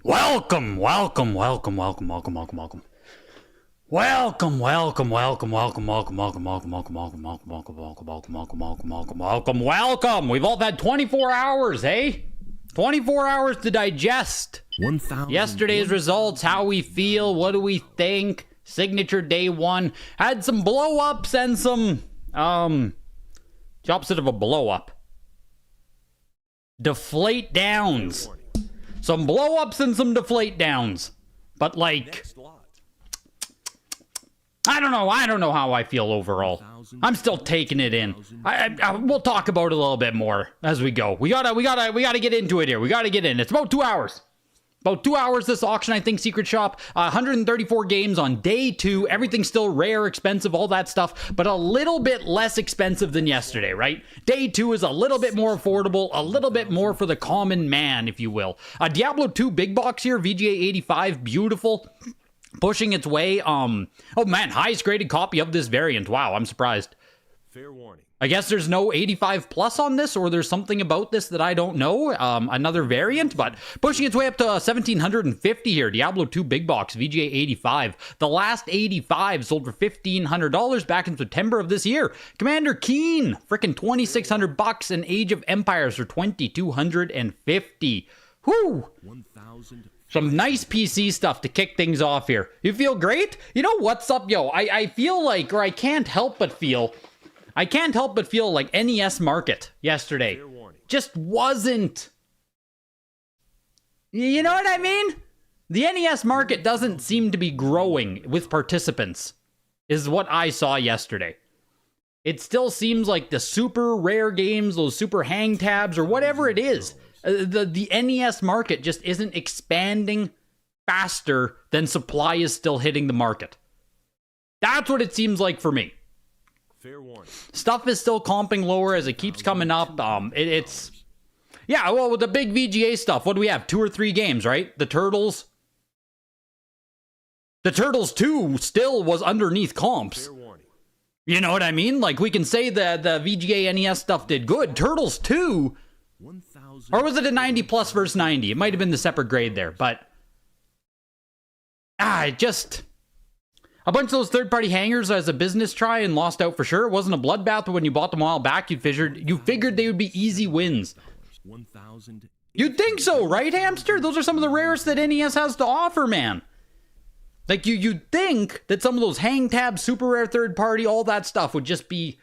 Welcome, welcome, welcome, welcome, welcome, welcome, welcome. Welcome, welcome, welcome, welcome, welcome, welcome, welcome, welcome, welcome, welcome, welcome, welcome, welcome, welcome, welcome, welcome, welcome, welcome. We've all had 24 hours, eh? 24 hours to digest 1,000. yesterday's results, how we feel, what do we think? Signature day one. Had some blow-ups and some, the opposite of a blow-up. Deflate downs. Some blow-ups and some deflate downs. But like, I don't know how I feel overall. I'm still taking it in. We'll talk about it a little bit more as we go. We gotta get into it here. We gotta get in. It's about 2 hours. About 2 hours this auction, I think, Secret Shop. 134 games on day two. Everything's still rare, expensive, all that stuff, but a little bit less expensive than yesterday, right? Day two is a little bit more affordable, a little bit more for the common man, if you will. Diablo 2 big box here, VGA 85, beautiful. Pushing its way. Oh man, highest graded copy of this variant. Wow, I'm surprised. Fair warning. I guess there's no 85 plus on this, or there's something about this that I don't know. Another variant, but pushing its way up to 1,750 here. Diablo 2 big box, VGA 85. The last 85 sold for $1,500 back in September of this year. Commander Keen, freaking $2,600, and Age of Empires for $2,250. Whoo! 1,000. Some nice PC stuff to kick things off here. You feel great? You know what's up, yo? I feel like, or I can't help but feel like NES market yesterday just wasn't, you know what I mean? The NES market doesn't seem to be growing with participants, is what I saw yesterday. It still seems like the super rare games, those super hang tabs, or whatever it is, the NES market just isn't expanding faster than supply is still hitting the market. That's what it seems like for me. Fair warning. Stuff is still comping lower as it keeps coming up. Yeah, well, with the big VGA stuff, what do we have? 2 or 3 games, right? The Turtles 2 still was underneath comps. Fair warning. You know what I mean? Like, we can say that the VGA NES stuff did good. Turtles 2, 1,000. or was it a 90 plus versus 90? It might have been the separate grade there, but a bunch of those third-party hangers as a business try and lost out for sure. It wasn't a bloodbath, but when you bought them a while back, you figured they would be easy wins. 1,000. You'd think so, right, Hamster? Those are some of the rarest that NES has to offer, man. Like, you'd think that some of those hang tabs, super rare third-party, all that stuff would just be...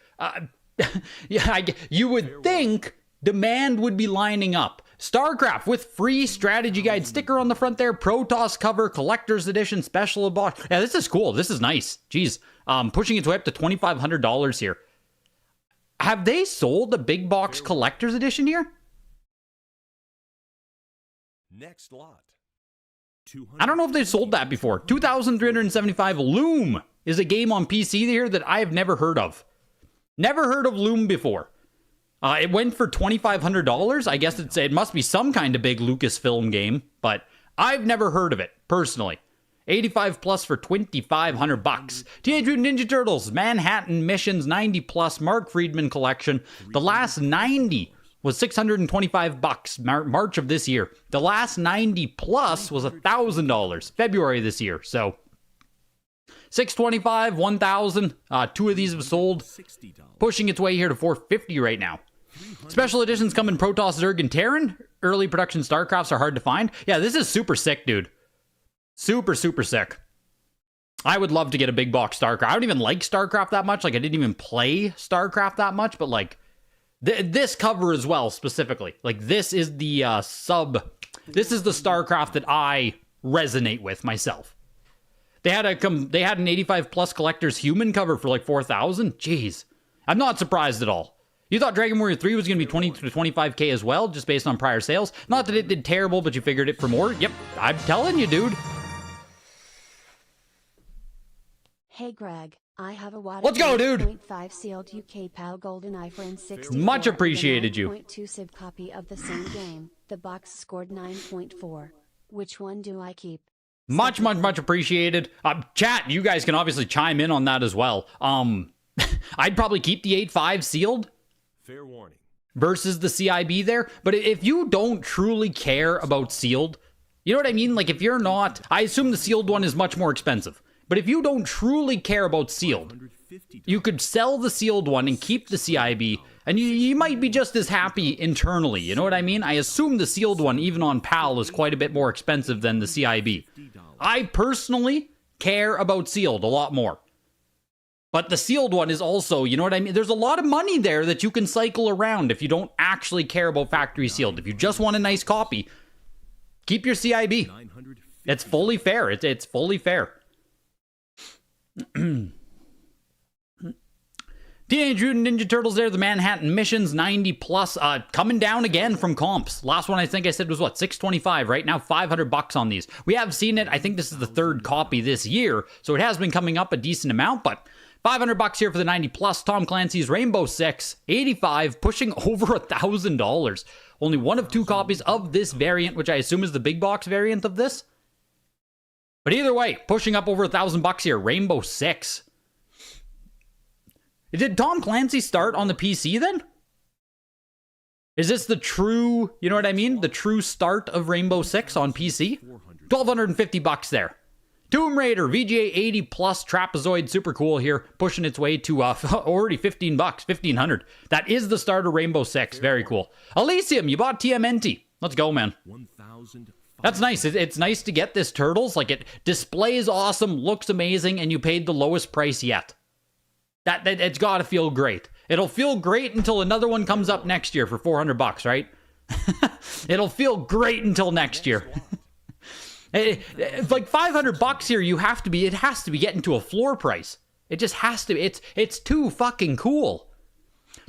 you would think demand would be lining up. StarCraft with free strategy guide sticker on the front there, Protoss cover, collector's edition, special box. Yeah, this is cool. This is nice. Jeez. Pushing its way up to $2,500 here. Have they sold the big box collector's edition here? Next lot. I don't know if they've sold that before. 2,375 Loom is a game on PC here that I have never heard of. Never heard of Loom before. It went for $2,500. I guess it must be some kind of big Lucasfilm game, but I've never heard of it, personally. 85 plus for $2,500. Teenage Mutant Ninja Turtles, Manhattan Missions 90 plus, Mark Friedman collection. The last 90 was $625, March of this year. The last 90 plus was $1,000, February this year. So $625, $1,000. 2 of these have sold, pushing its way here to $450 right now. Special editions come in Protoss, Zerg, and Terran. Early production StarCrafts are hard to find. Yeah, this is super sick, dude. Super, super sick. I would love to get a big box StarCraft. I don't even like StarCraft that much. Like, I didn't even play StarCraft that much, but like, this cover as well, specifically. Like, this is the this is the StarCraft that I resonate with myself. They had an 85 plus collector's human cover for like 4,000. Jeez. I'm not surprised at all. You thought Dragon Warrior 3 was going to be 20 to 25k as well, just based on prior sales. Not that it did terrible, but you figured it for more. Yep, I'm telling you, dude. Hey Greg, I have a water. Let's go, dude. 0.5 sealed UK PAL GoldenEye for N64. Much appreciated you. 9.2 civ copy of the same game. The box scored 9.4. Which one do I keep? Much appreciated. Chat, you guys can obviously chime in on that as well. I'd probably keep the 8.5 sealed. Fair warning. Versus the CIB there. But if you don't truly care about sealed, You know what I mean? Like, if you're not, I assume the sealed one is much more expensive. But if you don't truly care about sealed, you could sell the sealed one and keep the CIB, and you might be just as happy internally. You know what I mean? I assume the sealed one, even on PAL, is quite a bit more expensive than the CIB. I personally care about sealed a lot more. But the sealed one is also, you know what I mean? There's a lot of money there that you can cycle around if you don't actually care about factory sealed. If you just want a nice copy, keep your CIB. It's fully fair. It's fully fair. Teenage Mutant Ninja Turtles there, the Manhattan Missions, 90 plus, coming down again from comps. Last one I think I said was what, $625, right? Now $500 on these. We have seen it. I think this is the third copy this year, so it has been coming up a decent amount, but $500 here for the 90 plus. Tom Clancy's Rainbow Six, 85, pushing over $1,000. Only one of two copies of this variant, which I assume is the big box variant of this. But either way, pushing up over $1,000 here. Rainbow Six. Did Tom Clancy start on the PC then? Is this the true, you know what I mean? The true start of Rainbow Six on PC? $1,250 there. Tomb Raider, VGA 80 plus trapezoid, super cool here, pushing its way to already $15, $1,500. That is the start of Rainbow Six, very cool. Elysium, you bought TMNT. Let's go, man. That's nice. It's nice to get this Turtles. Like, it displays awesome, looks amazing, and you paid the lowest price yet. It's got to feel great. It'll feel great until another one comes up next year for $400, right? It'll feel great until next year. It's like $500 here. It has to be getting to a floor price. It just has to. It's too fucking cool.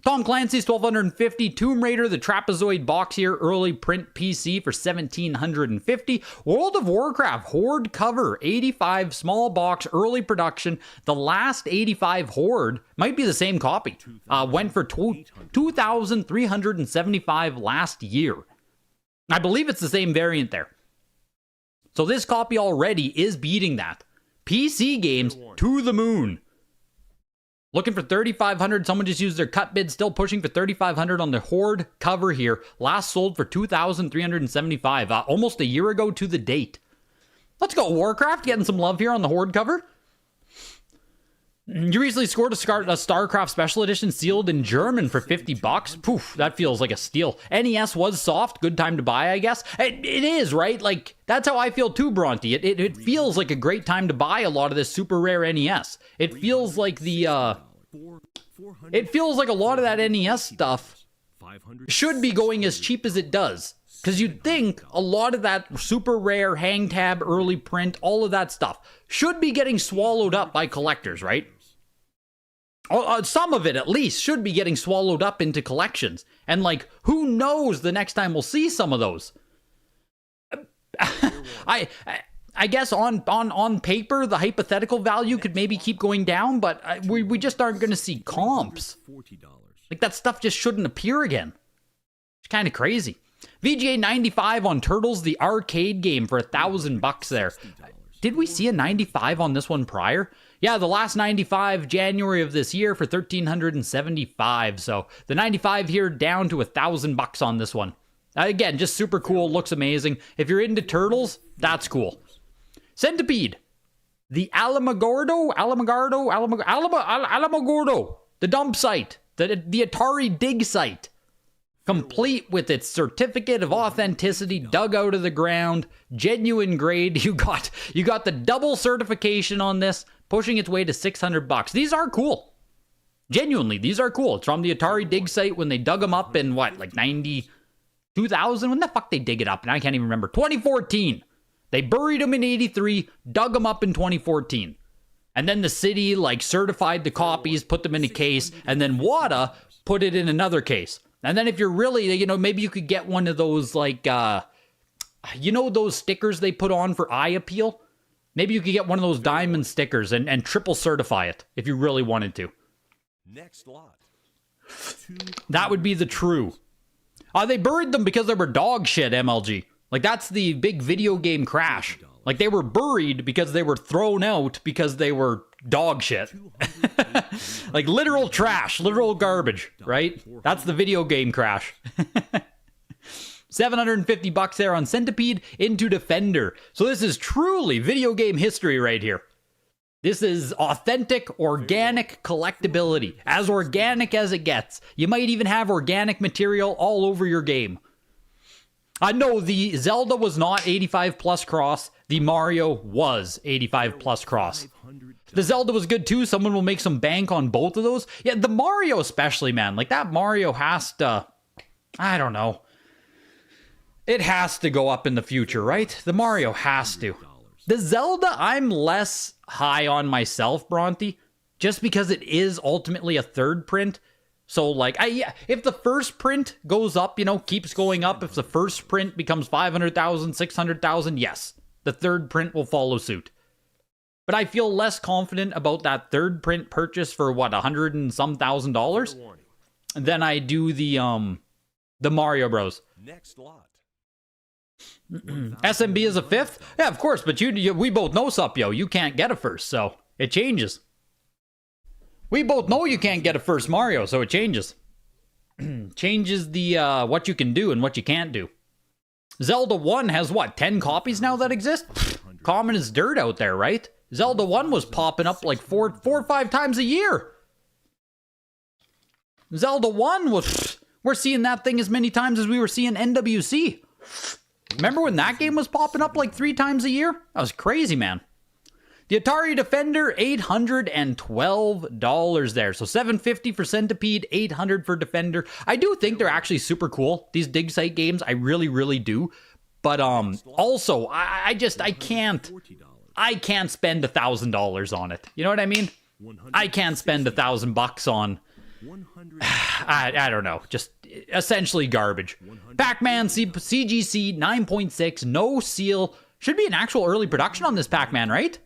Tom Clancy's $1,250. Tomb Raider, the trapezoid box here, early print PC for $1,750. World of Warcraft Horde cover, 85, small box, early production. The last 85 Horde might be the same copy. Went for $2,375 last year. I believe it's the same variant there. So this copy already is beating that. PC games to the moon. Looking for $3,500. Someone just used their cut bid. Still pushing for $3,500 on the Horde cover here. Last sold for $2,375. Almost a year ago to the date. Let's go, Warcraft. Getting some love here on the Horde cover. You recently scored a StarCraft Special Edition sealed in German for $50. Poof, that feels like a steal. NES was soft. Good time to buy, I guess. It is, right? Like, that's how I feel too, Bronte. It feels like a great time to buy a lot of this super rare NES. It feels like it feels like a lot of that NES stuff should be going as cheap as it does. Because you'd think a lot of that super rare hang tab, early print, all of that stuff should be getting swallowed up by collectors, right? Some of it, at least, should be getting swallowed up into collections. And, like, who knows the next time we'll see some of those? I guess on paper, the hypothetical value could maybe keep going down, but we just aren't going to see comps. Like, that stuff just shouldn't appear again. It's kind of crazy. VGA 95 on Turtles, the arcade game for $1,000 there. Did we see a 95 on this one prior? Yeah, the last 95, January of this year for $1,375. So the 95 here down to $1,000 on this one. Again, just super cool, looks amazing. If you're into Turtles, that's cool. Centipede, the Alamogordo, the dump site, the Atari dig site. Complete with its certificate of authenticity dug out of the ground, genuine grade. You got the double certification on this, pushing its way to $600. These are cool. Genuinely, these are cool. It's from the Atari dig site when they dug them up in what, like 2000? When the fuck they dig it up? And I can't even remember. 2014. They buried them in 83, dug them up in 2014. And then the city like certified the copies, put them in a case, and then WADA put it in another case. And then if you're really, maybe you could get one of those, like, those stickers they put on for eye appeal? Maybe you could get one of those diamond stickers and triple certify it if you really wanted to. Next lot. That would be the true. They buried them because they were dog shit, MLG. Like, that's the big video game crash. Like, they were buried because they were thrown out because they were dog shit. Like, literal trash, literal garbage, right? That's the video game crash. $750 there on Centipede into Defender. So this is truly video game history right here. This is authentic, organic collectability. As organic as it gets. You might even have organic material all over your game. No, the Zelda was not 85 plus cross. The Mario was 85 plus cross. The Zelda was good too. Someone will make some bank on both of those. Yeah, the Mario especially, man. Like, that Mario has to... I don't know. It has to go up in the future, right? The Mario has to. The Zelda, I'm less high on myself, Bronte, just because it is ultimately a third print. So, like, if the first print goes up, you know, keeps going up, if the first print becomes 500,000, 600,000, yes, the third print will follow suit. But I feel less confident about that third print purchase for, what, $100 and some thousand than I do the Mario Bros. Next lot. SMB is a fifth? Yeah, of course, but we both know, Supyo, you can't get a first, so it changes. We both know you can't get a first Mario, so it changes. Changes the what you can do and what you can't do. Zelda 1 has, what, 10 copies now that exist? Common as dirt out there, right? Zelda 1 was popping up like four or 5 times a year. Zelda 1 was... We're seeing that thing as many times as we were seeing NWC. Remember when that game was popping up like 3 times a year? That was crazy, man. The Atari Defender, $812 there. So $750 for Centipede, $800 for Defender. I do think they're actually super cool, these dig site games. I really, really do. But also, I can't spend $1,000 on it. You know what I mean? I can't spend $1,000 on... I don't know, just essentially garbage. Pac-Man CGC 9.6, no seal. Should be an actual early production on this Pac-Man, right?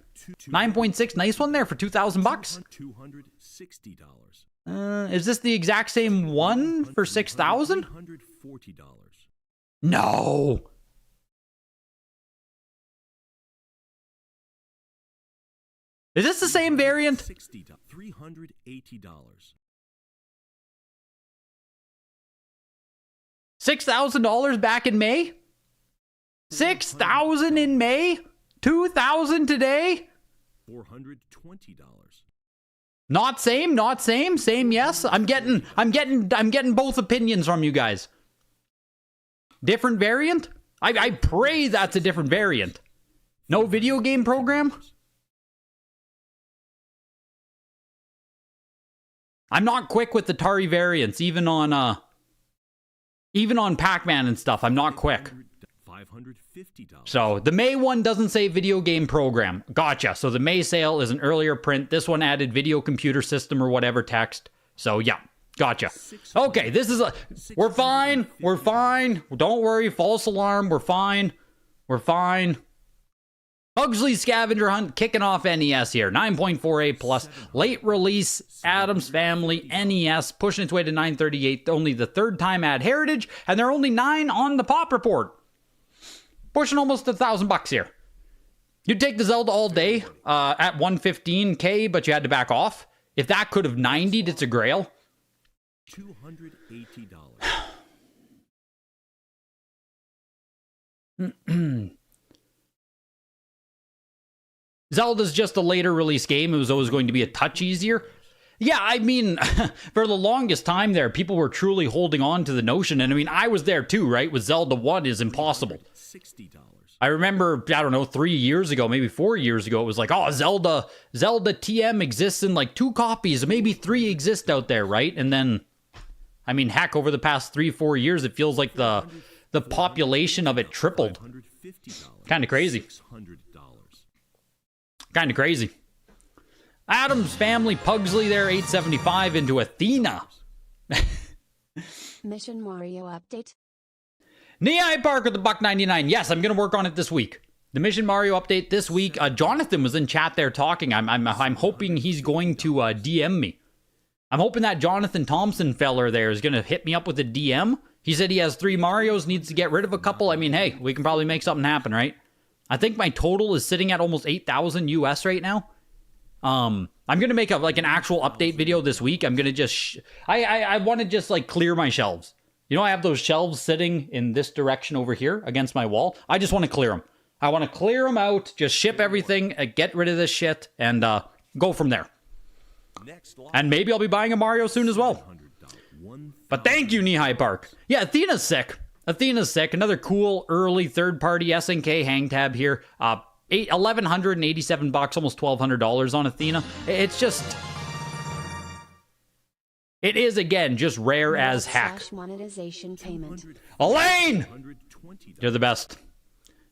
9.6, nice one there for $2,000. Is this the exact same one for $6,000? No. Is this the same variant? $380. $6,000 back in May? $6,000 in May? $2,000 today? $420. Not same, not same, same yes. I'm getting both opinions from you guys. Different variant? I pray that's a different variant. No video game program? I'm not quick with the Atari variants, even on Pac-Man and stuff. I'm not quick. So the May one doesn't say video game program. Gotcha. So the May sale is an earlier print. This one added video computer system or whatever text. So yeah, gotcha. Okay, this is we're fine. We're fine. Don't worry. False alarm. We're fine. We're fine. Pugsley Scavenger Hunt kicking off NES here. 9.48 plus. Late release, Addams Family, NES, pushing its way to 938. Only the third time at Heritage, and there are only 9 on the Pop Report. Pushing almost $1,000 here. You'd take the Zelda all day at 115K, but you had to back off. If that could have 90'd, it's a grail. $280. Zelda's just a later release game. It was always going to be a touch easier. Yeah, I mean, for the longest time there, people were truly holding on to the notion. And I mean, I was there too, right? With Zelda 1 is impossible. I remember, I don't know, 3 years ago, maybe 4 years ago, it was like, oh, Zelda TM exists in like 2 copies, maybe 3 exist out there, right? And then, I mean, heck, over the past 3-4 years, it feels like the population of it tripled. Kind of crazy. Kind of crazy. Addams Family, Pugsley there, 875 into Athena. Mission Mario update. Nehai Park with the $1.99. Yes, I'm going to work on it this week. The Mission Mario update this week. Jonathan was in chat there talking. I'm hoping he's going to DM me. I'm hoping that Jonathan Thompson feller there is going to hit me up with a DM. He said he has 3 Marios, needs to get rid of a couple. I mean, hey, we can probably make something happen, right? I think my total is sitting at almost 8,000 US right now. I'm going to make an actual update video this week. I'm going to just... I want to just, like, clear my shelves. You know, I have those shelves sitting in this direction over here against my wall. I just want to clear them. I want to clear them out, just ship everything, get rid of this shit, and go from there. And maybe I'll be buying a Mario soon as well. But thank you, Nihai Park. Yeah, Athena's sick. Athena's sick. Another cool early third-party SNK hang tab here. $1,187, almost $1,200 on Athena. It's just... It is, again, just rare as heck. Monetization payment. Elaine! You're the best.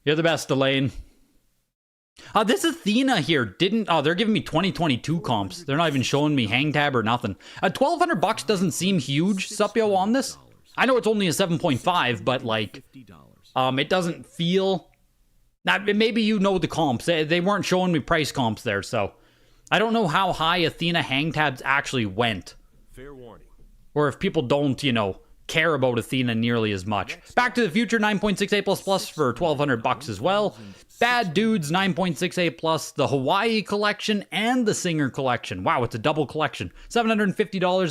You're the best, Elaine. This Athena here didn't... Oh, they're giving me 2022 comps. They're not even showing me hang tab or nothing. $1,200 doesn't seem huge, Supio, on this. I know it's only a 7.5, but, like... it doesn't feel... Now, maybe you know the comps. They weren't showing me price comps there, so... I don't know how high Athena hang tabs actually went. Fair warning. Or if people don't, you know, care about Athena nearly as much. Back to the Future 9.68++ for $1,200 as well. Bad Dudes 9.68+, the Hawaii collection and the Singer collection. Wow, it's a double collection. $750.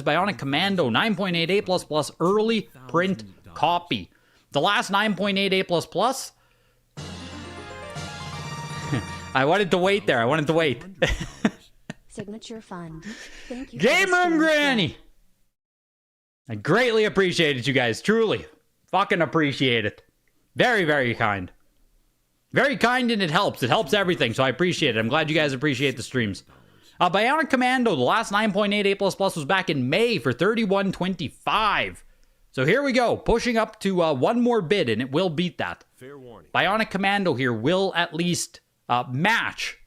Bionic Commando 9.88++ early print copy. The last 9.88++. I wanted to wait there. I wanted to wait. Signature fund. Thank you. Game Room Granny. I greatly appreciate it, you guys. Truly. Fucking appreciate it. Very, very kind. Very kind, and it helps. It helps everything, so I appreciate it. I'm glad you guys appreciate the streams. Bionic Commando, the last 9.88++ was back in May for $31.25. So here we go. Pushing up to one more bid, and it will beat that. Fair warning. Bionic Commando here will at least match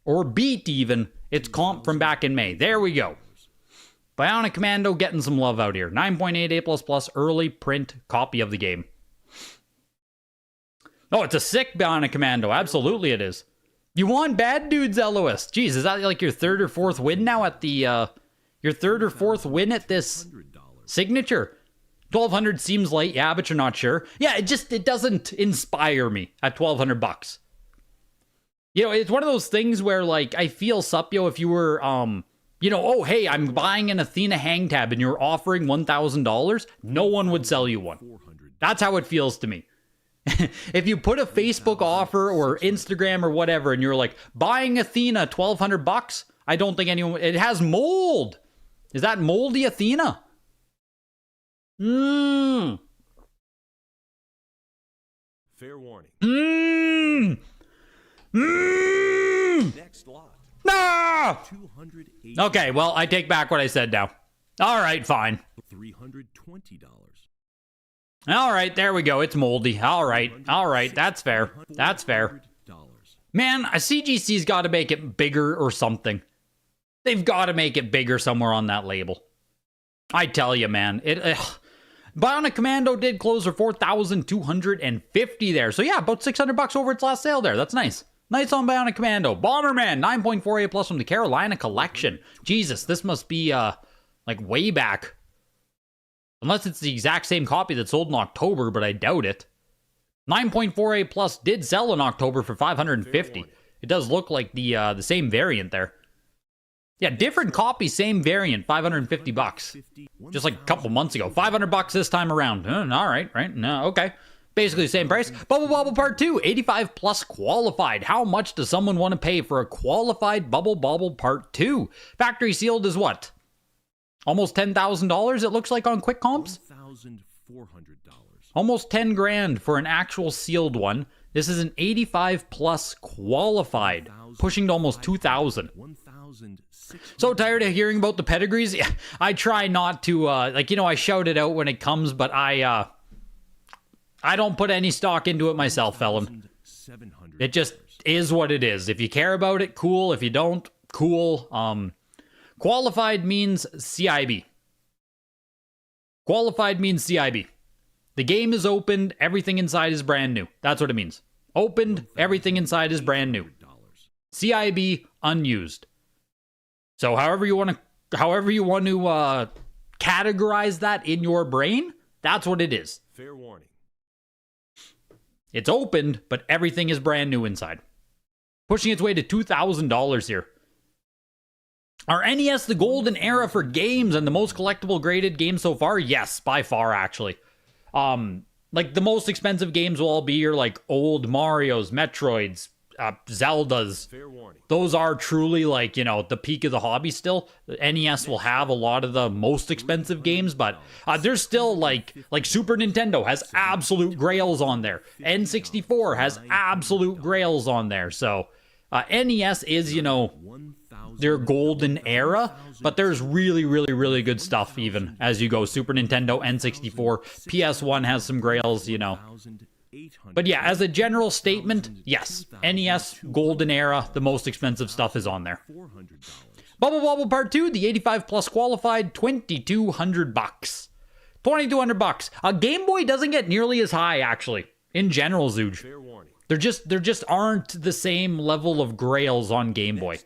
or beat even its comp from back in May. There we go. Bionic Commando getting some love out here. 9.88++ early print copy of the game. Oh, it's a sick Bionic Commando. Absolutely it is. You want Bad Dudes, Eloist. Jeez, is that like your third or fourth win now at the, your third or fourth win at this signature? 1,200 seems light, yeah, but you're not sure. Yeah, it doesn't inspire me at $1,200. You know, it's one of those things where, like, I feel, Supio, if you were, you know, oh, hey, I'm buying an Athena hang tab and you're offering $1,000, no one would sell you one. That's how it feels to me. If you put a Facebook offer or Instagram or whatever and you're like, buying Athena, $1,200, I don't think anyone, it has mold. Is that moldy Athena? Fair warning. Next lot. No! Okay, well, I take back what I said now. All right, fine. $320. All right, there we go. It's moldy. All right, that's fair. That's fair. Man, a CGC's got to make it bigger or something. They've got to make it bigger somewhere on that label. I tell you, man. Bionic Commando did close for $4,250 there. So yeah, about $600 over its last sale there. That's nice. Nice on Bionic Commando. Bomberman, 9.48+ from the Carolina collection. Jesus, this must be, like, way back. Unless it's the exact same copy that sold in October, but I doubt it. 9.48+ did sell in October for $550. It does look like the same variant there. Yeah, different copy, same variant, $550. Just like a couple months ago. $500 this time around. All right, right? No, okay. Basically the same price. Bubble Bobble Part 2, 85 plus qualified. How much does someone want to pay for a qualified Bubble Bobble Part 2? Factory sealed is what? Almost $10,000 it looks like on quick comps? $1,400. Almost 10 grand for an actual sealed one. This is an 85 plus qualified, pushing to almost 2,000. So tired of hearing about the pedigrees. Yeah, I try not to, like, you know, I shout it out when it comes, but I don't put any stock into it myself, Ellen. It just is what it is. If you care about it, cool. If you don't, cool. Qualified means CIB. Qualified means CIB. The game is opened, everything inside is brand new. That's what it means. Opened, everything inside is brand new. CIB, unused. So however you want to categorize that in your brain, that's what it is. Fair warning. It's opened, but everything is brand new inside. Pushing its way to $2,000 here. Are NES the golden era for games and the most collectible graded game so far? Yes, by far, actually. Like the most expensive games will all be your like old Marios, Metroids, Zeldas. Fair warning. Those are truly like, the peak of the hobby still. The NES will have a lot of the most expensive games, but there's still like Super Nintendo has absolute grails on there. N64 has absolute grails on there. So NES is, their golden era, but there's really, really, really good stuff even as you go. Super Nintendo, N64, PS1 has some grails, But yeah, as a general statement, yes, NES, golden era, the most expensive stuff is on there. Bubble Bobble Part 2, the 85 plus qualified, $2,200. $2,200. A Game Boy doesn't get nearly as high, actually, in general, Zooj. Fair warning. There just aren't the same level of grails on Game Boy.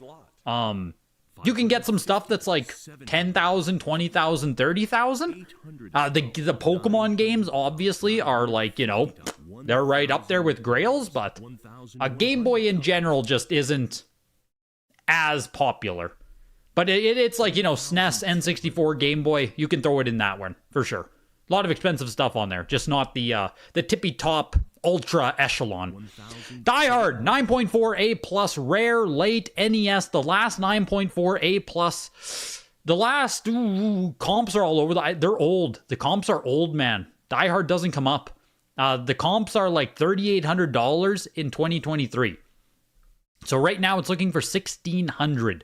You can get some stuff that's like 10,000, 20,000, 30,000. The Pokemon games obviously are like, they're right up there with grails, but a Game Boy in general just isn't as popular. But it's like, SNES, N64, Game Boy, you can throw it in that one for sure. A lot of expensive stuff on there, just not the tippy top ultra echelon. Die Hard 9.4 A plus rare late NES, the last 9.4 A plus. The last comps are all over they're old. The comps are old, man. Die Hard doesn't come up. The comps are like $3,800 in 2023. So right now it's looking for $1,600.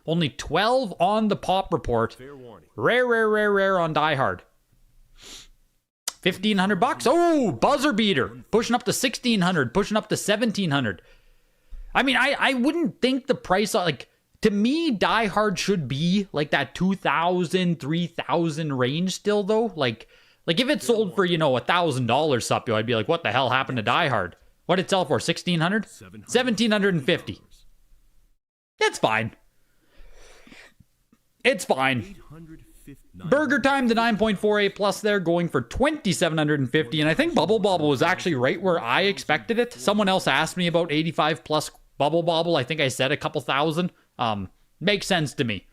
Only 12 on the pop report. Fair warning. Rare on Die Hard. $1,500. Oh, buzzer beater. Pushing up to $1,600. Pushing up to $1,700. I mean, I wouldn't think the price, like, to me, Die Hard should be like that 2,000, 3,000 range still, though. Like if it sold for, $1,000 Supio, I'd be like, what the hell happened to Die Hard? What did it sell for? $1,600? $1,750. It's fine. It's fine. Burger Time, the 9.48 plus there, going for $2,750, and I think Bubble Bobble was actually right where I expected it. Someone else asked me about 85 plus Bubble Bobble. I think I said a couple thousand. Makes sense to me.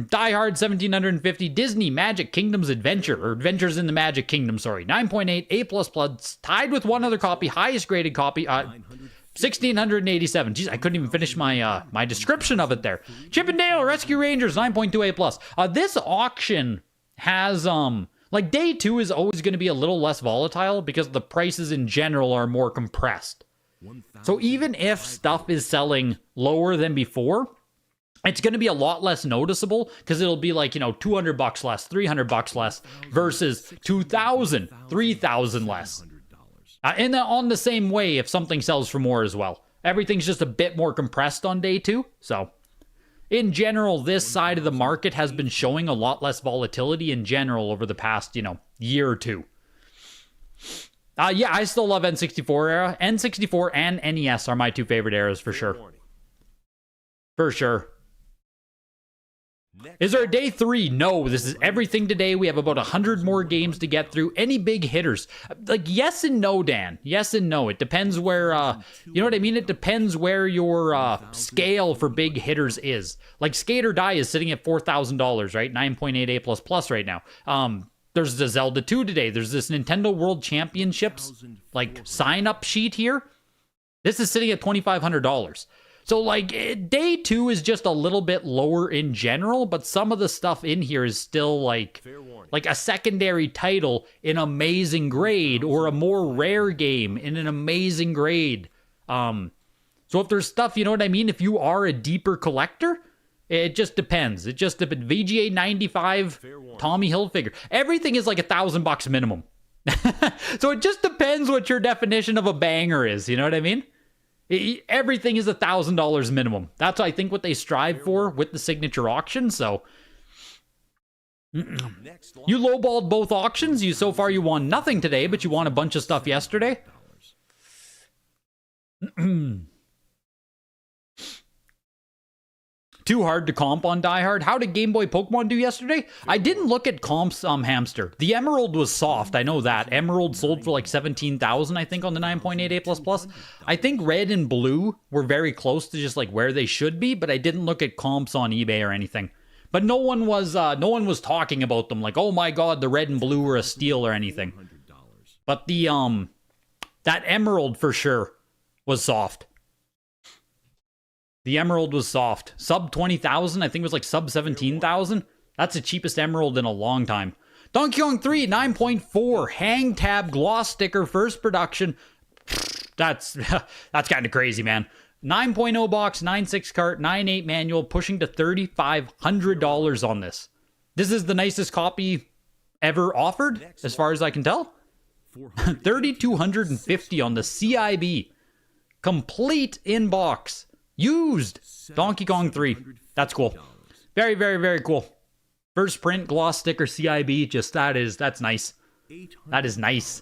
Die Hard, $1,750. Disney Magic Kingdoms Adventure, or Adventures in the Magic Kingdom, sorry. 9.8 A plus plus, tied with one other copy, highest graded copy. $1,687. Jeez, I couldn't even finish my my description of it there. Chip and Dale Rescue Rangers 9.2 A plus. This auction has like day 2 is always going to be a little less volatile because the prices in general are more compressed. So even if stuff is selling lower than before, it's going to be a lot less noticeable because it'll be like, $200 less, $300 less versus 2,000, 3,000 less. And on the same way, if something sells for more as well. Everything's just a bit more compressed on day 2. So, in general, this side of the market has been showing a lot less volatility in general over the past, year or two. Yeah, I still love N64 era. N64 and NES are my two favorite eras for sure. For sure. Is there a day 3? No, this is everything today. We have about 100 more games to get through. Any big hitters? Like, yes and no, Dan. Yes and no. It depends where, you know what I mean? It depends where your scale for big hitters is. Like, Skate or Die is sitting at $4,000, right? 9.8 A plus right now. There's the Zelda 2 today. There's this Nintendo World Championships, like, sign-up sheet here. This is sitting at $2,500. So, like, day 2 is just a little bit lower in general, but some of the stuff in here is still, like a secondary title in amazing grade or a more rare game in an amazing grade. So if there's stuff, you know what I mean? If you are a deeper collector, it just depends. It just depends. VGA 95, Tommy Hilfiger. Everything is like $1,000 minimum. So it just depends what your definition of a banger is. You know what I mean? Everything is $1,000 minimum. That's, I think, what they strive for with the signature auction. So, you lowballed both auctions. So far, you won nothing today, but you won a bunch of stuff yesterday. Too hard to comp on Die Hard. How did Game Boy Pokemon do yesterday? I didn't look at comps, Hamster. The Emerald was soft, I know that. Emerald sold for like 17,000, I think, on the 9.8 A++. I think Red and Blue were very close to just like where they should be, but I didn't look at comps on eBay or anything. But no one was talking about them like, oh my god, the red and blue are a steal or anything. But the that emerald for sure was soft. The emerald was soft. Sub 20,000, I think it was like sub 17,000. That's the cheapest emerald in a long time. Donkey Kong 3, 9.4, hang tab gloss sticker, first production. That's kind of crazy, man. 9.0 box, 9.6 cart, 9.8 manual, pushing to $3,500 on this. This is the nicest copy ever offered, as far as I can tell. 3,250 on the CIB. Complete in box. Used Donkey Kong 3. That's cool. Very, very, very cool. First print, gloss sticker, CIB. Just that's nice. That is nice.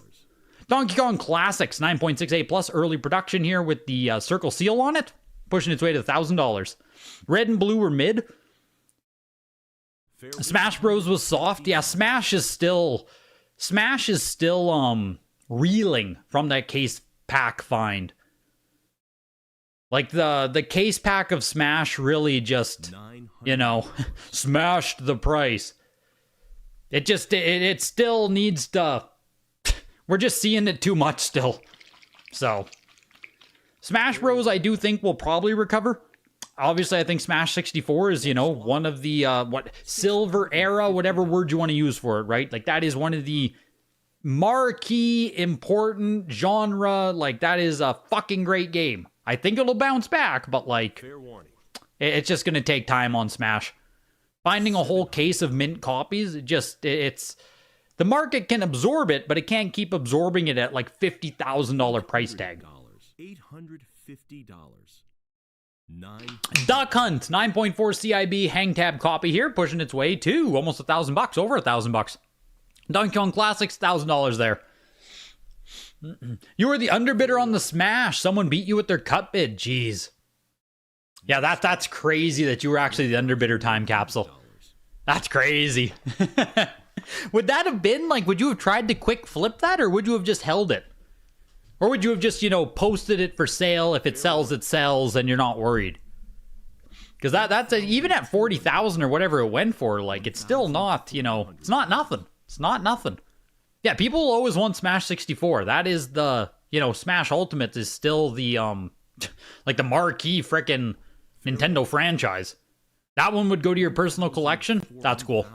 Donkey Kong Classics, 9.68 plus, early production here with the circle seal on it. Pushing its way to $1,000. Red and blue were mid. Smash Bros was soft. Yeah, Smash is still reeling from that case pack find. Like the case pack of Smash really just, smashed the price. It still needs to, we're just seeing it too much still. So, Smash Bros I do think will probably recover. Obviously, I think Smash 64 is, one of the, silver era, whatever word you want to use for it, right? Like, that is one of the marquee, important genre, like, that is a fucking great game. I think it'll bounce back, but, like, it's just going to take time on Smash. Finding a whole case of mint copies, it's... The market can absorb it, but it can't keep absorbing it at, like, $50,000 price tag. $850. Duck Hunt, 9.4 CIB hang tab copy here, pushing its way to almost $1,000, over $1,000. Donkey Kong Classics, $1,000 there. You were the underbidder on the Smash. Someone beat you with their cut bid. Jeez. Yeah, that's crazy that you were actually the underbidder time capsule. That's crazy. Would that have been, like, would you have tried to quick flip that, or would you have just held it? Or would you have just, posted it for sale? If it sells, it sells, and you're not worried. Because that's even at 40,000 or whatever it went for, like, it's still not, it's not nothing. It's not nothing. Yeah, people always want Smash 64. That is the, Smash Ultimate is still the, like the marquee frickin' Nintendo franchise. That one would go to your personal collection. That's cool.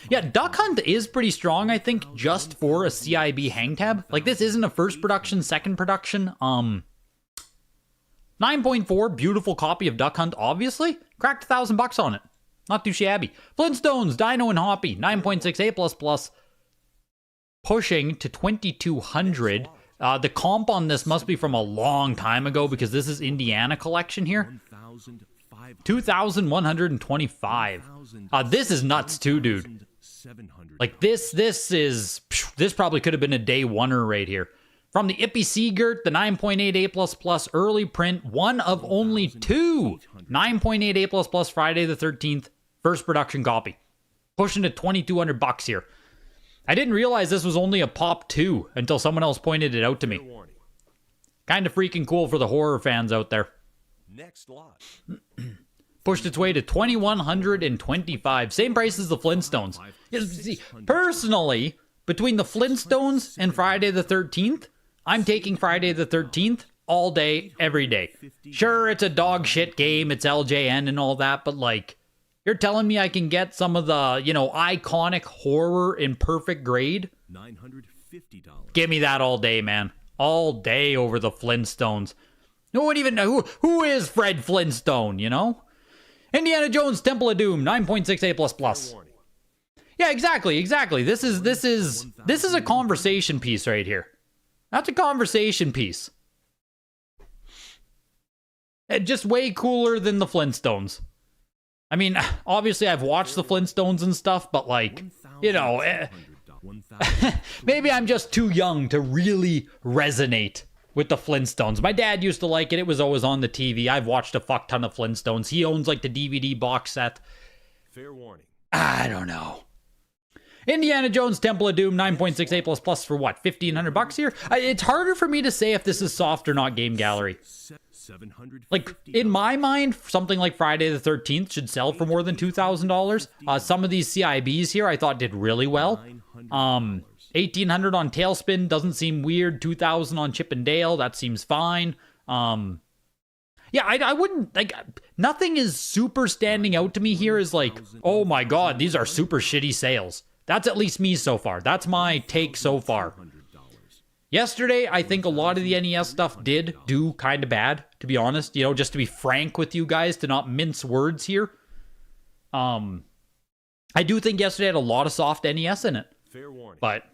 Yeah, Duck Hunt is pretty strong, I think, just for a CIB hang tab. Like, this isn't a first production, second production. 9.4, beautiful copy of Duck Hunt, obviously. Cracked $1,000 on it. Not too shabby. Flintstones, Dino and Hoppy, 9.68++. Pushing to 2,200. The comp on this must be from a long time ago because this is Indiana collection here. 2,125. This is nuts too, dude. Like this probably could have been a day oneer right here. From the Ippy Seagert, the 9.88++ early print, one of only two 9.88++ Friday the 13th first production copy. Pushing to $2,200 here. I didn't realize this was only a pop 2 until someone else pointed it out to me. Kind of freaking cool for the horror fans out there. Next lot. Pushed its way to $2,125. Same price as the Flintstones. See, personally, between the Flintstones and Friday the 13th, I'm taking Friday the 13th all day, every day. Sure, it's a dog shit game, it's LJN and all that, but like, you're telling me I can get some of the, iconic horror in perfect grade? $950. Give me that all day, man. All day over the Flintstones. No one even know who is Fred Flintstone, Indiana Jones Temple of Doom, 9.68++. Yeah, exactly. This is a conversation piece right here. That's a conversation piece. Just way cooler than the Flintstones. I mean, obviously I've watched the Flintstones and stuff, but like, maybe I'm just too young to really resonate with the Flintstones. My dad used to like it. It was always on the TV. I've watched a fuck ton of Flintstones. He owns like the DVD box set. Fair warning. I don't know. Indiana Jones Temple of Doom, 9.68++ for what, $1,500 here? It's harder for me to say if this is soft or not, Game Gallery. Like, in my mind, something like Friday the 13th should sell for more than $2,000. Some of these CIBs here I thought did really well. 1,800 on Tailspin doesn't seem weird. 2,000 on Chip and Dale, that seems fine. Yeah, I wouldn't, like, nothing is super standing out to me here as like, oh my god, these are super shitty sales. That's at least me so far. That's my take so far. Yesterday, I think a lot of the NES stuff did do kind of bad, to be honest. You know, just to be frank with you guys, to not mince words here. I do think yesterday had a lot of soft NES in it. Fair warning. But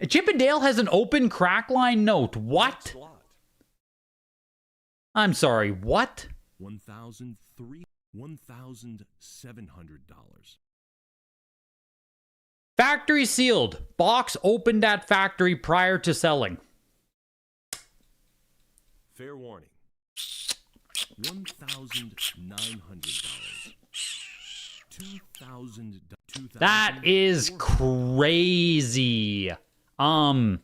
Chip and Dale has an open crackline note. What? I'm sorry, what? $1,700. Factory sealed. Box opened at factory prior to selling. Fair warning. $1,900. $2,000. That is crazy. I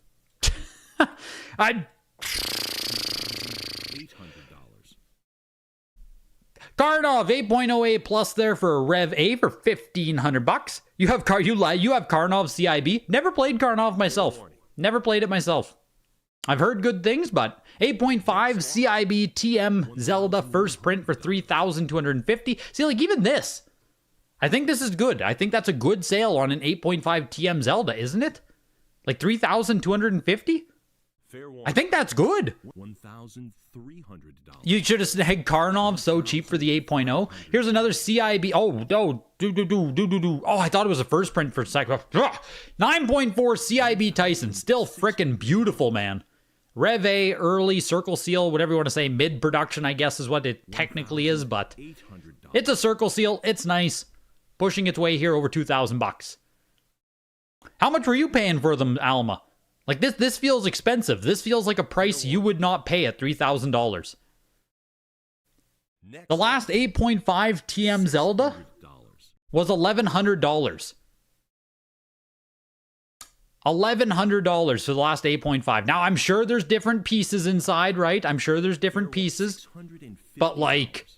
Karnov 8.08 plus there for a Rev A for $1,500. You have Karnov CIB. Never played Karnov myself. Never played it myself. I've heard good things, but 8.5 CIB TM Zelda first print for $3,250. See, like even this, I think this is good. I think that's a good sale on an 8.5 TM Zelda, isn't it? Like $3,250? I think that's good. $1,300. You should have snagged Karnov so cheap for the 8.0. Here's another CIB. Oh, I thought it was a first print for a second. 9.4 CIB Tyson. Still frickin' beautiful, man. Rev A, early, circle seal, whatever you want to say. Mid-production, I guess, is what it technically is, but it's a circle seal. It's nice. Pushing its way here over $2,000. How much were you paying for them, Alma? Like, this feels expensive. This feels like a price you would not pay at $3,000. The last 8.5 TM Zelda was $1,100. $1,100 for the last 8.5. Now, I'm sure there's different pieces inside, right? I'm sure there's different pieces. But, like,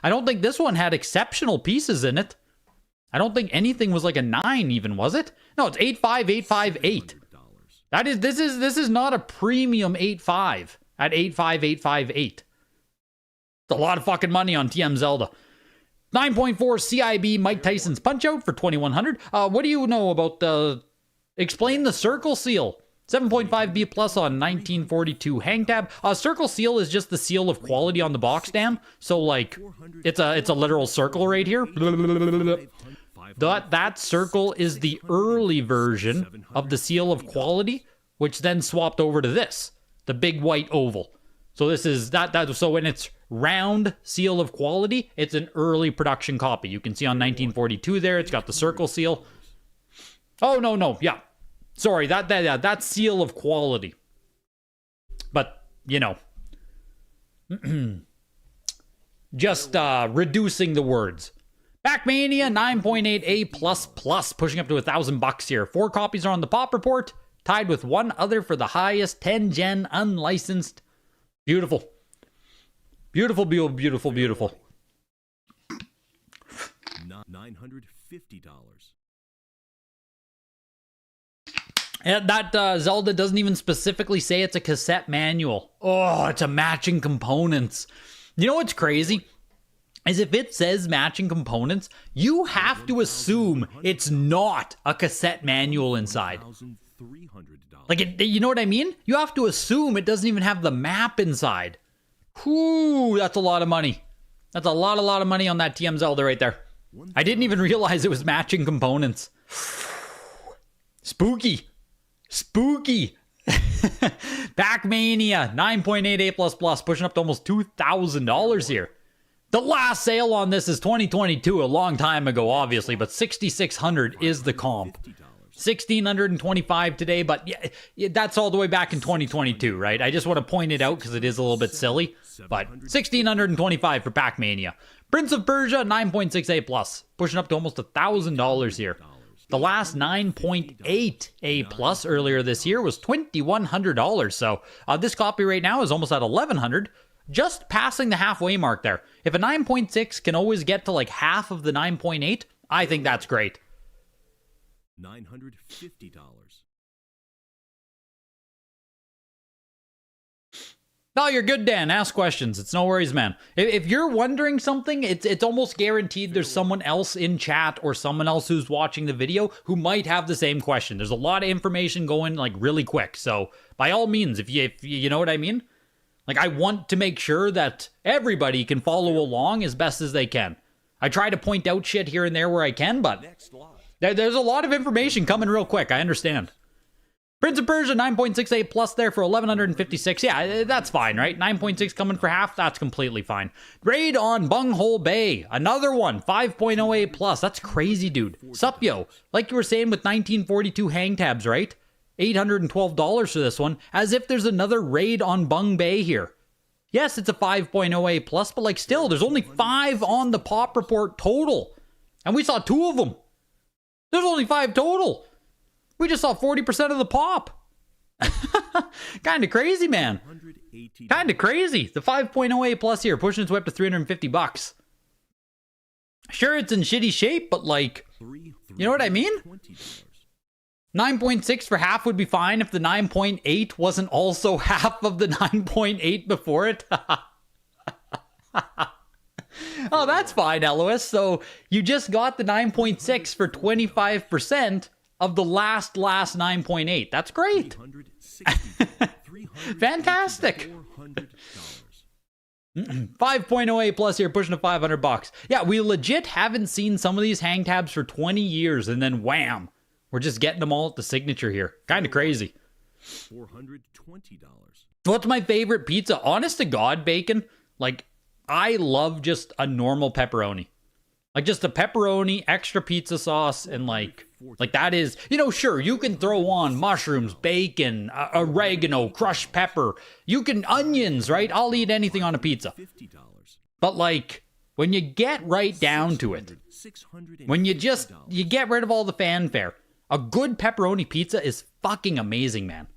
I don't think this one had exceptional pieces in it. I don't think anything was like a 9 even, was it? No, it's 85858. This is not a premium 8.5 at 85858. It's a lot of fucking money on TM Zelda. 9.4 CIB Mike Tyson's Punch-Out for $2,100. What do you know about the... Explain the circle seal. 7.5 B plus on 1942 hang tab. Circle seal is just the seal of quality on the box dam. So like, it's a literal circle right here. That circle is the early version of the seal of quality, which then swapped over to this, the big white oval. So this is that. So when it's round seal of quality, it's an early production copy. You can see on 1942 there, it's got the circle seal. Oh no, yeah. Sorry, that seal of quality. But, you know, just reducing the words. Backmania 9.8 A++, pushing up to $1,000 here. 4 copies are on the Pop Report, tied with one other for the highest 10-gen unlicensed. Beautiful. Beautiful. $950. And that Zelda doesn't even specifically say it's a cassette manual. Oh, it's a matching components. You know what's crazy? Is if it says matching components, you have to assume it's not a cassette manual inside. Like, you know what I mean? You have to assume it doesn't even have the map inside. Whew, that's a lot of money. That's a lot of money on that TM Zelda right there. I didn't even realize it was matching components. Spooky. Backmania 9.8 A++, pushing up to almost $2,000 here. The last sale on this is 2022, a long time ago, obviously, but $6,600 is the comp. $1,625 today, but yeah, that's all the way back in 2022, right? I just want to point it out because it is a little bit silly, but $1,625 for Pac-Mania. Prince of Persia 9.6 A+, pushing up to almost $1,000 here. The last 9.8 A plus earlier this year was $2,100. So this copy right now is almost at $1,100, just passing the halfway mark there. If a 9.6 can always get to like half of the 9.8, I think that's great. $950. No, you're good, Dan. Ask questions. It's no worries, man. If you're wondering something, it's almost guaranteed there's someone else in chat or someone else who's watching the video who might have the same question. There's a lot of information going like really quick. So by all means, if you know what I mean, like I want to make sure that everybody can follow along as best as they can. I try to point out shit here and there where I can, but there's a lot of information coming real quick. I understand. Prince of Persia 9.68 plus there for $1,156. Yeah, that's fine, right? 9.6 coming for half, that's completely fine. Raid on Bunghole Bay, another one, 5.08 plus. That's crazy, dude. Sup, yo. Like you were saying with 1942 hang tabs, right? $812 for this one, as if there's another raid on Bung Bay here. Yes, it's a 5.08 plus, but like still, there's only 5 on the pop report total. And we saw 2 of them. There's only 5 total. We just saw 40% of the pop. Kind of crazy, man. Kind of crazy. The 5.08 plus here, pushing its way up to $350. Sure, it's in shitty shape, but like, you know what I mean? 9.6 for half would be fine if the 9.8 wasn't also half of the 9.8 before it. Oh, that's fine, Elois. So you just got the 9.6 for 25% of the last 9.8. That's great. Fantastic. 5.08 plus here, pushing to $500. Yeah, we legit haven't seen some of these hang tabs for 20 years, and then wham, we're just getting them all at the signature here. Kind of crazy. $420. What's my favorite pizza? Honest to God, bacon. Like, I love just a normal pepperoni. Like just a pepperoni, extra pizza sauce, and like that is, you know, sure, you can throw on mushrooms, bacon, oregano, crushed pepper. You can onions, right? I'll eat anything on a pizza. But like, when you get right down to it, when you get rid of all the fanfare, a good pepperoni pizza is fucking amazing, man.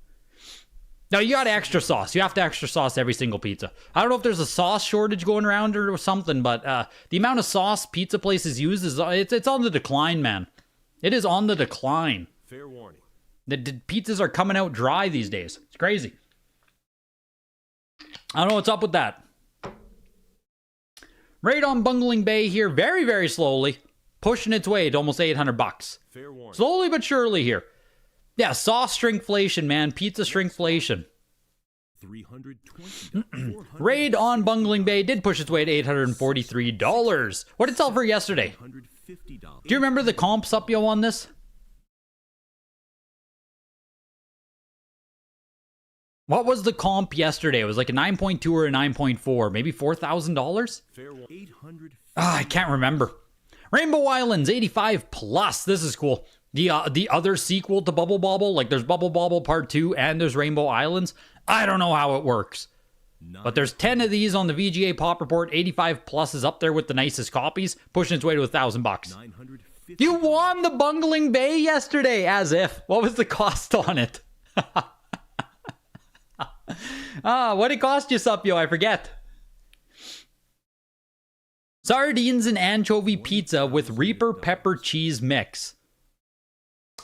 Now, you got extra sauce. You have to extra sauce every single pizza. I don't know if there's a sauce shortage going around or something, but the amount of sauce pizza places use it's on the decline, man. It is on the decline. Fair warning. The pizzas are coming out dry these days. It's crazy. I don't know what's up with that. Raid on Bungling Bay here, very, very slowly, pushing its way to almost $800. Fair warning. Slowly but surely here. Yeah, sauce shrinkflation, man. Pizza shrinkflation. $320. Raid on Bungling Bay did push its way to $843. What did it sell for yesterday? Do you remember the comps up, yo, on this? What was the comp yesterday? It was like a 9.2 or a 9.4, maybe $4,000? I can't remember. Rainbow Islands 85 plus. This is cool. The other sequel to Bubble Bobble, like there's Bubble Bobble Part 2 and there's Rainbow Islands. I don't know how it works. But there's 10 of these on the VGA Pop Report. 85 plus is up there with the nicest copies, pushing its way to $1,000. You won the Bungling Bay yesterday, as if. What was the cost on it? What did it cost you, Supyo? I forget. Sardines and anchovy pizza with Reaper pepper cheese mix.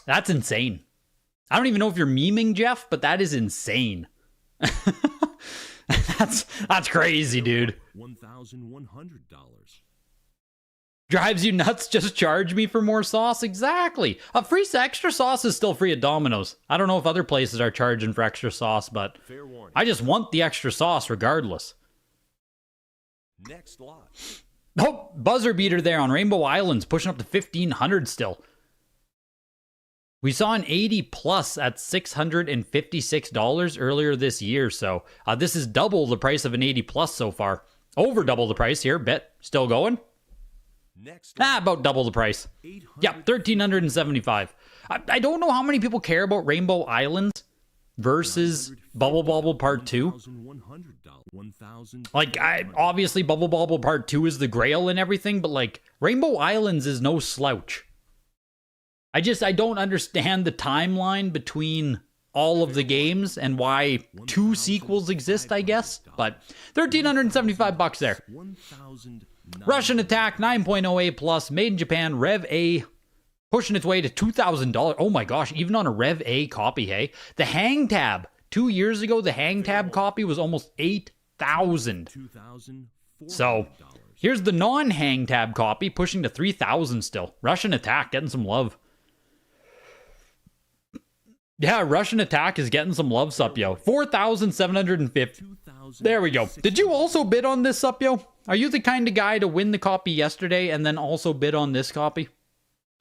That's insane. I don't even know if you're memeing, Jeff, but that is insane. That's crazy, dude. $1,100. Drives you nuts, just charge me for more sauce? Exactly. A free extra sauce is still free at Domino's. I don't know if other places are charging for extra sauce, but I just want the extra sauce regardless. Next lot. Oh, buzzer beater there on Rainbow Islands, pushing up to $1,500 still. We saw an 80 plus at $656 earlier this year, so this is double the price of an 80 plus so far. Over double the price here, bit. Still going? Next about double the price. Yep, $1,375. I don't know how many people care about Rainbow Islands versus Bubble Bobble Part 2. Like, obviously Bubble Bobble Part 2 is the grail and everything, but like, Rainbow Islands is no slouch. I don't understand the timeline between all of the games and why 2 sequels exist, I guess. But $1,375 there. Russian Attack 9.08 plus, made in Japan, Rev A, pushing its way to $2,000. Oh my gosh, even on a Rev A copy, hey? The Hang Tab, 2 years ago, the Hang Tab copy was almost $8,000. So, here's the non-Hang Tab copy, pushing to $3,000 still. Russian Attack, getting some love. Yeah, Russian Attack is getting some love, Supyo. $4,750. There we go. Did you also bid on this, Supyo? Are you the kind of guy to win the copy yesterday and then also bid on this copy?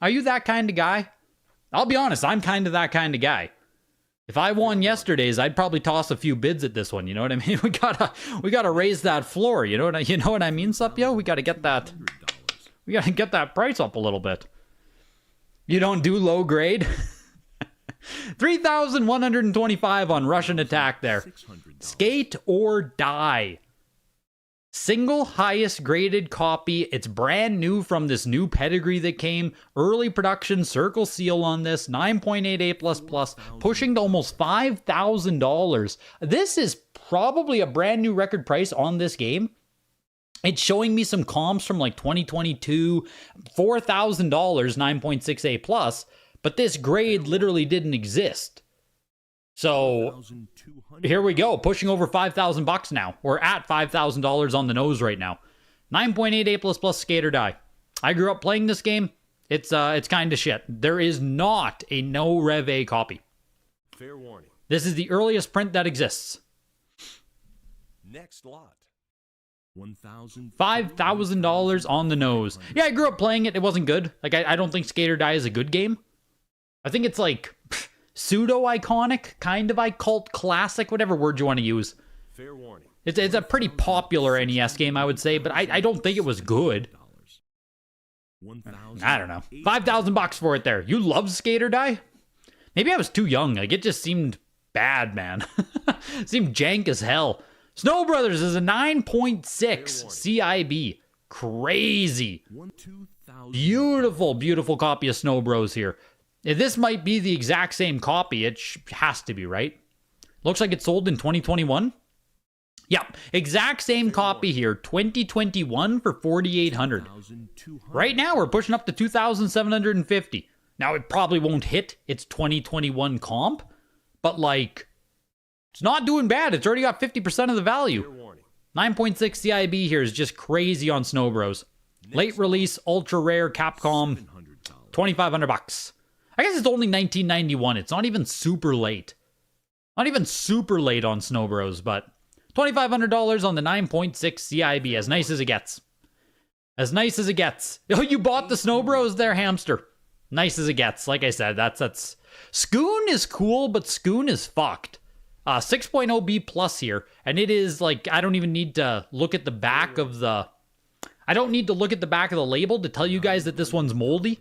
Are you that kind of guy? I'll be honest, I'm kind of that kind of guy. If I won yesterday's, I'd probably toss a few bids at this one. You know what I mean? We gotta raise that floor. You know what I mean, Supyo? We gotta get that. We gotta get that price up a little bit. You don't do low grade. 3,125 on Russian Attack there. Skate or Die. Single highest graded copy. It's brand new from this new pedigree that came. Early production, circle seal on this. 9.88++, pushing to almost $5,000. This is probably a brand new record price on this game. It's showing me some comps from like 2022, $4,000, 9.68+. But this grade literally didn't exist. So here we go, pushing over $5,000 now. We're at $5,000 on the nose right now. 9.88++ Skate or Die. I grew up playing this game. It's kind of shit. There is not a no Rev A copy. Fair warning. This is the earliest print that exists. Next lot. $5,000 on the nose. Yeah, I grew up playing it. It wasn't good. Like I don't think Skate or Die is a good game. I think it's like pseudo-iconic, kind of cult classic, whatever word you want to use. Fair warning. It's a pretty popular NES game, I would say, but I don't think it was good. I don't know. $5,000 for it there. You love Skate or Die? Maybe I was too young. Like, it just seemed bad, man. It seemed jank as hell. Snow Brothers is a 9.6 CIB. Crazy. Beautiful, beautiful copy of Snow Bros here. This might be the exact same copy. It has to be, right? Looks like it sold in 2021. Yep, exact same copy here. 2021 for $4,800. Right now, we're pushing up to $2,750. Now, it probably won't hit its 2021 comp, but like, it's not doing bad. It's already got 50% of the value. 9.6 CIB here is just crazy on Snow Bros. Late release, ultra rare, Capcom, $2,500. I guess it's only 1991. It's not even super late. Not even super late on Snow Bros, but $2,500 on the 9.6 CIB. As nice as it gets. As nice as it gets. Oh, you bought the Snow Bros there, hamster. Nice as it gets. Like I said, that's... Scoon is cool, but Scoon is fucked. 6.0 B plus here. And it is like, I don't even need to look at the back of the... I don't need to look at the back of the label to tell you guys that this one's moldy.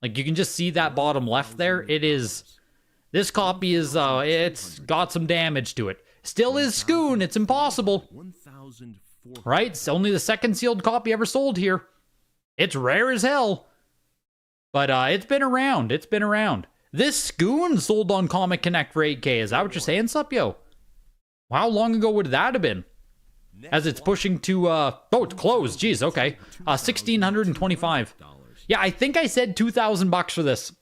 Like, you can just see that bottom left there. It is... This copy is, it's got some damage to it. Still is Scoon. It's impossible. Right? It's only the second sealed copy ever sold here. It's rare as hell. But, it's been around. It's been around. This Scoon sold on Comic Connect for 8K. Is that what you're saying, Supyo? How long ago would that have been? As it's pushing to, oh, it's closed. Jeez, okay. 1,625. Yeah, I think I said $2,000 for this.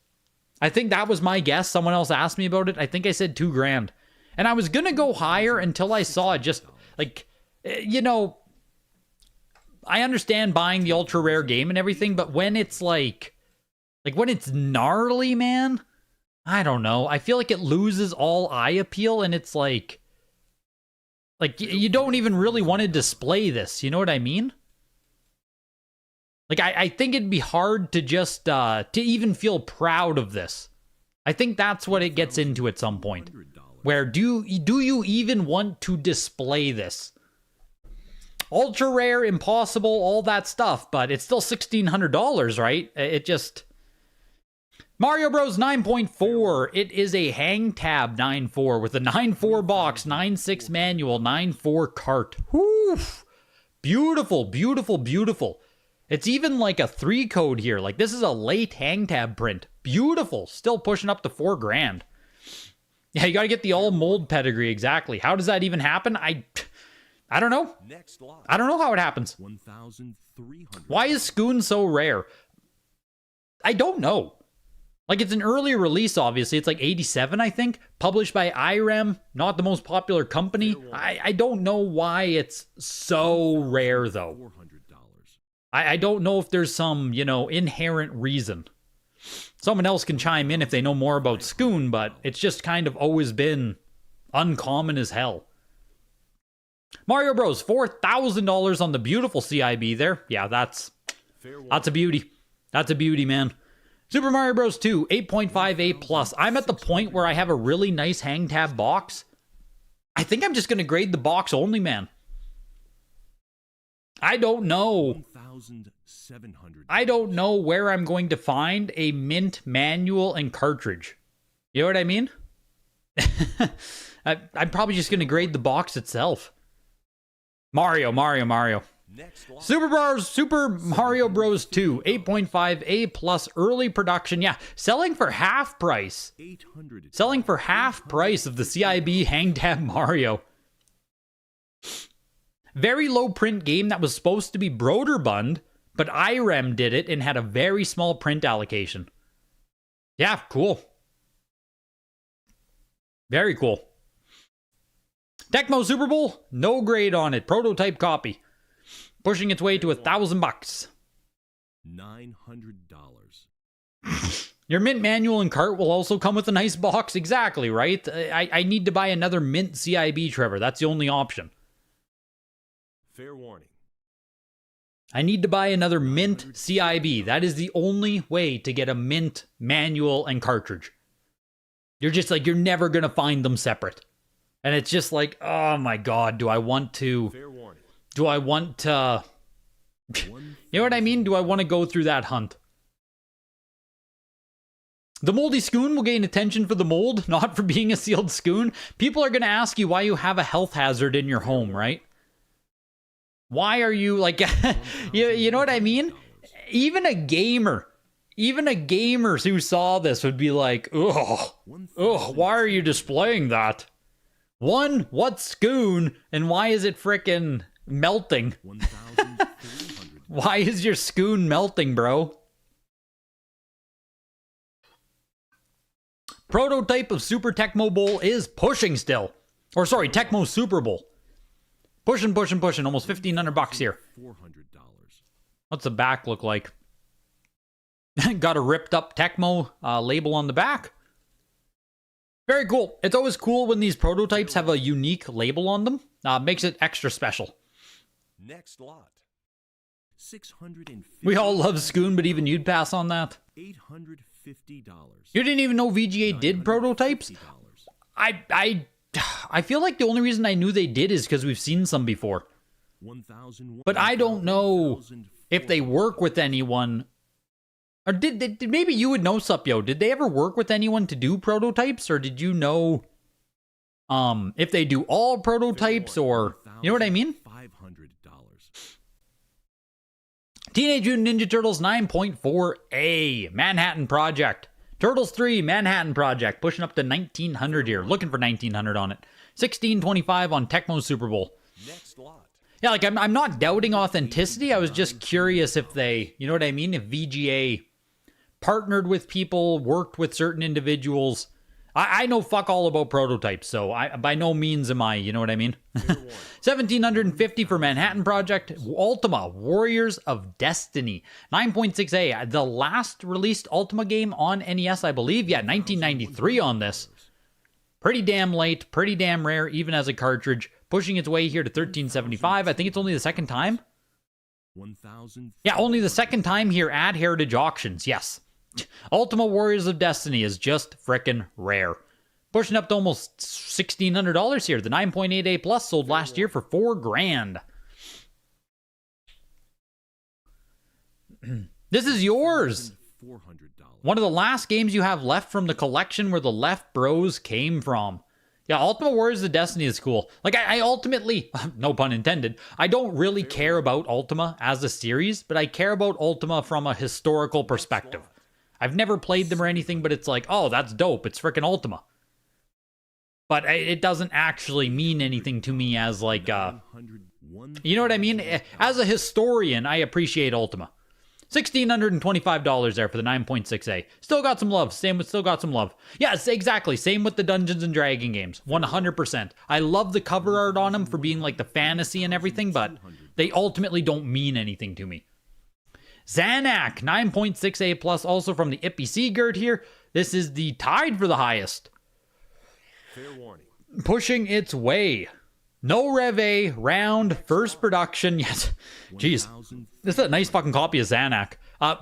I think that was my guess. Someone else asked me about it. I think I said $2,000. And I was gonna go higher until I saw it just, like, you know, I understand buying the ultra rare game and everything, but when it's like when it's gnarly, man, I don't know. I feel like it loses all eye appeal, and it's like you don't even really want to display this. You know what I mean? Like, I think it'd be hard to just, to even feel proud of this. I think that's what it gets into at some point. Where do you even want to display this? Ultra rare, impossible, all that stuff, but it's still $1,600, right? It just... Mario Bros. 9.4. It is a hang tab 9.4 with a 9.4 box, 9.6 manual, 9.4 cart. Whew! Beautiful, beautiful, beautiful. It's even like a 3 code here. Like, this is a late hang tab print. Beautiful. Still pushing up to $4,000. Yeah, you got to get the all mold pedigree. Exactly. How does that even happen? I don't know. Next lot. I don't know how it happens. 1,300. Why is Scoon so rare? I don't know. Like, it's an early release, obviously. It's like 87, I think. Published by IREM, not the most popular company. I don't know why it's so rare, though. $400. I don't know if there's some, inherent reason. Someone else can chime in if they know more about Scoon, but it's just kind of always been uncommon as hell. Mario Bros, $4,000 on the beautiful CIB there. Yeah, that's a beauty. That's a beauty, man. Super Mario Bros 2, 8.5A+. I'm at the point where I have a really nice hang tab box. I think I'm just going to grade the box only, man. I don't know. I don't know where I'm going to find a mint manual and cartridge. You know what I mean? I'm probably just going to grade the box itself. Mario. Super Mario Bros 2, 8.5A+ early production. Yeah, selling for half price. Selling for half price of the CIB hang tab Mario. Very low print game that was supposed to be Broderbund, but IREM did it and had a very small print allocation. Yeah, cool. Very cool. Tecmo Super Bowl, no grade on it. Prototype copy. Pushing its way to $1,000. $900. Your mint manual and cart will also come with a nice box. Exactly, right? I need to buy another mint CIB, Trevor. That's the only option. Fair warning. I need to buy another mint CIB. That is the only way to get a mint manual and cartridge. You're just like, you're never going to find them separate. And it's just like, oh my God, do I want to... Fair warning. Do I want to... You know what I mean? Do I want to go through that hunt? The moldy Scoon will gain attention for the mold, not for being a sealed Scoon. People are going to ask you why you have a health hazard in your home, right? Why are you like... you know what I mean? Even a gamer who saw this would be like, ugh, why are you displaying that? One, what's Scoon? And why is it frickin' melting? Why is your Scoon melting, bro? Prototype of Super Tecmo Bowl is pushing still. Or sorry, Tecmo Super Bowl. Pushing. Almost $1,500 here. $400. What's the back look like? Got a ripped up Tecmo label on the back. Very cool. It's always cool when these prototypes have a unique label on them. Makes it extra special. Next lot. $650. We all love Scoon, but even you'd pass on that. $850. You didn't even know VGA did prototypes? I feel like the only reason I knew they did is because we've seen some before. But I don't know if they work with anyone. Or did maybe you would know, Supyo. Did they ever work with anyone to do prototypes? Or did you know if they do all prototypes or... You know what I mean? $500. Teenage Mutant Ninja Turtles 9.4A. Manhattan Project. Turtles 3 Manhattan Project. Pushing up to 1,900 here. Looking for 1,900 on it. 1625 on Tecmo Super Bowl. Next lot. Yeah, like I'm not doubting authenticity. I was just curious if they... You know what I mean? If VGA... partnered with people, worked with certain individuals. I know fuck all about prototypes, so I by no means am I, you know what I mean? 1,750 for Manhattan Project. Ultima, Warriors of Destiny. 9.6A, the last released Ultima game on NES, I believe. Yeah, 1993 on this. Pretty damn late, pretty damn rare, even as a cartridge. Pushing its way here to 1,375. I think it's only the second time. Yeah, only the second time here at Heritage Auctions, yes. Ultima Warriors of Destiny is just frickin' rare. Pushing up to almost $1,600 here. The 9.8A Plus sold last year for $4,000. This is yours. One of the last games you have left from the collection where the Left Bros came from. Yeah, Ultimate Warriors of Destiny is cool. Like, I ultimately, no pun intended, I don't really care about Ultima as a series, but I care about Ultima from a historical perspective. I've never played them or anything, but it's like, oh, that's dope. It's freaking Ultima. But it doesn't actually mean anything to me as like, you know what I mean? As a historian, I appreciate Ultima. $1,625 there for the 9.6A. Still got some love. Still got some love. Yes, exactly. Same with the Dungeons and Dragon games. 100%. I love the cover art on them for being like the fantasy and everything, but they ultimately don't mean anything to me. Zanak, 9.6A plus, also from the Ippy Sigurd here. This is the tied for the highest. Fair warning. Pushing its way. No Rev round, first production. Yes. Jeez. This is a nice fucking copy of Zanak.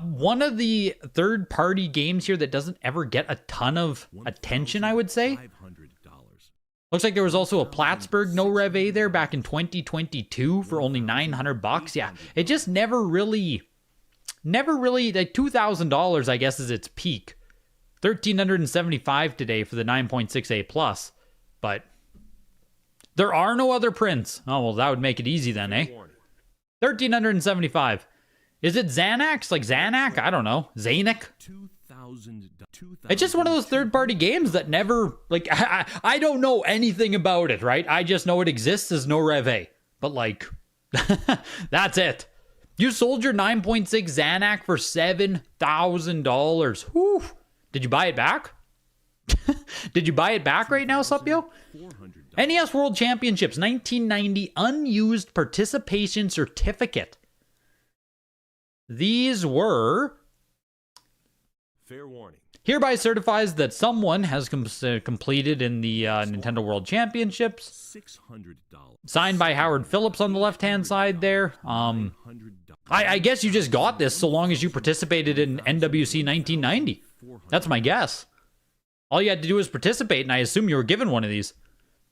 One of the third-party games here that doesn't ever get a ton of attention, I would say. Looks like there was also a Plattsburgh No Rev there back in 2022 for only $900. Yeah, it just never really, like $2,000, I guess, is its peak. $1,375 today for the 9.6A plus, but there are no other prints. Oh, well, that would make it easy then, eh? $1,375. Is it Xanax? Like Xanac? I don't know. Zanuck? It's just one of those third-party games that never, like, I don't know anything about it, right? I just know it exists as No Rev A. But, like, that's it. You sold your 9.6 Xanac for $7,000. Whew. Did you buy it back? Did you buy it back right now, Supyo? NES World Championships 1990 unused participation certificate. These were fair warning. Hereby certifies that someone has completed in the Nintendo World Championships. $600. Signed by Howard Phillips on the left-hand side there. I guess you just got this so long as you participated in NWC 1990. That's my guess. All you had to do was participate, and I assume you were given one of these.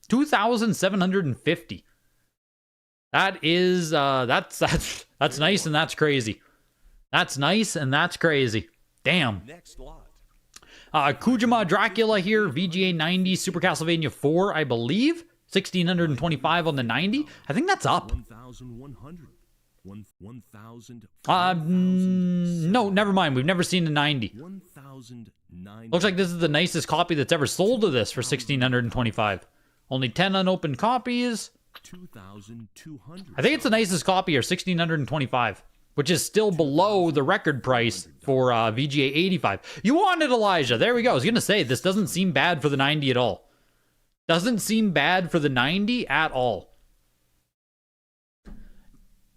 $2,750. That is, that's nice and that's crazy. That's nice and that's crazy. Damn. Next lot. Kujima Dracula here, VGA 90, Super Castlevania 4, I believe. $1,625 on the 90. I think that's up. 1,100. 1,000. No, never mind. We've never seen the 90. 1,009. Looks like this is the nicest copy that's ever sold of this for $1,625. Only 10 unopened copies. 2,200. I think it's the nicest copy here, $1,625, which is still below the record price for VGA 85. You wanted Elijah. There we go. I was going to say, this doesn't seem bad for the 90 at all. Doesn't seem bad for the 90 at all.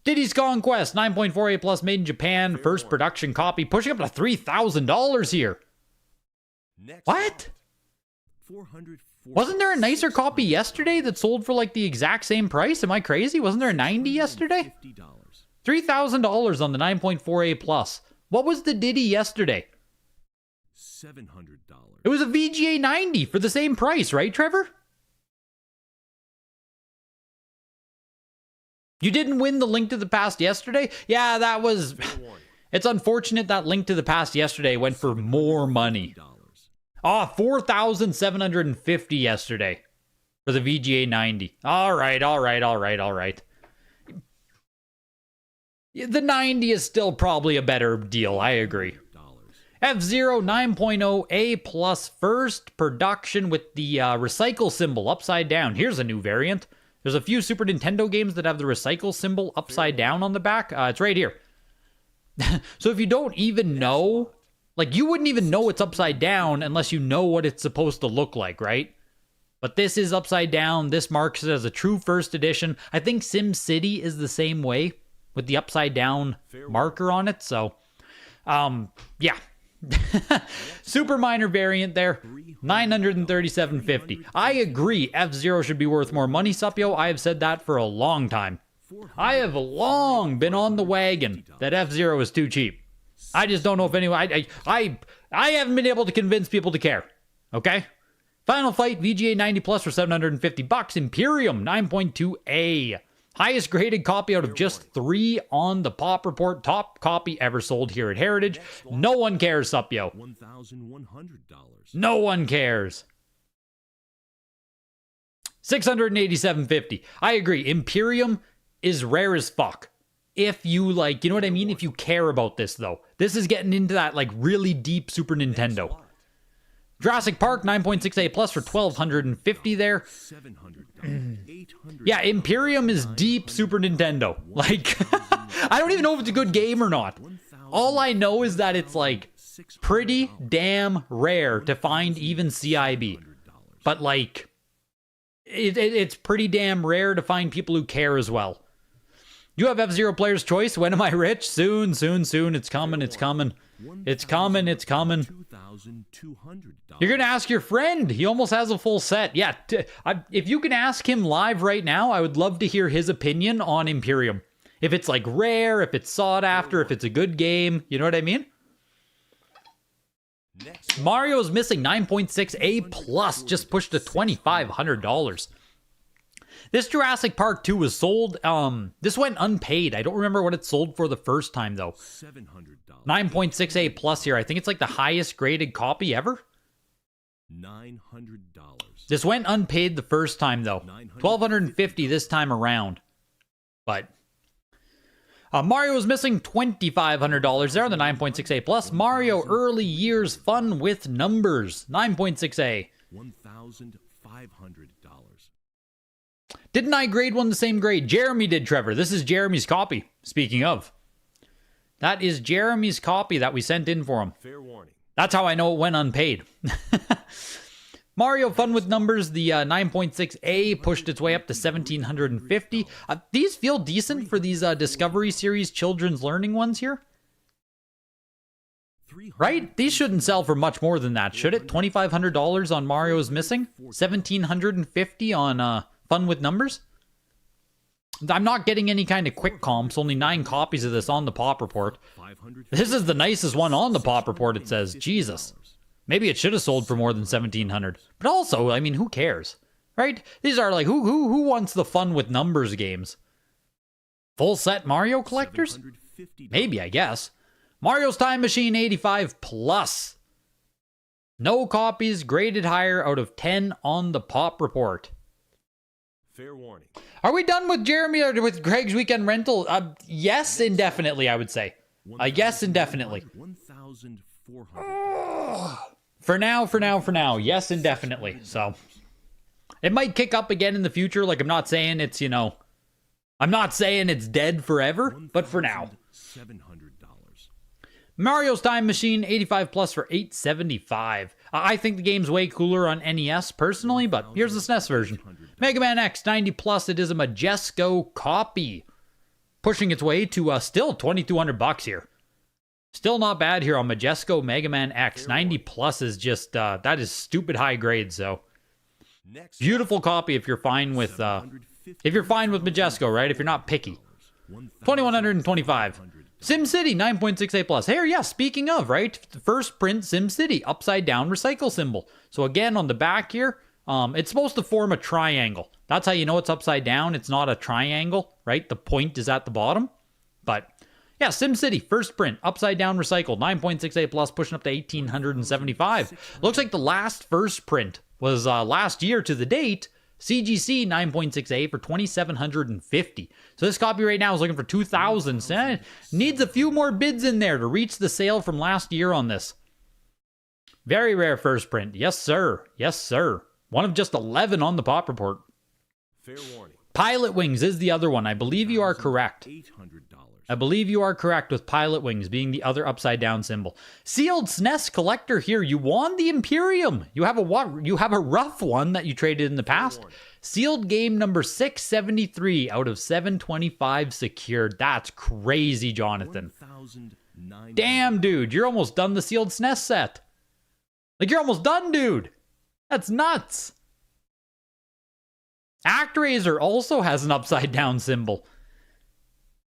Diddy's Conquest, 9.48 plus, made in Japan, first production copy, pushing up to $3,000 here. Next What? lot. 400. Wasn't there a nicer copy yesterday that sold for like the exact same price? Am I crazy? Wasn't there a 90 yesterday? $50. $3,000 on the 9.4A plus. What was the Diddy yesterday? $700. It was a VGA 90 for the same price, right, Trevor? You didn't win the Link to the Past yesterday? Yeah, that was... It's unfortunate that Link to the Past yesterday went for more money. Oh, $4,750 yesterday for the VGA 90. All right. The 90 is still probably a better deal. I agree. F-Zero 9.0 A plus first production with the recycle symbol upside down. Here's a new variant. There's a few Super Nintendo games that have the recycle symbol upside down on the back. It's right here. So if you don't even know, like you wouldn't even know it's upside down unless you know what it's supposed to look like, right? But this is upside down. This marks it as a true first edition. I think SimCity is the same way with the upside down marker on it. So, yeah. Super minor variant there. $937.50. I agree. F-Zero should be worth more money, Supyo. I have said that for a long time. I have long been on the wagon that F-Zero is too cheap. I just don't know if anyone... I haven't been able to convince people to care. Okay? Final Fight VGA 90 plus for $750. Imperium 9.2A. Highest graded copy out of just 3 on the Pop Report. Top copy ever sold here at Heritage. No one cares, Supyo. $1,100. No one cares. $687.50. I agree. Imperium is rare as fuck. If you like, you know what I mean? If you care about this though. This is getting into that like really deep Super Nintendo. Jurassic Park 9.6A plus for $1,250 there. Yeah, Imperium is deep Super Nintendo. Like, I don't even know if it's a good game or not. All I know is that it's like pretty damn rare to find even CIB. But like, it's pretty damn rare to find people who care as well. You have F-Zero Player's Choice. When am I rich? Soon, soon, soon. It's coming, it's coming. It's coming, it's coming. You're going to ask your friend. He almost has a full set. Yeah, if you can ask him live right now, I would love to hear his opinion on Imperium. If it's like rare, if it's sought after, if it's a good game. You know what I mean? Mario's missing 9.6A plus. Just pushed to $2,500. This Jurassic Park 2 was sold, this went unpaid. I don't remember what it sold for the first time, though. $9.6A plus here. I think it's like the highest graded copy ever. $900. This went unpaid the first time, though. $1,250 this time around. But Mario was missing $2,500 there on the 9.6A plus. Mario Early Years Fun with Numbers. 9.6A. $1,500. Didn't I grade one the same grade? Jeremy did, Trevor. This is Jeremy's copy, speaking of. That is Jeremy's copy that we sent in for him. Fair warning. That's how I know it went unpaid. Mario Fun with Numbers, the 9.6A pushed its way up to $1,750. These feel decent for these Discovery Series children's learning ones here. Right? These shouldn't sell for much more than that, should it? $2,500 on Mario's Missing? $1,750 on Fun with Numbers? I'm not getting any kind of quick comps, only 9 copies of this on the Pop Report. This is the nicest one on the Pop Report, it says. Jesus. Maybe it should have sold for more than $1,700. But also, I mean, who cares? Right? These are like, who wants the Fun with Numbers games? Full set Mario collectors? Maybe, I guess. Mario's Time Machine 85 plus. No copies, graded higher out of 10 on the Pop Report. Fair warning. Are we done with Jeremy or with Greg's weekend rental? Yes, indefinitely, I would say. Yes, indefinitely. 1,400. For now, yes, indefinitely. So, it might kick up again in the future. Like, I'm not saying it's, I'm not saying it's dead forever, but for now. $700. Mario's Time Machine 85 plus for $875. I think the game's way cooler on NES personally, but here's the SNES version. Mega Man X 90 plus. It is a Majesco copy, pushing its way to still $2,200 here. Still not bad here on Majesco Mega Man X 90 plus is just that is stupid high grade. So beautiful copy if you're fine with Majesco, right? If you're not picky. $2,125. SimCity 9.6A plus. Hey, yeah, speaking of, right? First print SimCity, upside down recycle symbol. So again, on the back here, it's supposed to form a triangle. That's how you know it's upside down. It's not a triangle, right? The point is at the bottom. But yeah, SimCity, first print, upside down recycled, 9.6A plus, pushing up to $1,875. Looks like the last first print was last year to the date. CGC 9.6A for $2,750. So this copy right now is looking for $2,000. Needs a few more bids in there to reach the sale from last year on this. Very rare first print. Yes, sir. Yes, sir. One of just 11 on the Pop Report. Fair warning. Pilot Wings is the other one. I believe you are correct. $800. I believe you are correct with Pilot Wings being the other upside down symbol. Sealed SNES collector here. You won the Imperium. You have a rough one that you traded in the past. Sealed game number 673 out of 725 secured. That's crazy, Jonathan. Damn, dude. You're almost done the sealed SNES set. Like, you're almost done, dude. That's nuts. ActRaiser also has an upside down symbol.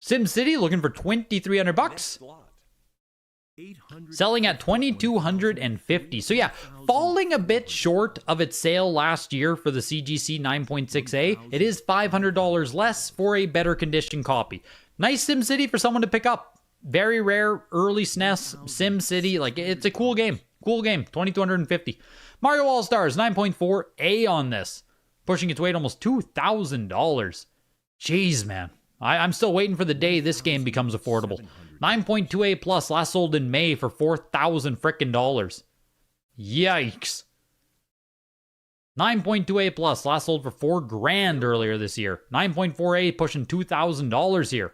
SimCity looking for $2,300. Selling at $2,250. So yeah, falling a bit short of its sale last year for the CGC 9.6A. It is $500 less for a better condition copy. Nice SimCity for someone to pick up. Very rare early SNES SimCity. Like, it's a cool game. Cool game. $2,250. Mario All-Stars 9.4A on this. pushing its way to almost $2,000. Jeez, man. I'm still waiting for the day this game becomes affordable. 9.2A plus last sold in May for $4,000 frickin' dollars. Yikes. 9.2A plus last sold for $4,000 earlier this year. 9.4A pushing $2,000 here.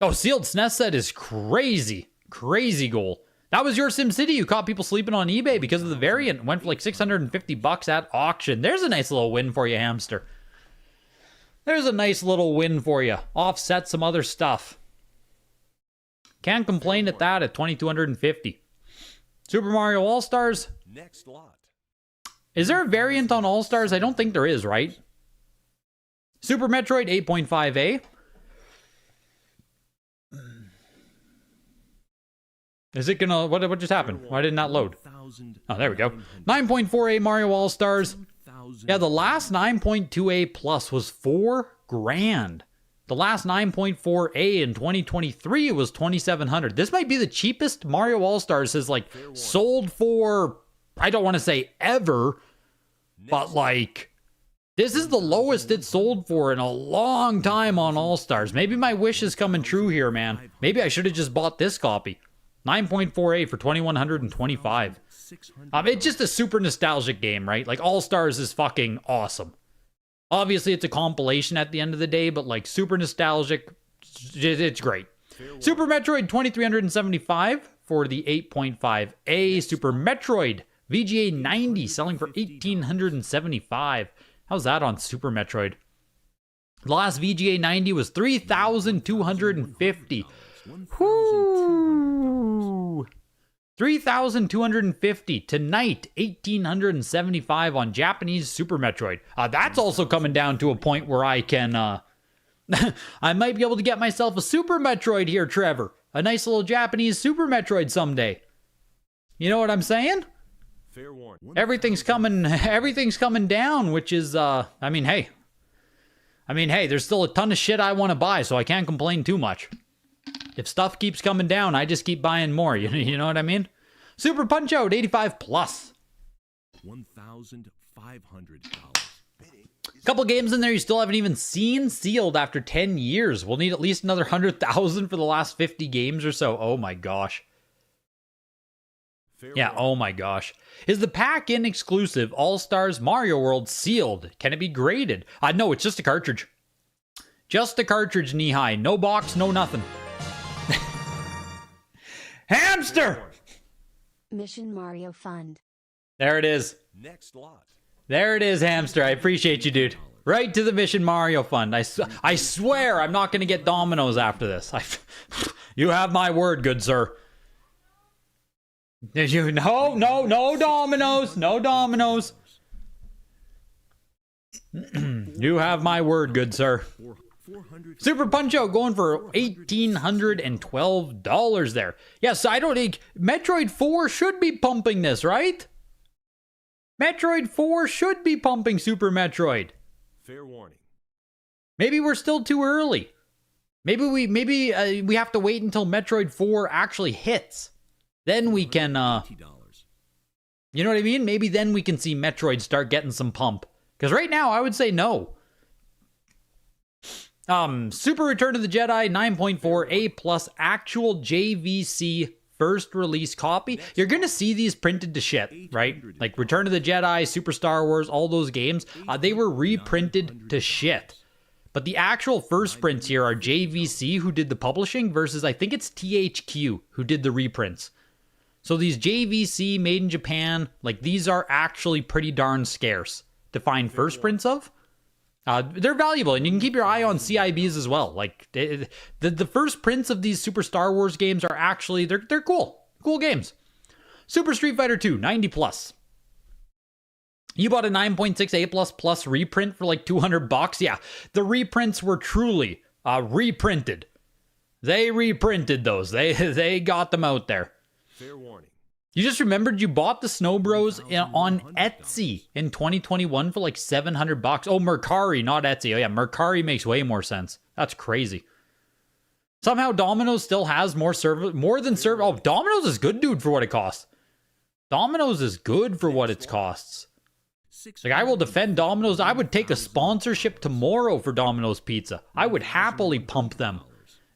Oh, sealed SNES set is crazy. Crazy goal. That was your SimCity. You caught people sleeping on eBay because of the variant. Went for like $650 at auction. There's a nice little win for you, hamster. There's a nice little win for you. Offset some other stuff. Can't complain at that at $2,250. Super Mario All-Stars. Next lot. Is there a variant on All-Stars? I don't think there is, right? Super Metroid 8.5A. Is it gonna... What just happened? Why didn't that load? Oh, there we go. 9.4A Mario All-Stars. Yeah, the last 9.2A plus was $4,000. The last 9.4A in 2023 was $2,700. This might be the cheapest Mario All-Stars has like sold for, I don't want to say ever, but like this is the lowest it sold for in a long time on All-Stars. Maybe my wish is coming true here, man. Maybe I should have just bought this copy. 9.4A for $2,125. It's just a super nostalgic game, right? Like All-Stars is fucking awesome. Obviously, it's a compilation at the end of the day, but like super nostalgic, it's great. Super Metroid 2,375 for the 8.5A. Super Metroid VGA 90 selling for 1,875. How's that on Super Metroid? The last VGA 90 was 3,250. Whoo! 3,250 tonight, 1,875 on Japanese Super Metroid. That's also coming down to a point where I can, I might be able to get myself a Super Metroid here, Trevor. A nice little Japanese Super Metroid someday. You know what I'm saying? Fair warning. Everything's coming down, which is, I mean, hey, there's still a ton of shit I want to buy, so I can't complain too much. If stuff keeps coming down, I just keep buying more. You know what I mean? Super Punch-Out 85 plus. $1,500. Couple games in there you still haven't even seen sealed after 10 years. We'll need at least another 100,000 for the last 50 games or so. Oh my gosh. Yeah, oh my gosh. Is the pack-in exclusive All-Stars Mario World sealed? Can it be graded? No, it's just a cartridge. Just a cartridge, knee-high. No box, no nothing. Hamster! Mission Mario Fund. There it is. Next lot. There it is, hamster. I appreciate you, dude. Right to the Mission Mario Fund. I swear I'm not going to get Dominoes after this. You have my word, good sir. No Dominoes. No Dominoes. You have my word, good sir. Super Punch-Out going for $1,812 there. Yes, I don't think Metroid 4 should be pumping this, right? Metroid 4 should be pumping Super Metroid. Fair warning. Maybe we're still too early. Maybe we have to wait until Metroid 4 actually hits. Then we can you know what I mean? Maybe then we can see Metroid start getting some pump. Because right now I would say no. Super Return of the Jedi 9.4A plus actual JVC first release copy. You're gonna see these printed to shit, right? Like Return of the Jedi, Super Star Wars, all those games, they were reprinted to shit. But the actual first prints here are JVC who did the publishing versus I think it's THQ who did the reprints. So these JVC made in Japan, like these are actually pretty darn scarce to find first prints of. They're valuable, and you can keep your eye on CIBs as well. Like the first prints of these Super Star Wars games are actually they're cool games. Super Street Fighter 2 90 plus. You bought a 9.6A plus reprint for like $200. Yeah, the reprints were truly reprinted. They reprinted those. They got them out there. Fair warning. You just remembered you bought the Snow Bros on Etsy in 2021 for like $700. Oh, Mercari, not Etsy. Oh yeah, Mercari makes way more sense. That's crazy. Somehow Domino's still has more than service. Oh, Domino's is good, dude, for what it costs. Domino's is good for what it costs. Like, I will defend Domino's. I would take a sponsorship tomorrow for Domino's Pizza. I would happily pump them.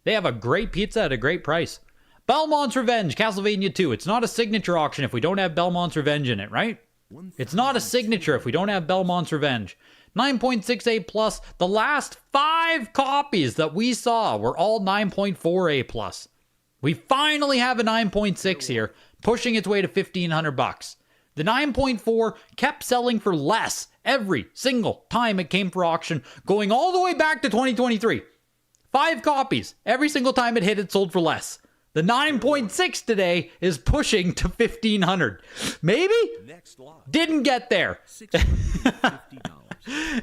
They have a great pizza at a great price. Belmont's Revenge, Castlevania 2. It's not a signature auction if we don't have Belmont's Revenge in it, right? It's not a signature if we don't have Belmont's Revenge. 9.6A plus. The last 5 copies that we saw were all 9.4A plus. We finally have a 9.6 here, pushing its way to $1,500. The 9.4 kept selling for less every single time it came for auction, going all the way back to 2023. 5 copies. Every single time it hit, it sold for less. The 9.6 today is pushing to $1,500. Maybe? Didn't get there.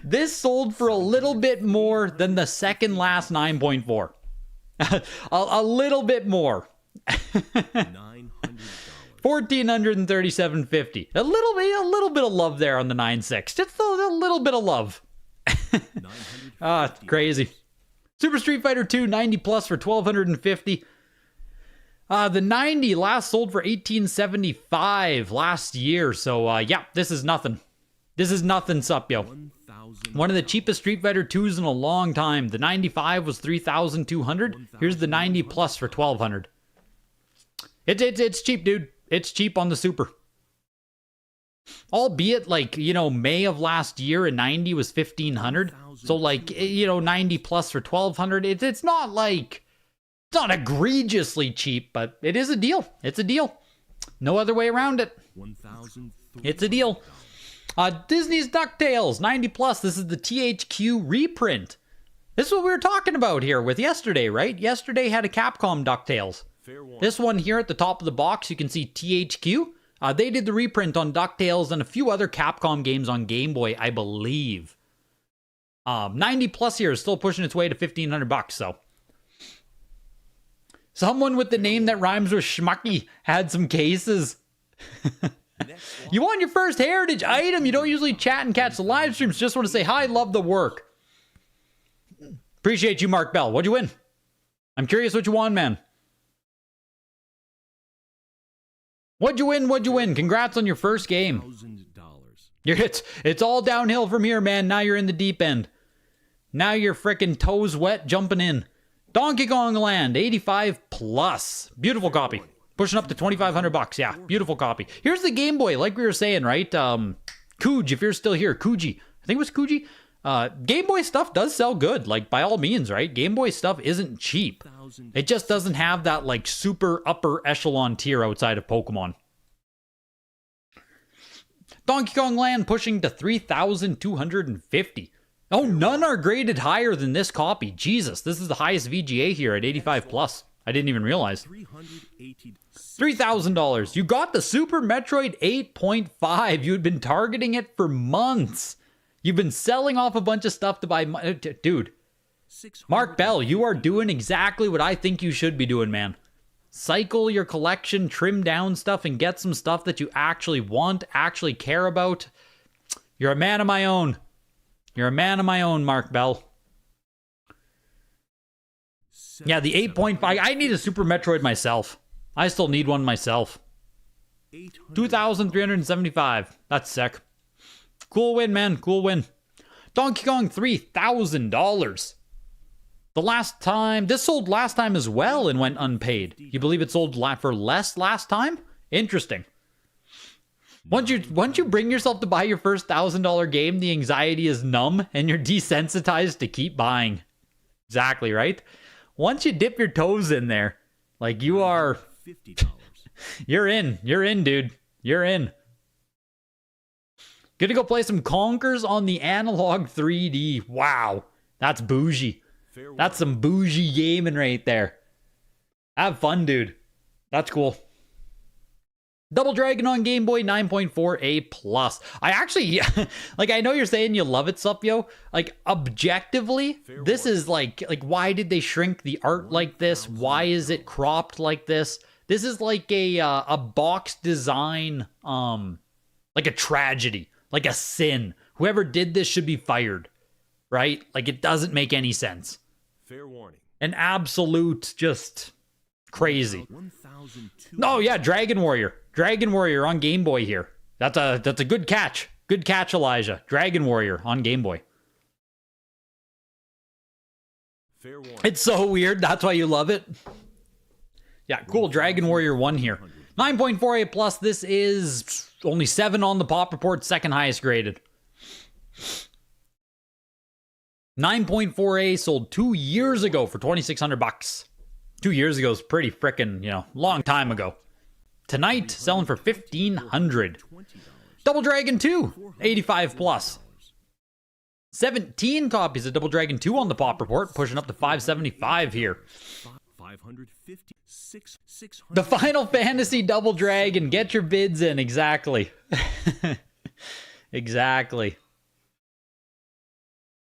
This sold for a little bit more than the second last 9.4. a little bit more. $1,437.50. A little bit of love there on the 9.6. Just a little bit of love. It's crazy. Super Street Fighter 2 90 plus for $1,250. The 90 last sold for $1,875 last year. So yeah, this is nothing. This is nothing, sup, yo. One of the cheapest Street Fighter 2s in a long time. The 95 was $3,200. Here's the 90 plus for $1,200. It's cheap, dude. It's cheap on the Super. Albeit, like, you know, May of last year, a 90 was $1,500. So, like, you know, 90 plus for $1,200. It's not like, it's not egregiously cheap, but it is a deal. It's a deal. No other way around it. It's a deal. Disney's DuckTales, 90 plus. This is the THQ reprint. This is what we were talking about here with yesterday, right? Yesterday had a Capcom DuckTales. This one here at the top of the box, you can see THQ. They did the reprint on DuckTales and a few other Capcom games on Game Boy, I believe. 90 plus here is still pushing its way to $1,500, so. Someone with the name that rhymes with Schmucky had some cases. You want your first Heritage item? You don't usually chat and catch the live streams. Just want to say hi, love the work. Appreciate you, Mark Bell. What'd you win? I'm curious what you won, man. What'd you win? What'd you win? Congrats on your first game. It's all downhill from here, man. Now you're in the deep end. Now you're frickin' toes wet jumping in. Donkey Kong Land, 85 plus. Beautiful copy. Pushing up to $2,500. Yeah, beautiful copy. Here's the Game Boy, like we were saying, right? Cooj, if you're still here. Coogie. I think it was Coogie. Game Boy stuff does sell good, like, by all means, right? Game Boy stuff isn't cheap. It just doesn't have that, like, super upper echelon tier outside of Pokemon. Donkey Kong Land pushing to $3,250. Oh, none are graded higher than this copy. Jesus, this is the highest VGA here at 85 plus. I didn't even realize. $3,000. You got the Super Metroid 8.5. You had been targeting it for months. You've been selling off a bunch of stuff to buy... Dude, Mark Bell, you are doing exactly what I think you should be doing, man. Cycle your collection, trim down stuff, and get some stuff that you actually want, actually care about. You're a man of my own. You're a man of my own, Mark Bell. Yeah, the 8.5. I need a Super Metroid myself. I still need one myself. 2,375. That's sick. Cool win, man. Cool win. Donkey Kong, $3,000. The last time... This sold last time as well and went unpaid. You believe it sold for less last time? Interesting. Once you bring yourself to buy your first $1,000 game, the anxiety is numb and you're desensitized to keep buying. Exactly, right? Once you dip your toes in there, like, you are... You're in. You're in, dude. You're in. Gonna go play some Conkers on the Analog 3D. Wow. That's bougie. That's some bougie gaming right there. Have fun, dude. That's cool. Double Dragon on Game Boy, 9.4A plus. I actually, like, I know you're saying you love it, Supyo. Like, objectively, this is like, why did they shrink the art like this? Why is it cropped like this? This is like a box design, like a tragedy, like a sin. Whoever did this should be fired, right? Like, it doesn't make any sense. Fair warning. An absolute just Crazy. 1,200. Oh yeah, Dragon Warrior. Dragon Warrior on Game Boy here. That's a good catch. Good catch, Elijah. Dragon Warrior on Game Boy. Fair warning. It's so weird. That's why you love it. Yeah, cool. Dragon Warrior 1 here. 9.48 plus. This is only 7 on the pop report. Second highest graded. 9.4A sold 2 years ago for $2,600. 2 years ago is pretty frickin', long time ago. Tonight, selling for $1,500. Double Dragon 2, 85 plus. 17 copies of Double Dragon 2 on the pop report, pushing up to 575 here. 550. 600. The Final Fantasy Double Dragon, get your bids in, exactly. Exactly.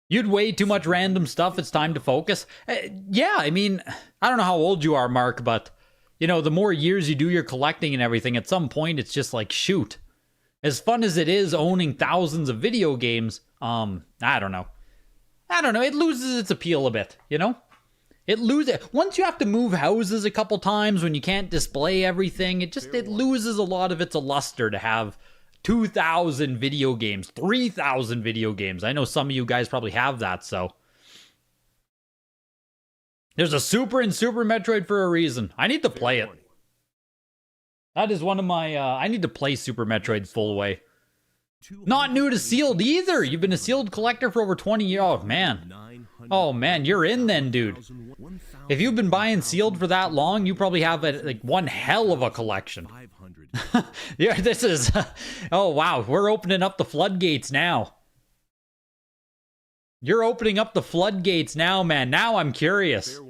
You'd way too much random stuff, it's time to focus. Yeah, I mean, I don't know how old you are, Mark, but, the more years you do your collecting and everything, at some point it's just like, shoot. As fun as it is owning thousands of video games, I don't know. It loses its appeal a bit, It loses. Once you have to move houses a couple times when you can't display everything, it loses a lot of its luster to have 2,000 video games, 3,000 video games. I know some of you guys probably have that, so. There's a Super and Super Metroid for a reason. I need to play it. That is one of my, I need to play Super Metroid full way. Not new to Sealed either. You've been a Sealed collector for over 20 years. Oh, man. Oh, man, you're in then, dude. If you've been buying Sealed for that long, you probably have one hell of a collection. Yeah, this is... oh, wow. We're opening up the floodgates now. You're opening up the floodgates now, man. Now I'm curious.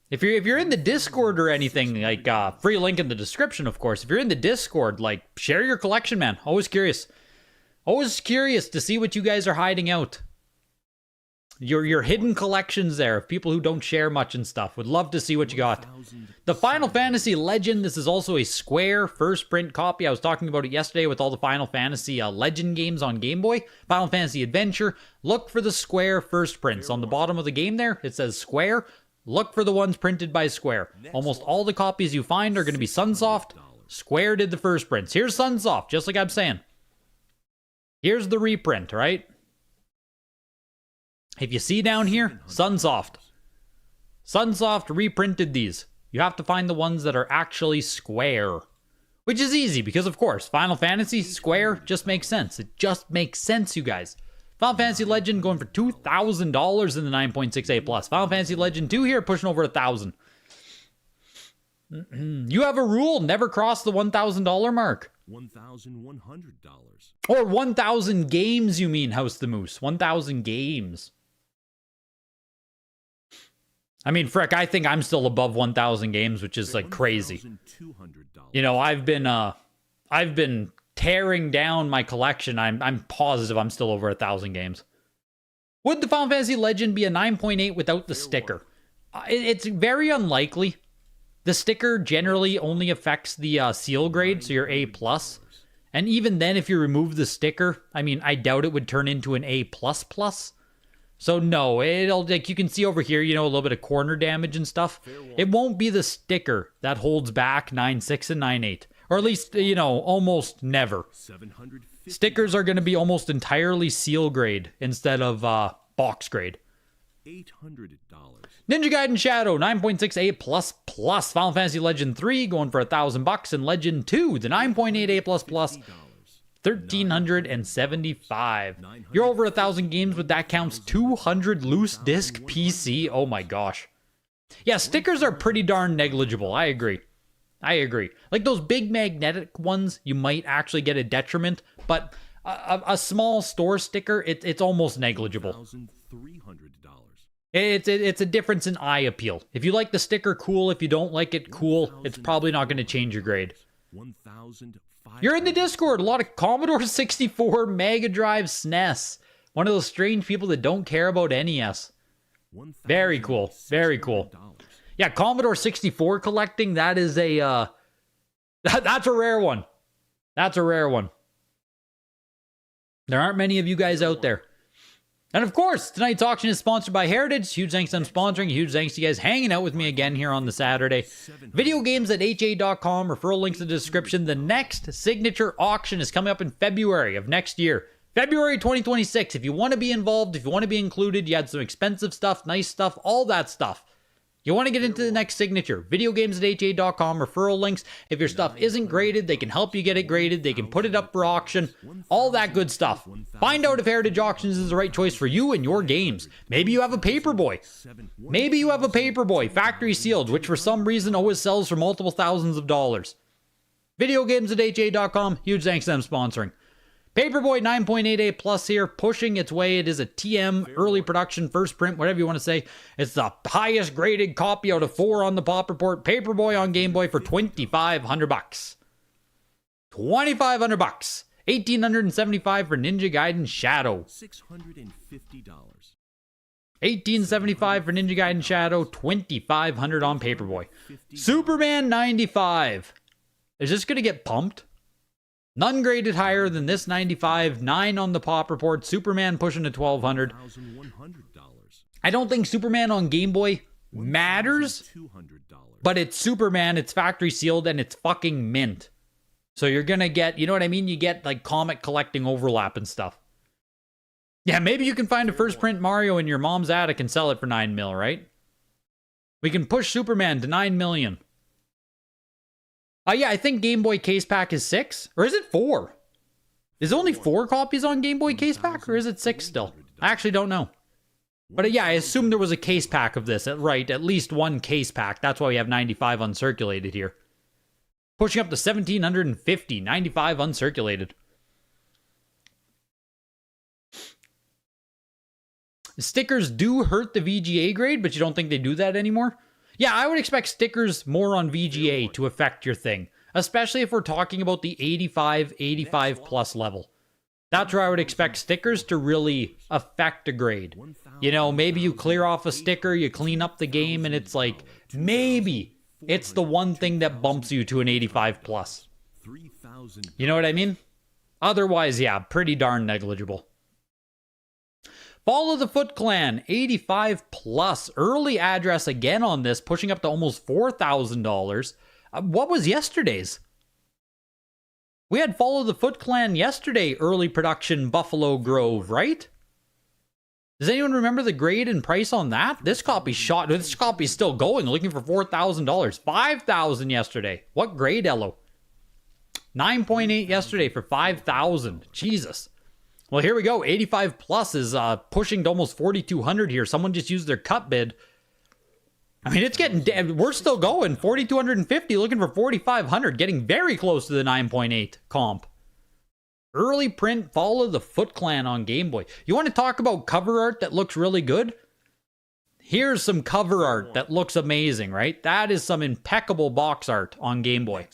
If you're in the Discord or anything, free link in the description, of course. If you're in the Discord, share your collection, man. Always curious. Always curious to see what you guys are hiding out. Your hidden collections there of people who don't share much and stuff. Would love to see what you got. The Final Fantasy Legend. This is also a Square first print copy. I was talking about it yesterday with all the Final Fantasy Legend games on Game Boy. Final Fantasy Adventure. Look for the Square first prints. On the bottom of the game there, it says Square. Look for the ones printed by Square. Almost all the copies you find are going to be Sunsoft. Square did the first prints. Here's Sunsoft, just like I'm saying. Here's the reprint, right? If you see down here, Sunsoft. Sunsoft reprinted these. You have to find the ones that are actually Square. Which is easy, because of course, Final Fantasy, Square, just makes sense. It just makes sense, you guys. Final Fantasy Legend going for $2,000 in the 9.68 plus. Final Fantasy Legend 2 here, pushing over $1,000. You have a rule, never cross the $1,000 mark. $1,100. Or 1,000 games, you mean, House the Moose. 1,000 games. I mean, frick, I think I'm still above 1,000 games, which is crazy. I've been tearing down my collection. I'm positive I'm still over 1,000 games. Would the Final Fantasy Legend be a 9.8 without the sticker? It's very unlikely. The sticker generally only affects the seal grade, so you're A+. And even then, if you remove the sticker, I mean, I doubt it would turn into an A++. So no, it'll, you can see over here, a little bit of corner damage and stuff. It won't be the sticker that holds back 9.6 and 9.8. Or at least, almost never. Stickers are going to be almost entirely seal grade instead of box grade. $800. Ninja Gaiden Shadow 9.68 plus plus. Final Fantasy Legend 3 going for $1,000, and Legend 2 the 9.88 plus plus. $1,375. You're over 1,000 games, but that counts 200 loose disc PC. Oh my gosh. Yeah, stickers are pretty darn negligible. I agree. Like those big magnetic ones, you might actually get a detriment, but a small store sticker, it's almost negligible. $1,300. It's a difference in eye appeal. If you like the sticker, cool. If you don't like it, cool. It's probably not going to change your grade. You're in the Discord. A lot of Commodore 64, Mega Drive, SNES. One of those strange people that don't care about NES. Very cool. Very cool. Yeah, Commodore 64 collecting, that is a, that's a rare one. That's a rare one. There aren't many of you guys out there. And of course, tonight's auction is sponsored by Heritage. Huge thanks to them sponsoring. Huge thanks to you guys hanging out with me again here on the Saturday. Videogames@ha.com. Referral links in the description. The next signature auction is coming up in February of next year. February 2026. If you want to be involved, if you want to be included, you had some expensive stuff, nice stuff, all that stuff. You want to get into the next signature, videogames@ha.com, referral links. If your stuff isn't graded, they can help you get it graded. They can put it up for auction, all that good stuff. Find out if Heritage Auctions is the right choice for you and your games. Maybe you have a Paperboy. Maybe you have a Paperboy, factory sealed, which for some reason always sells for multiple thousands of dollars. Videogames@ha.com, huge thanks to them sponsoring. Paperboy 9.88 plus here, pushing its way. It is a TM, early production, first print, whatever you want to say. It's the highest graded copy out of 4 on the Pop Report. Paperboy on Game Boy for $2,500. $2,500. $1,875 for Ninja Gaiden Shadow. $650. $1,875 for Ninja Gaiden Shadow. $2,500 on Paperboy. Superman 95. Is this going to get pumped? None graded higher than this 95, 9 on the Pop Report, Superman pushing to $1,200. I don't think Superman on Game Boy matters, but it's Superman, it's factory sealed, and it's fucking mint. So you're gonna get, you know what I mean? You get like comic collecting overlap and stuff. Yeah, maybe you can find a first print Mario in your mom's attic and sell it for 9 mil, right? We can push Superman to 9 million. Yeah, I think Game Boy Case Pack is 6. Or is it 4? Is only 4 copies on Game Boy Case Pack? Or is it 6 still? I actually don't know. But yeah, I assume there was a case pack of this. Right, at least one case pack. That's why we have 95 uncirculated here. Pushing up to 1,750. 95 uncirculated. Stickers do hurt the VGA grade, but you don't think they do that anymore? Yeah, I would expect stickers more on VGA to affect your thing, especially if we're talking about the 85 plus level. That's where I would expect stickers to really affect a grade. You know, maybe you clear off a sticker, you clean up the game, and it's like, maybe it's the one thing that bumps you to an 85 plus. You know what I mean? Otherwise, yeah, pretty darn negligible. Follow the Foot Clan, 85 plus. Early address again on this, pushing up to almost $4,000. What was yesterday's? We had Follow the Foot Clan yesterday, early production Buffalo Grove, right? Does anyone remember the grade and price on that? This copy's still going, looking for $4,000. $5,000 yesterday. What grade, Ello? 9.8 yesterday for $5,000. Jesus. Well, here we go. 85 plus is pushing to almost 4,200 here. Someone just used their cut bid. I mean, it's getting... We're still going. 4,250, looking for 4,500. Getting very close to the 9.8 comp. Early print, Follow the Foot Clan on Game Boy. You want to talk about cover art that looks really good? Here's some cover art that looks amazing, right? That is some impeccable box art on Game Boy.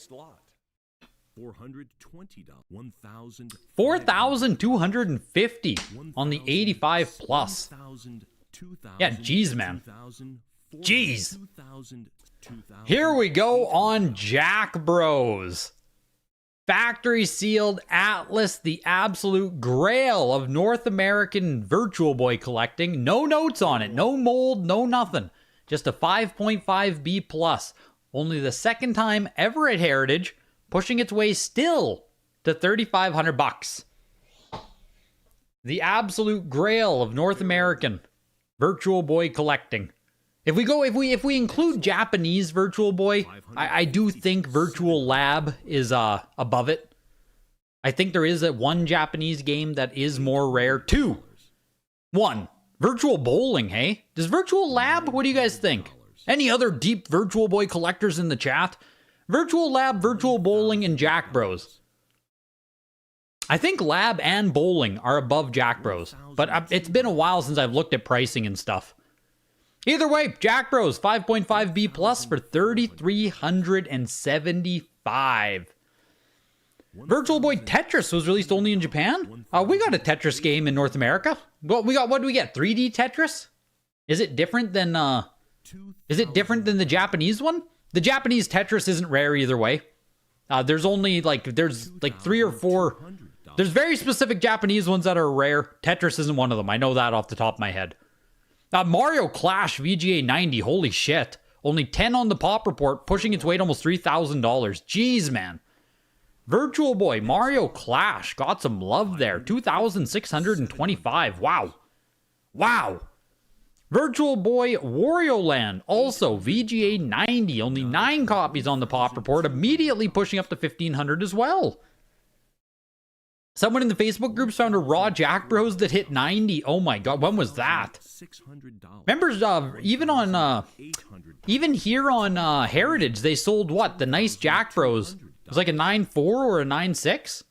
$4,250 on the 85 plus. Yeah, geez, man. Jeez. Here we go on Jack Bros. Factory sealed Atlas, the absolute grail of North American Virtual Boy collecting. No notes on it, no mold, no nothing. Just a 5.5 B plus. Only the second time ever at Heritage, pushing its way still to $3,500. The absolute grail of North American Virtual Boy collecting. If we include Japanese Virtual Boy, I do think Virtual Lab is above it. I think there is one Japanese game that is more rare. 2. 1. Virtual Bowling, hey? Does Virtual Lab, what do you guys think? Any other deep Virtual Boy collectors in the chat? Virtual Lab, Virtual Bowling, and Jack Bros. I think Lab and Bowling are above Jack Bros, but it's been a while since I've looked at pricing and stuff. Either way, Jack Bros 5.5 B plus for $3,375. Virtual Boy Tetris was released only in Japan. We got a Tetris game in North America. What do we get? 3D Tetris? Is it different than the Japanese one? The Japanese Tetris isn't rare either way. There's 3 or 4 There's very specific Japanese ones that are rare. Tetris isn't one of them. I know that off the top of my head. Mario Clash VGA 90. Holy shit. Only 10 on the pop report, pushing its weight almost $3,000. Jeez, man. Virtual Boy, Mario Clash. Got some love there. 2,625. Wow. Wow. Virtual Boy Wario Land. Also, VGA 90. Only 9 copies on the pop report. Immediately pushing up to 1,500 as well. Someone in the Facebook groups found a raw Jack Bros that hit 90. Oh my god, when was that? Remember, even here on Heritage, they sold what? The nice Jack Bros. It was like a 9.4 or a 9.6?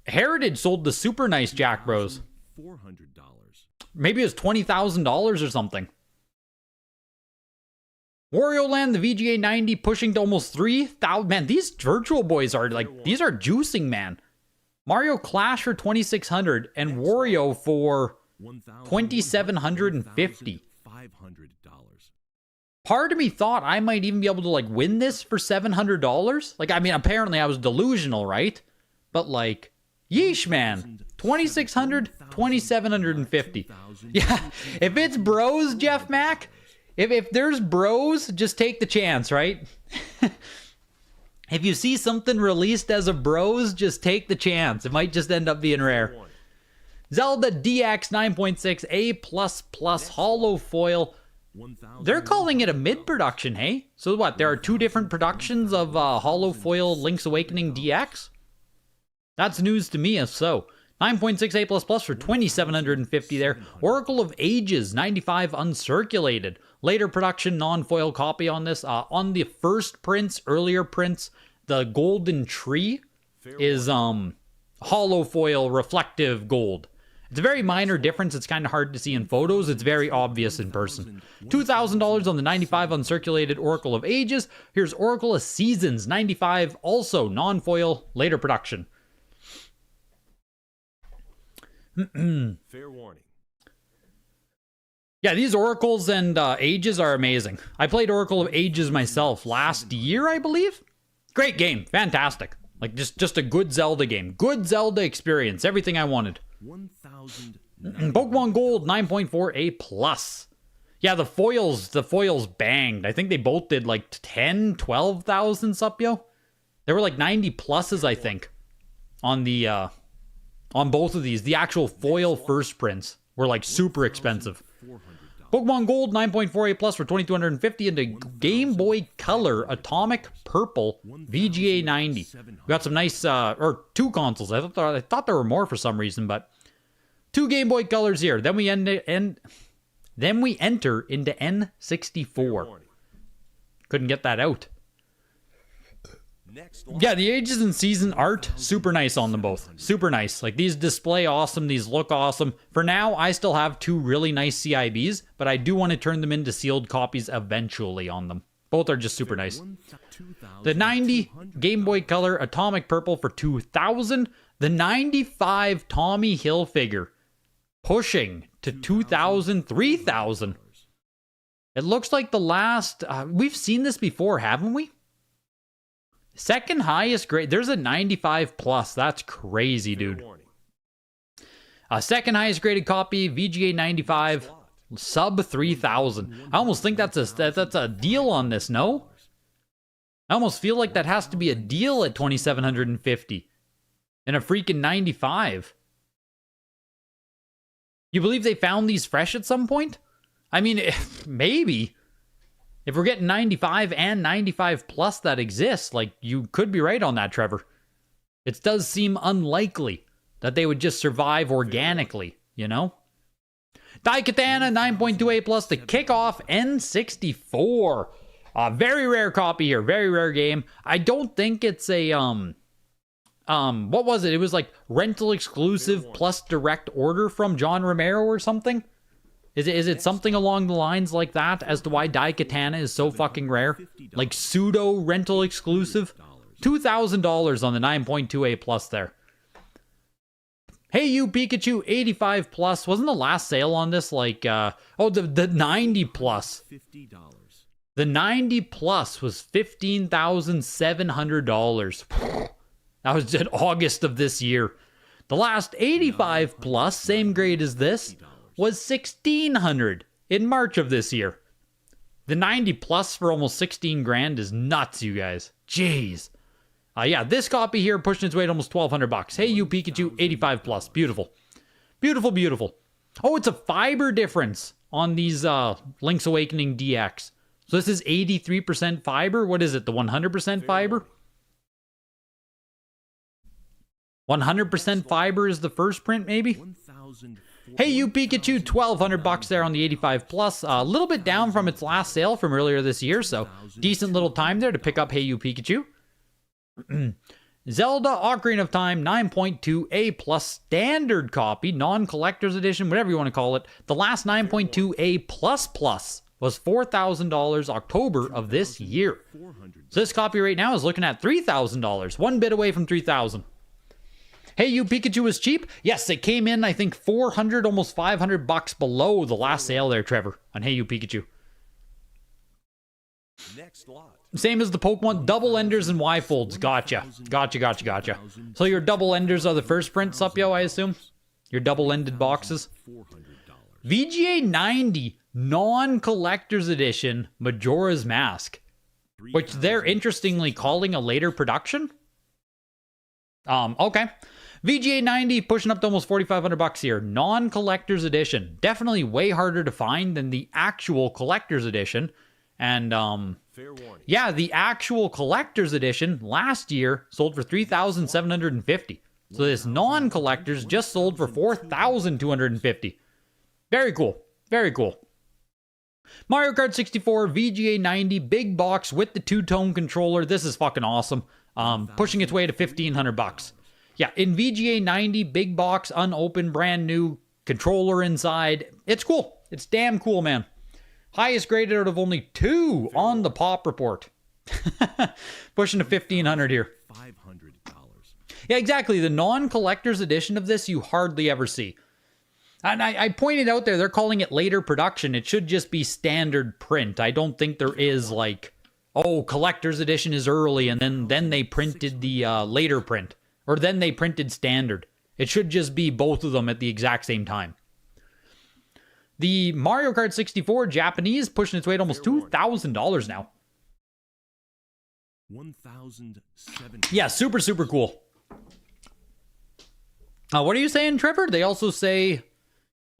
Heritage sold the super nice Jack Bros. Maybe it was $20,000 or something. Wario Land, the VGA 90, pushing to almost 3,000. Man, these Virtual Boys are like, these are juicing, man. Mario Clash for 2,600 and Wario for 2,750. Part of me thought I might even be able to like win this for $700. Like, I mean, apparently I was delusional, right? But like, yeesh, man. 2,600, 2,750. Yeah, if it's bros, Jeff Mack. If there's bros, just take the chance, right? If you see something released as a bros, just take the chance. It might just end up being rare. Zelda DX 9.6 A++ Hollow Foil. They're calling it a mid-production, hey? So what, there are 2 different productions of Hollow Foil Link's Awakening DX? That's news to me, if so. 9.6 A++ for 2,750 there. Oracle of Ages 95 uncirculated. Later production non-foil copy on this. On the first prints, earlier prints, the golden tree is hollow foil reflective gold. It's a very minor difference. It's kind of hard to see in photos. It's very obvious in person. $2,000 on the 95 uncirculated Oracle of Ages. Here's Oracle of Seasons 95, also non-foil, later production. Fair warning. Yeah, these Oracles and Ages are amazing. I played Oracle of Ages myself last year, I believe. Great game. Fantastic. Like, just a good Zelda game. Good Zelda experience. Everything I wanted. 1,000. Pokemon Gold 9.4 A+. Yeah, the foils banged. I think they both did like 10, 12,000 Supyo. They were like 90 pluses, I think, on the on both of these. The actual foil first prints were like super expensive. Pokemon Gold 9.4 A+ for 2,250 into Game Boy Color Atomic Purple VGA 90. We got some nice, or 2 consoles. I thought there were more for some reason, but 2 Game Boy Colors here. Then we enter into N64. Couldn't get that out. Yeah, the Ages and Season art, super nice on them both. Super nice. Like, these display awesome, these look awesome. For now, I still have 2 really nice CIBs, but I do want to turn them into sealed copies eventually on them. Both are just super nice. The 90 Game Boy Color Atomic Purple for 2,000. The 95 Tommy Hilfiger pushing to 2,000, 3,000. It looks like the last... we've seen this before, haven't we? Second highest grade. There's a 95 plus. That's crazy, dude. Second highest graded copy, VGA 95, sub 3,000. I almost think that's a deal on this, no? I almost feel like that has to be a deal at 2,750 and a freaking 95. You believe they found these fresh at some point? I mean, maybe. If we're getting 95 and 95 plus that exists, like, you could be right on that, Trevor. It does seem unlikely that they would just survive organically, you know? Daikatana 9.2 A plus, the kickoff N64. Very rare copy here, very rare game. I don't think it's a, what was it? It was like rental exclusive plus direct order from John Romero or something? Is it something along the lines like that as to why Daikatana is so fucking rare? Like pseudo rental exclusive? $2,000 on the 9.2 A plus there. Hey you Pikachu 85 plus. Wasn't the last sale on this like the 90 plus. The 90 plus was $15,700. That was in August of this year. The last 85 plus, same grade as this, was $1,600 in March of this year. The 90 plus for almost 16 grand is nuts, you guys. Jeez. Yeah, this copy here pushing its way to almost $1,200. Hey, you Pikachu, 85 plus. Beautiful. Beautiful, beautiful. Oh, it's a fiber difference on these Link's Awakening DX. So this is 83% fiber. What is it, the 100% fiber? 100% fiber is the first print, maybe? Hey, you Pikachu, $1,200 there on the 85 plus. A little bit down from its last sale from earlier this year, so decent little time there to pick up Hey, you Pikachu. Zelda Ocarina of Time 9.2 A plus standard copy, non-collector's edition, whatever you want to call it. The last 9.2 A plus plus was $4,000 October of this year. So this copy right now is looking at $3,000, one bit away from $3,000. Hey, you Pikachu is cheap? Yes, it came in, I think, 400, almost $500 below the last sale there, Trevor, on Hey, you Pikachu. Next lot. Same as the Pokemon double enders and Y-folds. Gotcha. Gotcha. So your double enders are the first prints up, yo, I assume? Your double-ended boxes? VGA 90 non-collector's edition Majora's Mask, which they're interestingly calling a later production? Okay. VGA 90 pushing up to almost $4,500 here. Non-collector's edition. Definitely way harder to find than the actual collector's edition. And, yeah, the actual collector's edition last year sold for $3,750. So this non-collector's just sold for $4,250. Very cool. Very cool. Mario Kart 64 VGA 90 big box with the two-tone controller. This is fucking awesome. Pushing its way to $1,500. Yeah, in VGA 90 big box, unopened, brand new controller inside. It's cool. It's damn cool, man. Highest graded out of only 2 on the pop report. Pushing to $1,500 here. $500. Yeah, exactly. The non-collector's edition of this you hardly ever see. And I pointed out there, they're calling it later production. It should just be standard print. I don't think there is like, oh, collector's edition is early and then they printed the later print. Or then they printed standard. It should just be both of them at the exact same time. The Mario Kart 64 Japanese pushing its way to almost $2,000 now. $1,070. Yeah, super, super cool. What are you saying, Trevor? They also say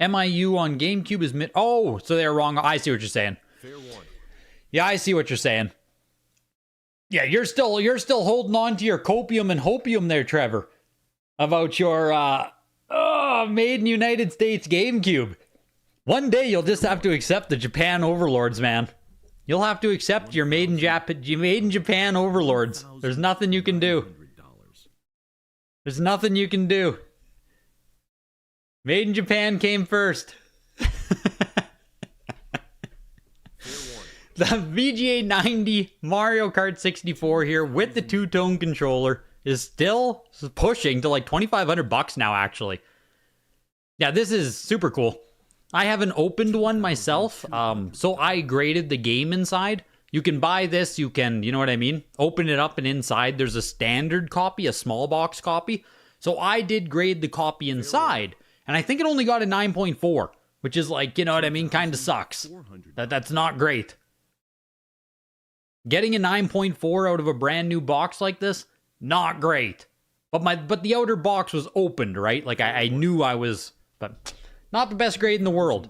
MIU on GameCube is mid... Oh, so they're wrong. I see what you're saying. Fair warning. Yeah, I see what you're saying. Yeah, you're still holding on to your copium and hopium there, Trevor. About your, made in United States GameCube. One day you'll just have to accept the Japan overlords, man. You'll have to accept your made in Japan overlords. There's nothing you can do. There's nothing you can do. Made in Japan came first. The VGA 90 Mario Kart 64 here with the two-tone controller is still pushing to like $2,500 now, actually. Yeah, this is super cool. I haven't opened one myself, so I graded the game inside. You can buy this, you can, you know what I mean? Open it up and inside there's a standard copy, a small box copy. So I did grade the copy inside, and I think it only got a 9.4, which is like, you know what I mean? Kind of sucks. That's not great. Getting a 9.4 out of a brand new box like this, not great. But the outer box was opened, right? Like I knew I was, but not the best grade in the world.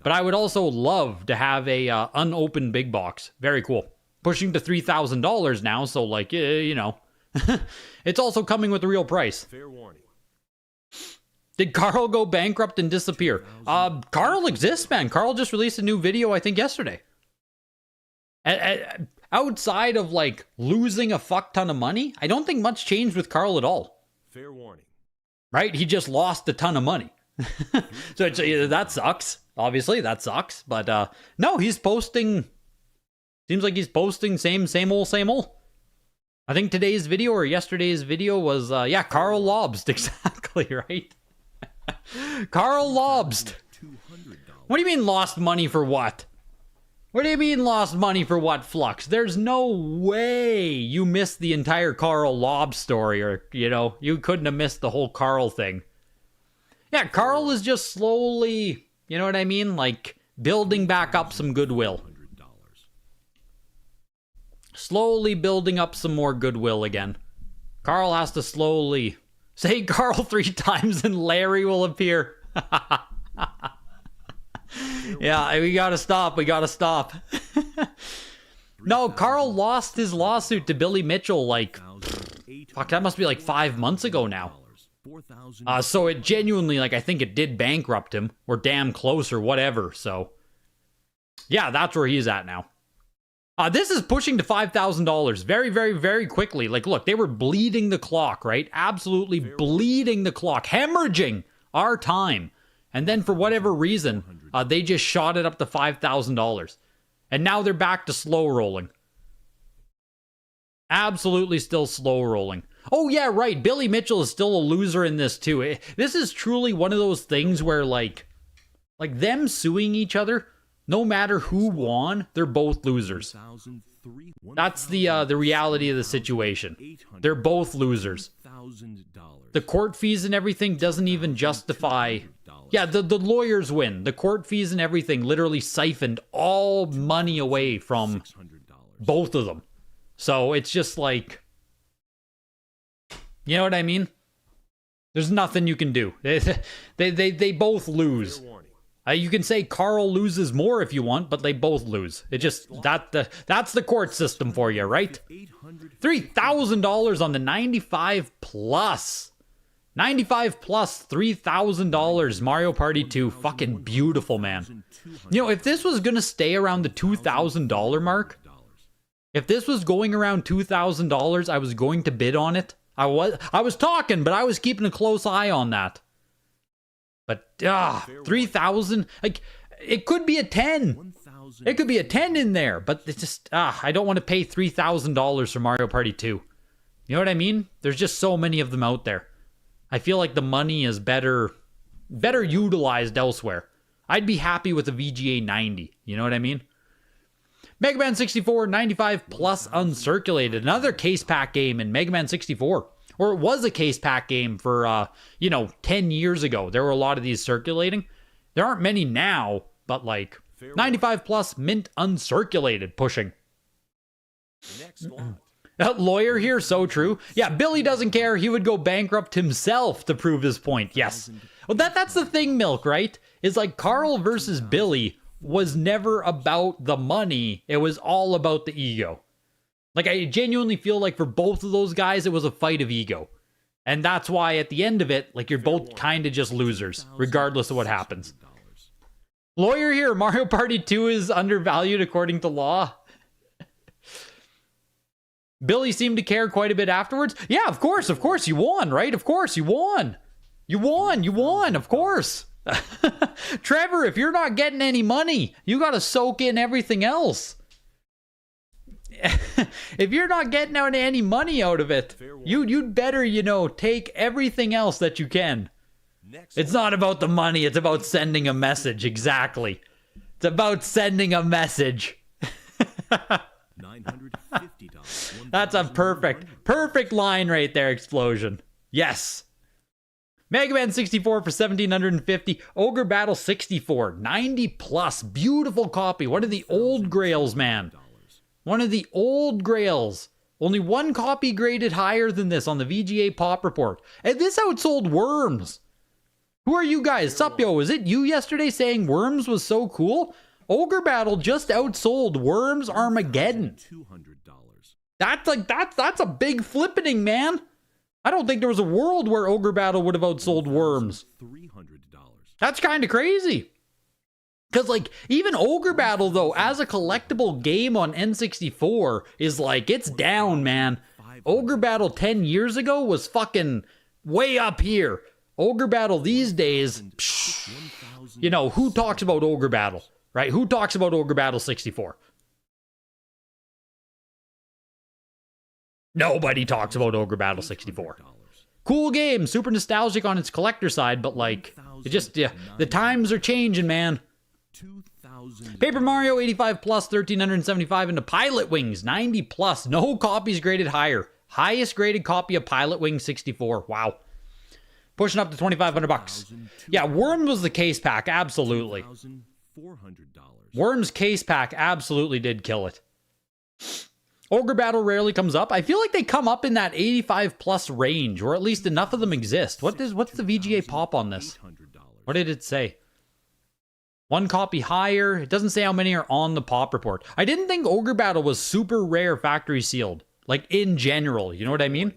But I would also love to have a unopened big box. Very cool. Pushing to $3,000 now, so like, you know. It's also coming with a real price. Fair warning. Did Carl go bankrupt and disappear? Carl exists, man. Carl just released a new video, I think, yesterday. Outside of, like, losing a fuck ton of money, I don't think much changed with Carl at all. Fair warning. Right? He just lost a ton of money. So that sucks. Obviously, that sucks. But, no, he's posting... Seems like he's posting same old. I think today's video or yesterday's video was, yeah, Carl Lobst. Exactly, right? Carl Lobst. What do you mean lost money for what? What do you mean lost money for what, Flux? There's no way you missed the entire Carl Lob story, or, you know, you couldn't have missed the whole Carl thing. Yeah, Carl is just slowly, you know what I mean? Like, building back up some goodwill. Slowly building up some more goodwill again. Carl has to slowly say Carl 3 times and Larry will appear. Yeah, we gotta stop. We gotta stop. No, Carl lost his lawsuit to Billy Mitchell like, fuck, that must be like 5 months ago now. So it genuinely, like, I think it did bankrupt him, or damn close, or whatever. So, yeah, that's where he's at now. This is pushing to $5,000 very, very, very quickly. Like, look, they were bleeding the clock, right? Absolutely bleeding the clock, hemorrhaging our time. And then for whatever reason, they just shot it up to $5,000. And now they're back to slow rolling. Absolutely still slow rolling. Oh yeah, right. Billy Mitchell is still a loser in this too. This is truly one of those things where like them suing each other, no matter who won, they're both losers. That's the reality of the situation. They're both losers. The court fees and everything doesn't even justify. Yeah, the lawyers win. The court fees and everything literally siphoned all money away from both of them. So it's just like, you know what I mean? There's nothing you can do. They both lose. You can say Carl loses more if you want, but they both lose. It just, that's the court system for you, right? $3,000 on the 95 plus. 95 plus $3,000 Mario Party 2. Fucking beautiful, man. You know, if this was going to stay around the $2,000 mark, if this was going around $2,000, I was going to bid on it. I was talking, but I was keeping a close eye on that. But 3,000, like, it could be a 10. It could be a 10 in there, but it's just I don't want to pay $3,000 for Mario Party 2. You know what I mean? There's just so many of them out there. I feel like the money is better utilized elsewhere. I'd be happy with a VGA 90. You know what I mean? Mega Man 64 95 plus uncirculated. Another case pack game in Mega Man 64. Or it was a case pack game for, 10 years ago. There were a lot of these circulating. There aren't many now, but like 95 plus mint uncirculated pushing. That lawyer here, so true. Yeah, Billy doesn't care. He would go bankrupt himself to prove his point. Yes. Well, that's the thing, Milk, right? Is like Carl versus Billy was never about the money. It was all about the ego. Like, I genuinely feel like for both of those guys, it was a fight of ego. And that's why at the end of it, like, you're both kind of just losers, regardless of what happens. Lawyer here, Mario Party 2 is undervalued according to law. Billy seemed to care quite a bit afterwards. Yeah, of course, you won, right? Of course, you won. You won, of course. Trevor, if you're not getting any money, you gotta soak in everything else. If you're not getting any money out of it, you'd better, take everything else that you can. It's not about the money, it's about sending a message. Exactly. It's about sending a message. That's a perfect line right there, Explosion. Yes. Mega Man 64 for $1,750. Ogre Battle 64, 90 plus. Beautiful copy. One of the old grails, man. One of the old grails. Only one copy graded higher than this on the VGA Pop Report. And this outsold Worms. Who are you guys? Sup, yo? Was it you yesterday saying Worms was so cool? Ogre Battle just outsold Worms Armageddon. That's a big flippening, man. I don't think there was a world where Ogre Battle would have outsold Worms. That's kind of crazy. Because, like, even Ogre Battle, though, as a collectible game on N64, is like, it's down, man. Ogre Battle 10 years ago was fucking way up here. Ogre Battle these days, who talks about Ogre Battle, right? Who talks about Ogre Battle 64? Nobody talks about Ogre Battle 64. Cool game, super nostalgic on its collector side, but like, it just, the times are changing, man. Paper Mario 85 plus, 1375 into Pilot Wings 90 plus. No copies graded higher. Highest graded copy of Pilot Wings 64. Wow. Pushing up to 2,500 bucks. Yeah, Worm was the case pack. Absolutely. Worm's case pack absolutely did kill it. Ogre Battle rarely comes up. I feel like they come up in that 85 plus range, or at least enough of them exist. What's the VGA pop on this? What did it say? One copy higher. It doesn't say how many are on the pop report. I didn't think Ogre Battle was super rare factory sealed. Like in general, you know what I mean?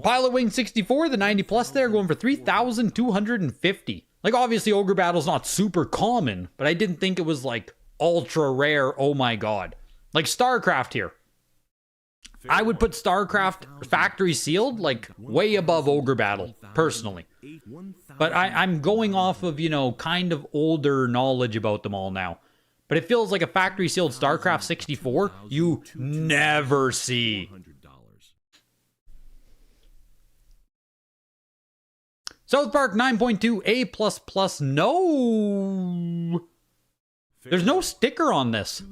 Pilot Wing 64, the 90 plus there, going for 3,250. Like, obviously, Ogre Battle's not super common, but I didn't think it was, like, ultra rare. Oh my god. Like, StarCraft here. I would put StarCraft factory sealed, like, way above Ogre Battle, personally. But I'm going off of, you know, kind of older knowledge about them all now. But it feels like a factory sealed StarCraft 64 you never see. South Park 9.2 A++, no. There's no sticker on this.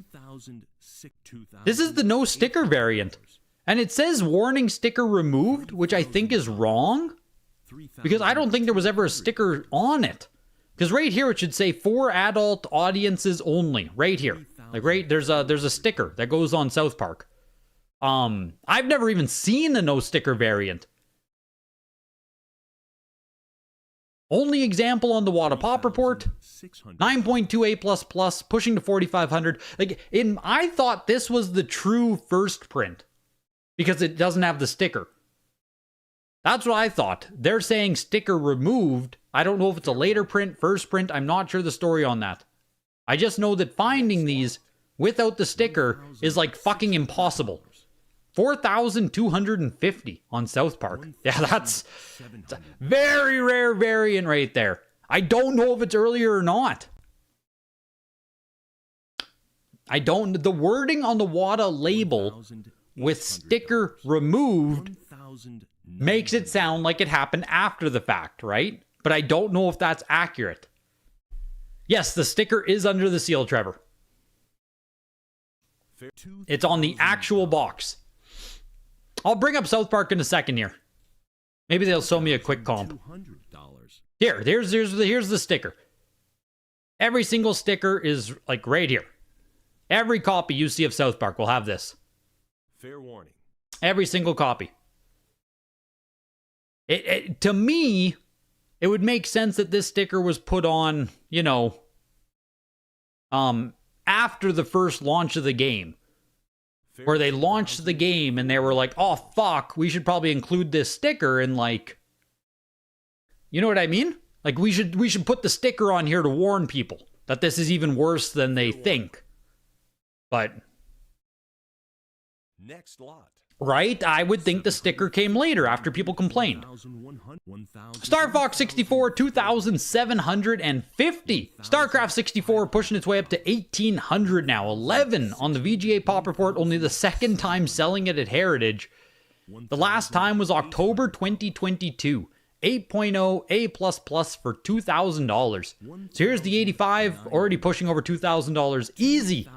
This is the no sticker variant. And it says warning sticker removed, which I think is wrong. Because I don't think there was ever a sticker on it. Because right here it should say for adult audiences only. Right here. Like right, there's a sticker that goes on South Park. I've never even seen a no sticker variant. Only example on the Wada Pop report, 9.2 A++, pushing to 4,500. Like, I thought this was the true first print because it doesn't have the sticker. That's what I thought. They're saying sticker removed. I don't know if it's a later print, first print. I'm not sure the story on that. I just know that finding these without the sticker is like fucking impossible. 4,250 on South Park. Yeah, that's a very rare variant right there. I don't know if it's earlier or not. The wording on the Wada label with sticker removed makes it sound like it happened after the fact, right? But I don't know if that's accurate. Yes, the sticker is under the seal, Trevor. It's on the actual box. I'll bring up South Park in a second here. Maybe they'll show me a quick comp. Here's the sticker. Every single sticker is like right here. Every copy you see of South Park will have this. Fair warning. Every single copy. To me, it would make sense that this sticker was put on, you know, after the first launch of the game. Where they launched the game and they were like, oh fuck, we should probably include this sticker and like, you know what I mean? Like we should put the sticker on here to warn people that this is even worse than they think. But next lot. Right? I would think the sticker came later after people complained. Star Fox 64, 2,750. StarCraft 64 pushing its way up to 1,800 now. 11 on the VGA Pop Report, only the second time selling it at Heritage. The last time was October 2022. 8.0 A++ for $2,000. So here's the 85, already pushing over $2,000. Easy.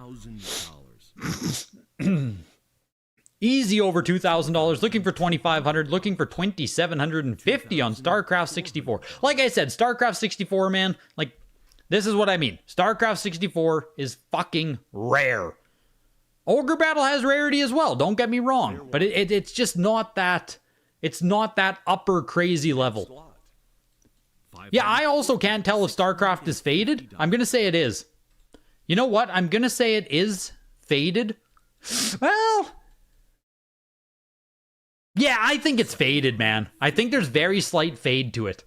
Easy over $2,000, looking for $2,500, looking for $2,750 on StarCraft 64. Like I said, StarCraft 64, man, like, this is what I mean. StarCraft 64 is fucking rare. Ogre Battle has rarity as well, don't get me wrong, but it's just not that, it's not that upper crazy level. Yeah, I also can't tell if StarCraft is faded. I'm gonna say it is. You know what? I'm gonna say it is faded. Well... yeah, I think it's faded, man. I think there's very slight fade to it.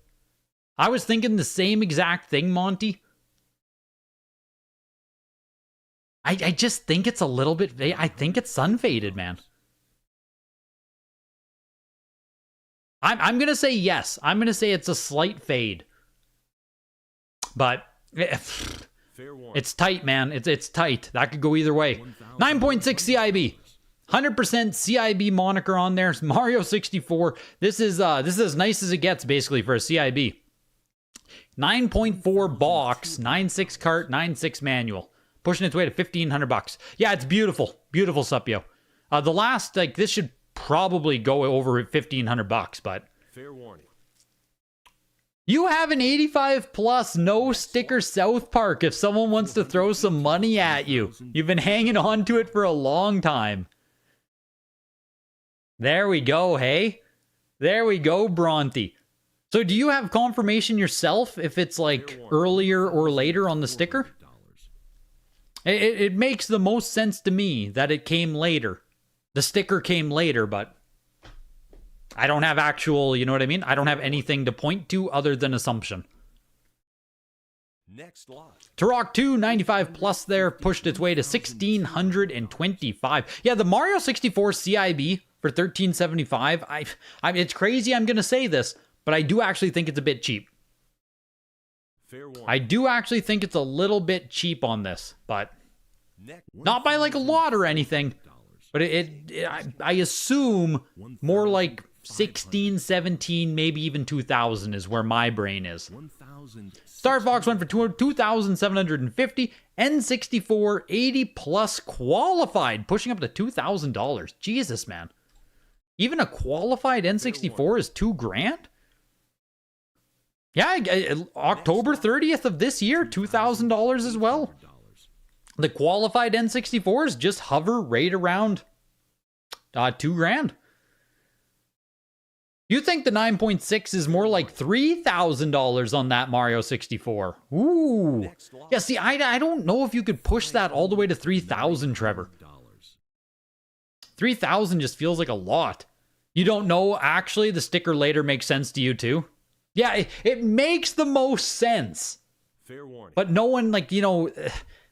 I was thinking the same exact thing, Monty. I just think it's a little bit... I think it's sun-faded, man. I'm going to say yes. I'm going to say it's a slight fade. But... it's tight, man. It's tight. That could go either way. 9.6 CIB. 100% CIB moniker on there. Mario 64. This is as nice as it gets, basically, for a CIB. 9.4 box, 9.6 cart, 9.6 manual. Pushing its way to $1,500. Yeah, it's beautiful. Beautiful, Supio. The last, like, this should probably go over $1,500, but... Fair warning. You have an 85 plus no sticker South Park if someone wants to throw some money at you. You've been hanging on to it for a long time. There we go, hey? There we go, Bronte. So do you have confirmation yourself if it's like earlier or later on the sticker? It makes the most sense to me that it came later. The sticker came later, but I don't have actual, you know what I mean? I don't have anything to point to other than assumption. Next lot. Turok 2 95 plus there pushed its way to 1,625. Yeah, the Mario 64 CIB for $1,375. It's crazy I'm going to say this, but I do actually think it's a bit cheap. Fair warning. I do actually think it's a little bit cheap on this, but not by like a lot or anything. But I assume more like 16, 17, maybe even 2,000 is where my brain is. Star Fox went for 2,750. N64 80 plus qualified, pushing up to $2,000. Jesus, man. Even a qualified N64 is $2,000? Yeah, October 30th of this year, $2,000 as well. The qualified N64s just hover right around $2,000. You think the 9.6 is more like $3,000 on that Mario 64? Ooh. Yeah, see, I don't know if you could push that all the way to 3,000, Trevor. 3,000 just feels like a lot. You don't know, actually, the sticker later makes sense to you too? Yeah, it makes the most sense. Fair warning. But no one, like, you know,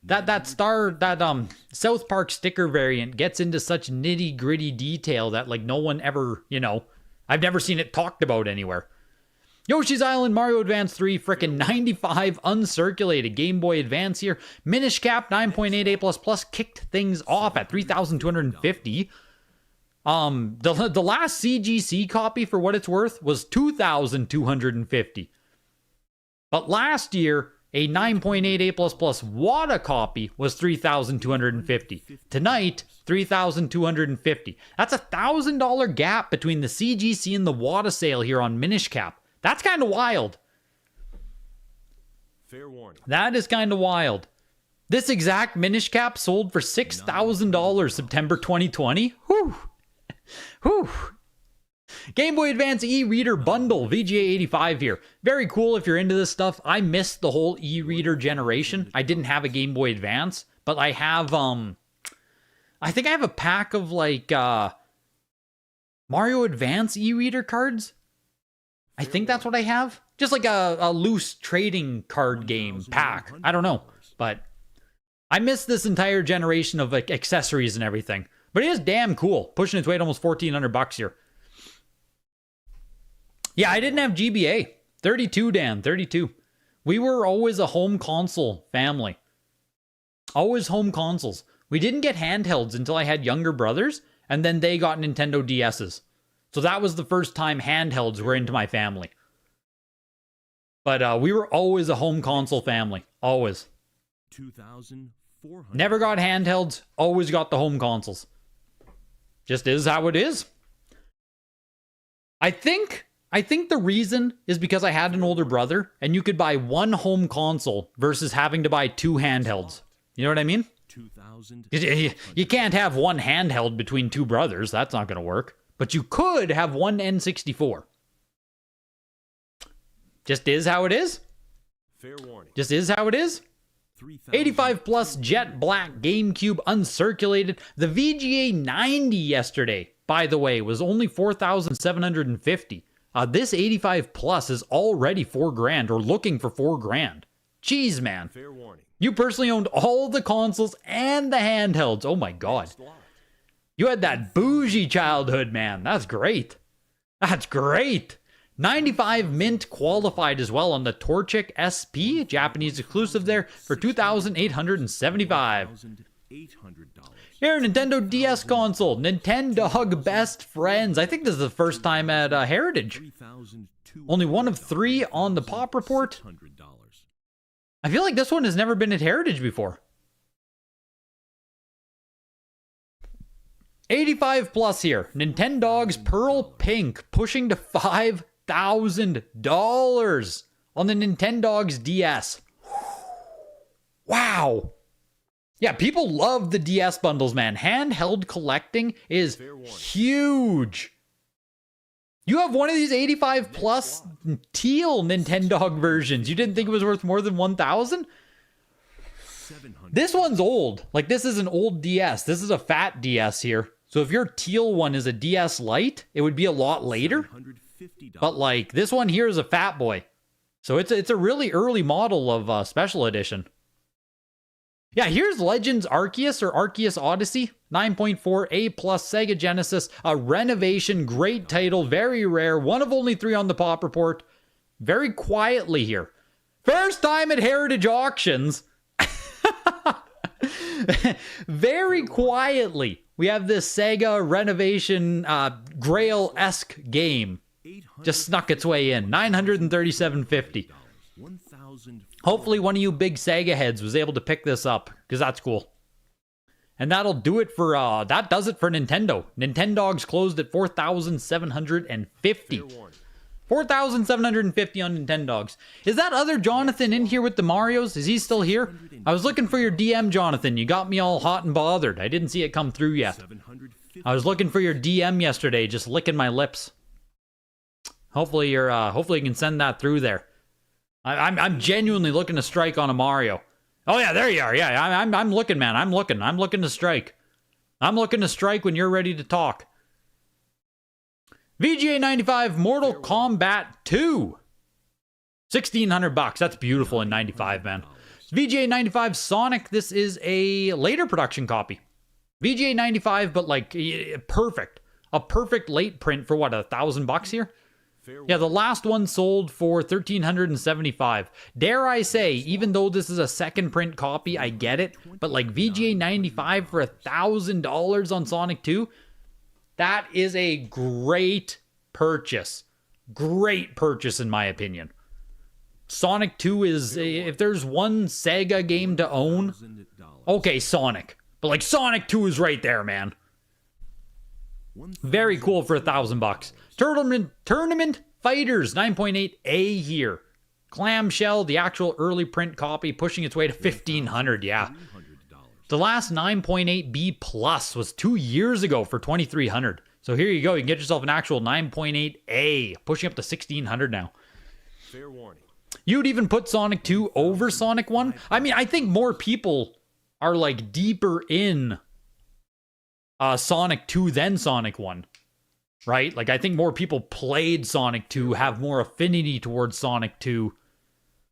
that South Park sticker variant gets into such nitty-gritty detail that, like, no one ever, you know, I've never seen it talked about anywhere. Yoshi's Island, Mario Advance 3, frickin' 95 uncirculated Game Boy Advance here. Minish Cap 9.8 A++ kicked things off at 3,250. The last CGC copy, for what it's worth, was 2,250. But last year, a 9.8 A++ WATA copy was 3,250. Tonight, 3,250. That's a $1,000 gap between the CGC and the WATA sale here on Minish Cap. That's kind of wild. Fair warning. That is kind of wild. This exact Minish Cap sold for $6,000 September 2020. Whew. Whew. Game Boy Advance e-reader bundle, VGA 85 here. Very cool if you're into this stuff. I missed the whole e-reader generation. I didn't have a Game Boy Advance, but I have, I think I have a pack of, like, Mario Advance e-reader cards. I think that's what I have. Just like a loose trading card game pack. I don't know, but I missed this entire generation of, like, accessories and everything. But it is damn cool. Pushing its way to almost $1,400 here. Yeah, I didn't have GBA. 32, Dan, 32. We were always a home console family. Always home consoles. We didn't get handhelds until I had younger brothers, and then they got Nintendo DS's. So that was the first time handhelds were into my family. But we were always a home console family. Always. 2,400. Never got handhelds, always got the home consoles. Just is how it is. I think the reason is because I had an older brother, and you could buy one home console versus having to buy two handhelds. You know what I mean? 2,000. You can't have one handheld between two brothers. That's not going to work. But you could have one N64. Just is how it is. Fair warning. Just is how it is. 85 plus Jet Black GameCube uncirculated. The VGA 90 yesterday, by the way, was only 4,750. This 85 plus is already $4,000 or looking for $4,000. Jeez, man. Fair warning. You personally owned all the consoles and the handhelds. Oh my God. You had that bougie childhood, man. That's great. That's great. 95 mint qualified as well on the Torchic SP, Japanese exclusive there, for $2,875. Here, Nintendo DS console, Nintendo Best Friends. I think this is the first time at Heritage. Only one of 3 on the pop report. I feel like this one has never been at Heritage before. 85 plus here. Nintendogs Pearl Pink pushing to $5,000 on the Nintendogs DS. Wow. Yeah, people love the DS bundles, man. Handheld collecting is huge. You have one of these 85 plus teal Nintendog versions. You didn't think it was worth more than 1,000? This one's old. Like, this is an old DS. This is a fat DS here. So if your teal one is a DS Lite, it would be a lot later. But like, this one here is a fat boy. So it's a really early model of Special Edition. Yeah, here's Legends Arceus or Arceus Odyssey. 9.4 A plus Sega Genesis. A renovation, great title, very rare. One of only 3 on the pop report. Very quietly here. First time at Heritage Auctions. Very quietly. We have this Sega renovation Grail-esque game. Just snuck its way in. $937.50. Hopefully one of you big Sega heads was able to pick this up, because that's cool. And that'll do it for, that does it for Nintendo. Nintendogs closed at $4,750. $4,750 on Nintendogs. Is that other Jonathan in here with the Marios? Is he still here? I was looking for your DM, Jonathan. You got me all hot and bothered. I didn't see it come through yet. I was looking for your DM yesterday, just licking my lips. Hopefully hopefully you can send that through there. I'm genuinely looking to strike on a Mario. Oh yeah, there you are. Yeah, I'm looking, man. I'm looking to strike. I'm looking to strike when you're ready to talk. VGA 95 Mortal Kombat 2. $1,600. That's beautiful in 95, man. VGA 95 Sonic. This is a later production copy. VGA 95, but like perfect. A perfect late print for what, $1,000 here? Yeah, the last one sold for $1,375. Dare I say, even though this is a second print copy, I get it. But like VGA 95 for $1,000 on Sonic 2, that is a great purchase. Great purchase in my opinion. Sonic 2 is, if there's one Sega game to own, okay, Sonic. But like Sonic 2 is right there, man. Very cool for $1,000. Tournament Fighters 9.8 A here. Clamshell, the actual early print copy, pushing its way to $1,500. Yeah. The last 9.8 B plus was 2 years ago for $2,300. So here you go. You can get yourself an actual 9.8 A, pushing up to $1,600 now. Fair warning. You'd even put Sonic 2 over Sonic 1. I mean, I think more people are like deeper in Sonic 2 than Sonic 1. Right? Like, I think more people played Sonic 2, have more affinity towards Sonic 2.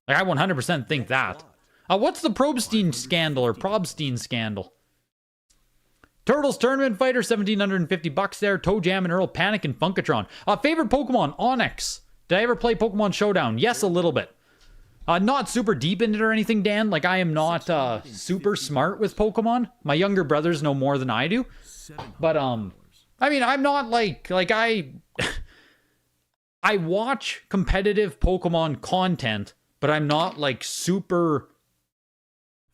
Like, I 100% think that. What's the Probstein scandal or Probstein scandal? Turtles Tournament Fighter, $1,750 there. Toe Jam and Earl Panic and Funkatron. Favorite Pokemon, Onyx. Did I ever play Pokemon Showdown? Yes, a little bit. Not super deep in it or anything, Dan. Like, I am not super smart with Pokemon. My younger brothers know more than I do. But, I mean, I'm not like I watch competitive Pokemon content, but I'm not like super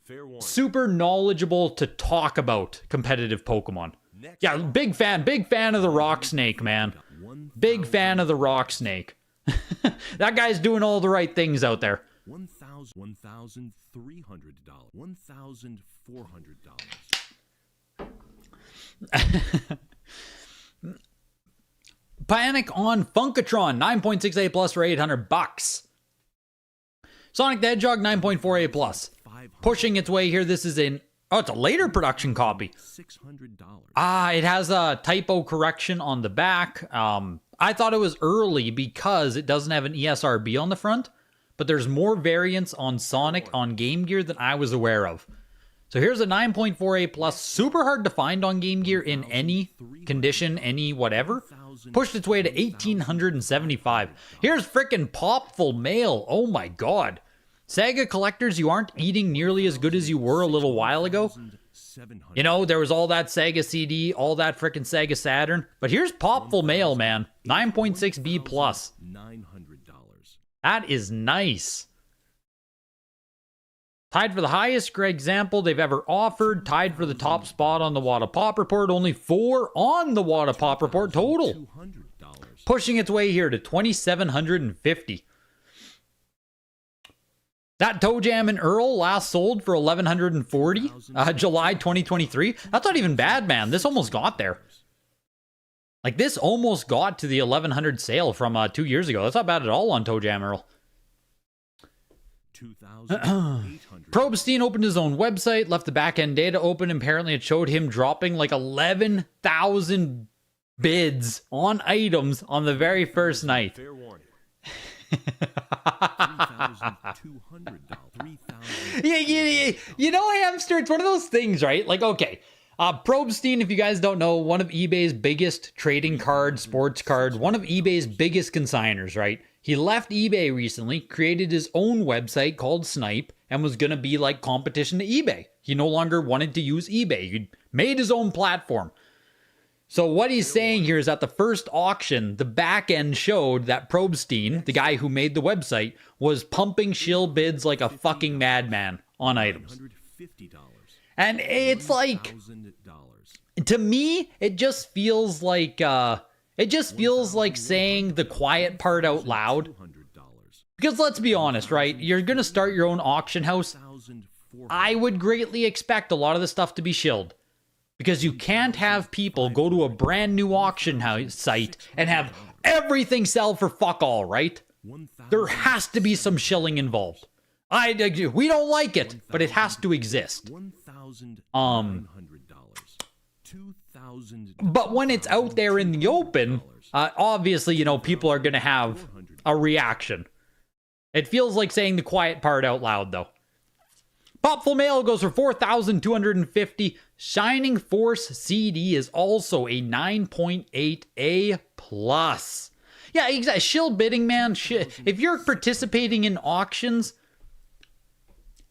knowledgeable to talk about competitive Pokemon. Yeah, big fan of the Rock Snake, man. Big fan of the Rock Snake. That guy's doing all the right things out there. $1,300. $1,400. Panic on Funkatron, 9.6A plus for $800. Sonic the Hedgehog, 9.4A plus. Pushing its way here. This is it's a later production copy. $600. It has a typo correction on the back. I thought it was early because it doesn't have an ESRB on the front, but there's more variants on Sonic on Game Gear than I was aware of. So here's a 9.4A plus, super hard to find on Game Gear in any condition, any whatever. Pushed its way to $1,875. Here's frickin' Popful Mail. Oh my god. Sega collectors, you aren't eating nearly as good as you were a little while ago. You know, there was all that Sega CD, all that frickin' Sega Saturn. But here's Popful Mail, man. 9.6B plus. That is nice. Tied for the highest example they've ever offered. Tied for the top spot on the Wada Pop Report. Only 4 on the Wada Pop Report total. Pushing its way here to $2,750. That Toe Jam and Earl last sold for $1,140, July 2023. That's not even bad, man. This almost got there. Like, this almost got to the 1,100 sale from 2 years ago. That's not bad at all on Toe Jam Earl. Probstein opened his own website, left the back-end data open. Apparently, it showed him dropping like 11,000 bids on items on the very first night. Fair warning. Yeah, you know, Hamster, it's one of those things, right? Like, okay, Probstein, if you guys don't know, one of eBay's biggest trading card, sports card, one of eBay's biggest consigners, right? He left eBay recently, created his own website called Snipe, and was going to be like competition to eBay. He no longer wanted to use eBay. He made his own platform. So what he's saying here is at the first auction, the back end showed that Probstein, the guy who made the website, was pumping shill bids like a fucking madman on items. And it's like, to me, it just feels like saying the quiet part out loud. Because let's be honest, right? You're going to start your own auction house. I would greatly expect a lot of the stuff to be shilled. Because you can't have people go to a brand new auction house site and have everything sell for fuck all, right? There has to be some shilling involved. We don't like it, but it has to exist. But when it's out there in the open, obviously, you know, people are going to have a reaction. It feels like saying the quiet part out loud, though. Popful Mail goes for $4,250. Shining Force CD is also a 9.8 A+. Yeah, exactly. Shill bidding, man. If you're participating in auctions,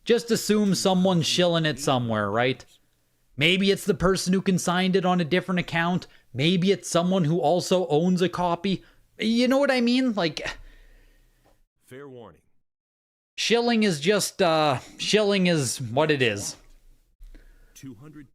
just assume someone's shilling it somewhere, right? Maybe it's the person who consigned it on a different account. Maybe it's someone who also owns a copy. You know what I mean? Like, fair warning. Shilling is just, shilling is what it is. $220.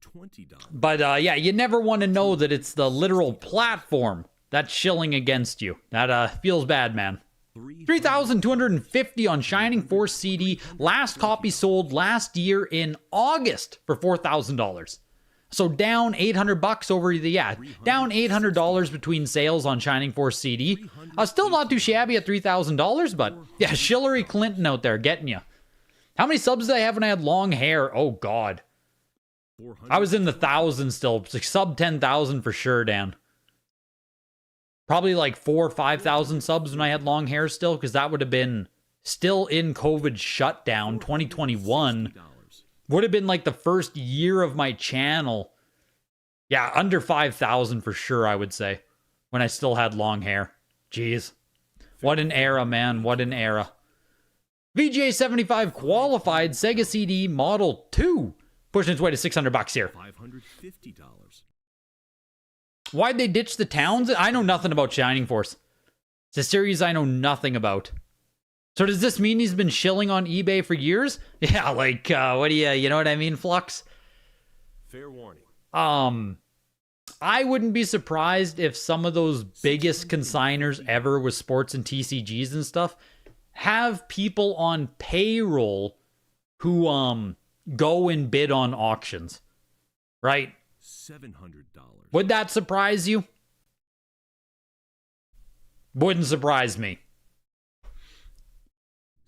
But, yeah, you never want to know that it's the literal platform that's shilling against you. That, feels bad, man. $3,250 on Shining Force CD. Last copy sold last year in August for $4,000. So down $800 over the, down $800 between sales on Shining Force CD. Still not too shabby at $3,000, but yeah, Hillary Clinton out there getting you. How many subs did I have when I had long hair? Oh, God. I was in the thousands still. It's like sub 10,000 for sure, Dan. Probably like 4,000 or 5,000 subs when I had long hair still, because that would have been still in COVID shutdown, 2021. Would have been like the first year of my channel. Yeah, under 5,000 for sure, I would say, when I still had long hair. Jeez. What an era, man. What an era. VGA 75 qualified Sega CD Model 2. Pushing its way to $600 here. $550. Why'd they ditch the towns? I know nothing about Shining Force. It's a series I know nothing about. So does this mean he's been shilling on eBay for years? Yeah, like, what do you know what I mean, Flux? Fair warning. I wouldn't be surprised if some of those biggest consigners ever with sports and TCGs and stuff have people on payroll who, go and bid on auctions. Right? $700. Would that surprise you? Wouldn't surprise me.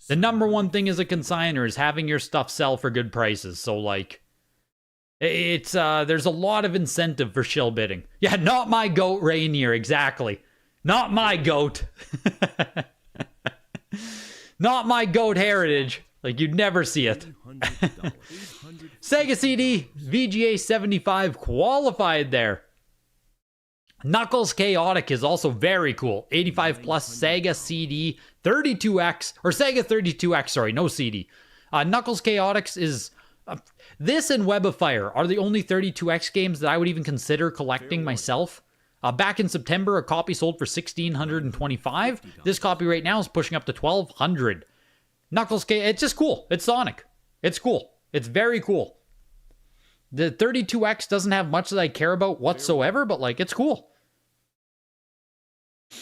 The number one thing as a consigner is having your stuff sell for good prices. So, like, it's, there's a lot of incentive for shill bidding. Yeah, not my goat, Rainier, exactly. Not my goat. Not my goat heritage. Like, you'd never see it. Sega CD, VGA 75 qualified there. Knuckles Chaotic is also very cool. 85 plus Sega CD 32X, or Sega 32X, sorry, no CD. Knuckles Chaotix is, this and Web of Fire are the only 32X games that I would even consider collecting myself. Back in September, a copy sold for $1,625. This copy right now is pushing up to $1,200. Knuckles, it's just cool. It's Sonic. It's cool. It's very cool. The 32X doesn't have much that I care about whatsoever, but like, it's cool.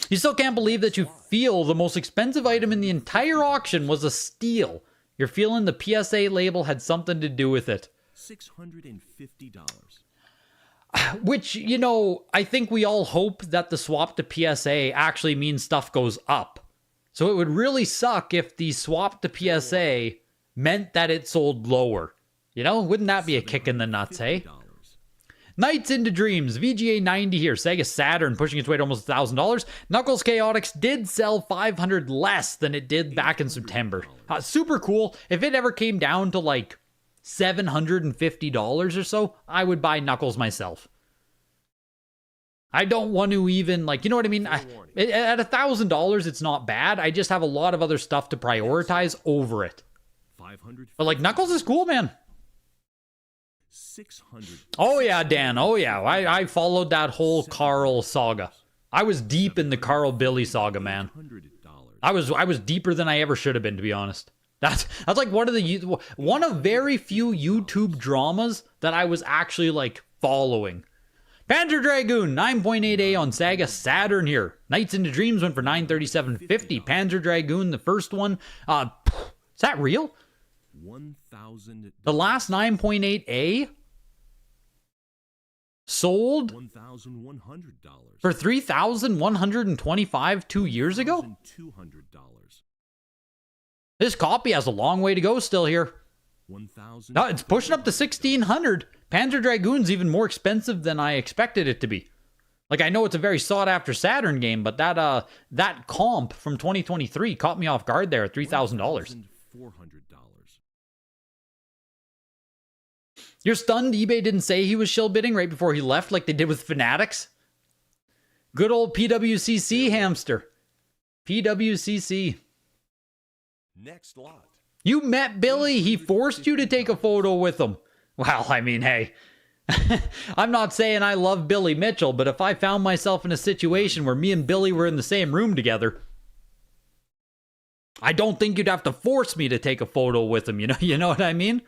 You still can't believe that you feel the most expensive item in the entire auction was a steal. You're feeling the PSA label had something to do with it. $650. Which, you know, I think we all hope that the swap to PSA actually means stuff goes up. So it would really suck if the swap to PSA meant that it sold lower. You know, wouldn't that be a kick in the nuts, hey? Nights into Dreams, VGA 90 here, Sega Saturn pushing its way to almost $1,000. Knuckles Chaotix did sell 500 less than it did back in September. Super cool. If it ever came down to like $750 or so, I would buy Knuckles myself. I don't want to even, like, you know what I mean? At $1,000, it's not bad. I just have a lot of other stuff to prioritize over it. But like, Knuckles is cool, man. 600. Oh yeah, Dan. Oh yeah. I followed that whole Carl saga. I was deep in the Carl Billy saga, man. I was deeper than I ever should have been, to be honest. That's like one of very few YouTube dramas that I was actually like following. Panzer Dragoon 9.8A on Sega Saturn here. Nights into Dreams went for $937.50. Panzer Dragoon, the first one. Is that real? $1,000. The last 9.8A sold $1,100 for $3,125 2 years ago? $200. This copy has a long way to go still here. $1,000. No, it's pushing up to $1,600. Panzer Dragoon's even more expensive than I expected it to be. Like, I know it's a very sought-after Saturn game, but that comp from 2023 caught me off guard there at $3,000. $400. You're stunned eBay didn't say he was shill bidding right before he left like they did with Fanatics? Good old PWCC hamster. PWCC. Next lot. You met Billy. He forced you to take a photo with him. Well, I mean, hey. I'm not saying I love Billy Mitchell, but if I found myself in a situation where me and Billy were in the same room together, I don't think you'd have to force me to take a photo with him. You know what I mean?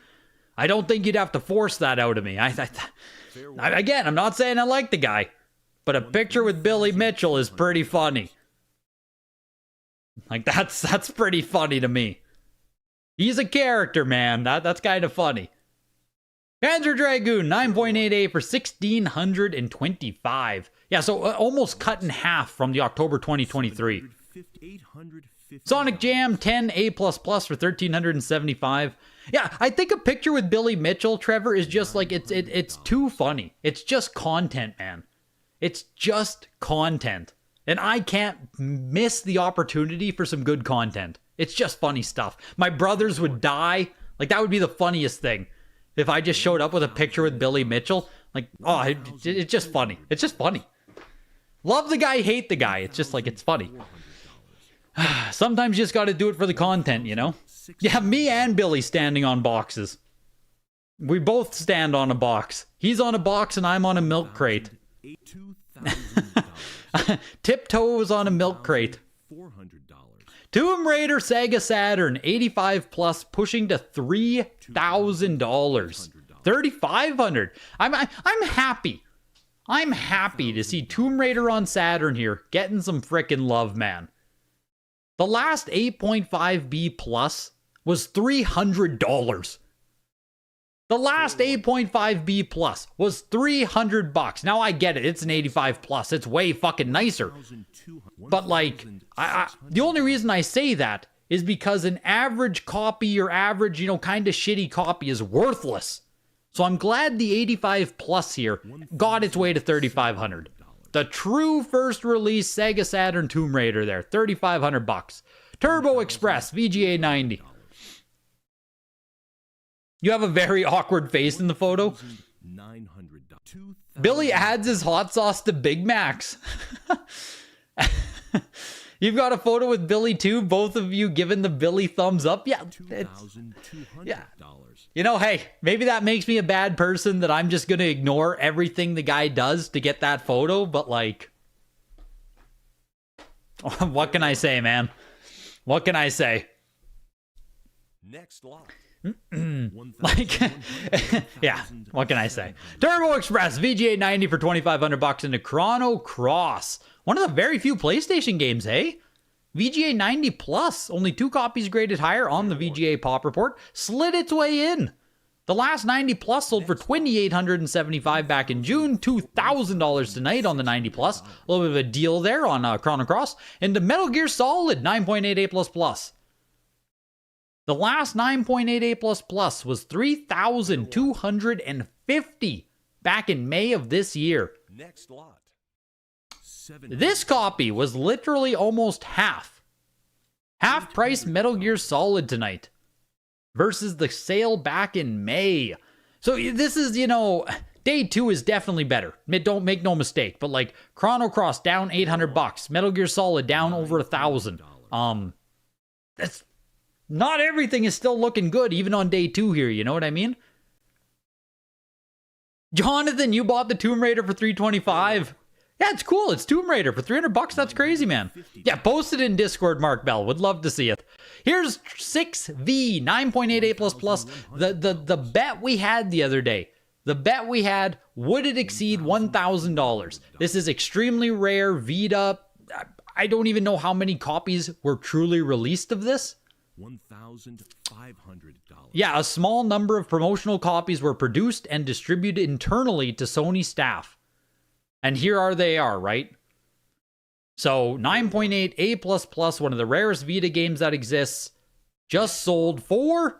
I don't think you'd have to force that out of me. Again, I'm not saying I like the guy, but a picture with Billy Mitchell is pretty funny. Like, that's pretty funny to me. He's a character, man. That's kind of funny. Panzer Dragoon 9.8A for $1,625. Yeah, so almost cut in half from the October 2023. Sonic Jam 10A++ for $1,375. Yeah, I think a picture with Billy Mitchell, Trevor, is just like, it's too funny. It's just content, man. It's just content. And I can't miss the opportunity for some good content. It's just funny stuff. My brothers would die. Like, that would be the funniest thing. If I just showed up with a picture with Billy Mitchell. Like, oh, it's just funny. It's just funny. Love the guy, hate the guy. It's just like, it's funny. Sometimes you just got to do it for the content, you know? Yeah, me and Billy standing on boxes. We both stand on a box. He's on a box and I'm on a milk crate. Tiptoes on a milk crate. Tomb Raider Sega Saturn 85+, pushing to $3,000. $3,500. I'm happy. I'm happy to see Tomb Raider on Saturn here getting some frickin' love, man. The last 8.5B plus was $300. The last 8.5B plus was $300. Now I get it. It's an 85+. It's way fucking nicer. But like, the only reason I say that is because an average copy or average, kind of shitty copy is worthless. So I'm glad the 85+ here got its way to $3,500. The true first release Sega Saturn Tomb Raider there, $3,500. Turbo Express VGA 90. You have a very awkward face in the photo. Billy adds his hot sauce to Big Macs. You've got a photo with Billy too. Both of you giving the Billy thumbs up. Yeah, yeah. You know, hey, maybe that makes me a bad person that I'm just gonna ignore everything the guy does to get that photo. But like, what can I say, man? What can I say? Next lot. Like, yeah, what can I say? Turbo Express VGA 90 for $2,500 into Chrono Cross. One of the very few PlayStation games, hey? VGA 90 plus, only 2 copies graded higher on the VGA Pop Report, slid its way in. The last 90 plus sold for $2,875 back in June, $2,000 tonight on the 90 plus. A little bit of a deal there on Chrono Cross. Into Metal Gear Solid 9.88++. The last 9.88++ was $3,250 back in May of this year. Next lot. This copy was literally almost half. Half price Metal Gear Solid tonight versus the sale back in May. So this is, you know, day 2 is definitely better. Don't make no mistake. But like Chrono Cross down $800, Metal Gear Solid down over $1,000. That's not everything is still looking good, even on day 2 here. You know what I mean? Jonathan, you bought the Tomb Raider for $325. Yeah, it's cool. It's Tomb Raider for $300. That's crazy, man. Yeah, post it in Discord, Mark Bell. Would love to see it. Here's 6V 9.88++. The bet we had the other day. The bet we had, would it exceed $1,000? This is extremely rare Vita. I don't even know how many copies were truly released of this. $1,500. Yeah, a small number of promotional copies were produced and distributed internally to Sony staff. And here they are, right? So 9.8 A++, one of the rarest Vita games that exists, just sold for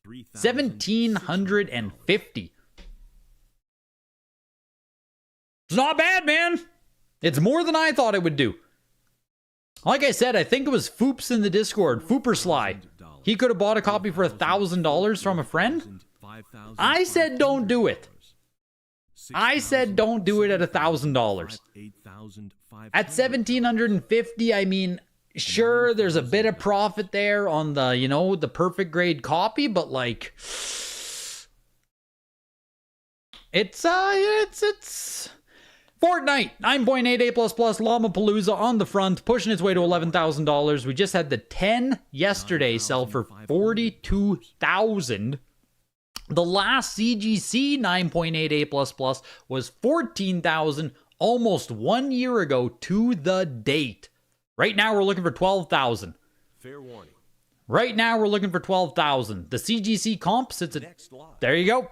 $1,750. It's not bad, man. It's more than I thought it would do. Like I said, I think it was Foops in the Discord, Fooper Sly. He could have bought a copy for $1,000 from a friend. I said don't do it. I said don't do it at $1,000. At $1,750, I mean, sure, there's a bit of profit there on the, you know, the perfect grade copy, but like, it's Fortnite, 9.88++, Llama-Palooza on the front, pushing its way to $11,000. We just had the 10 yesterday sell for $42,000. The last CGC 9.88++ was $14,000 almost 1 year ago to the date. Right now we're looking for $12,000. Fair warning. Right now we're looking for $12,000. The CGC comp sits at, there you go.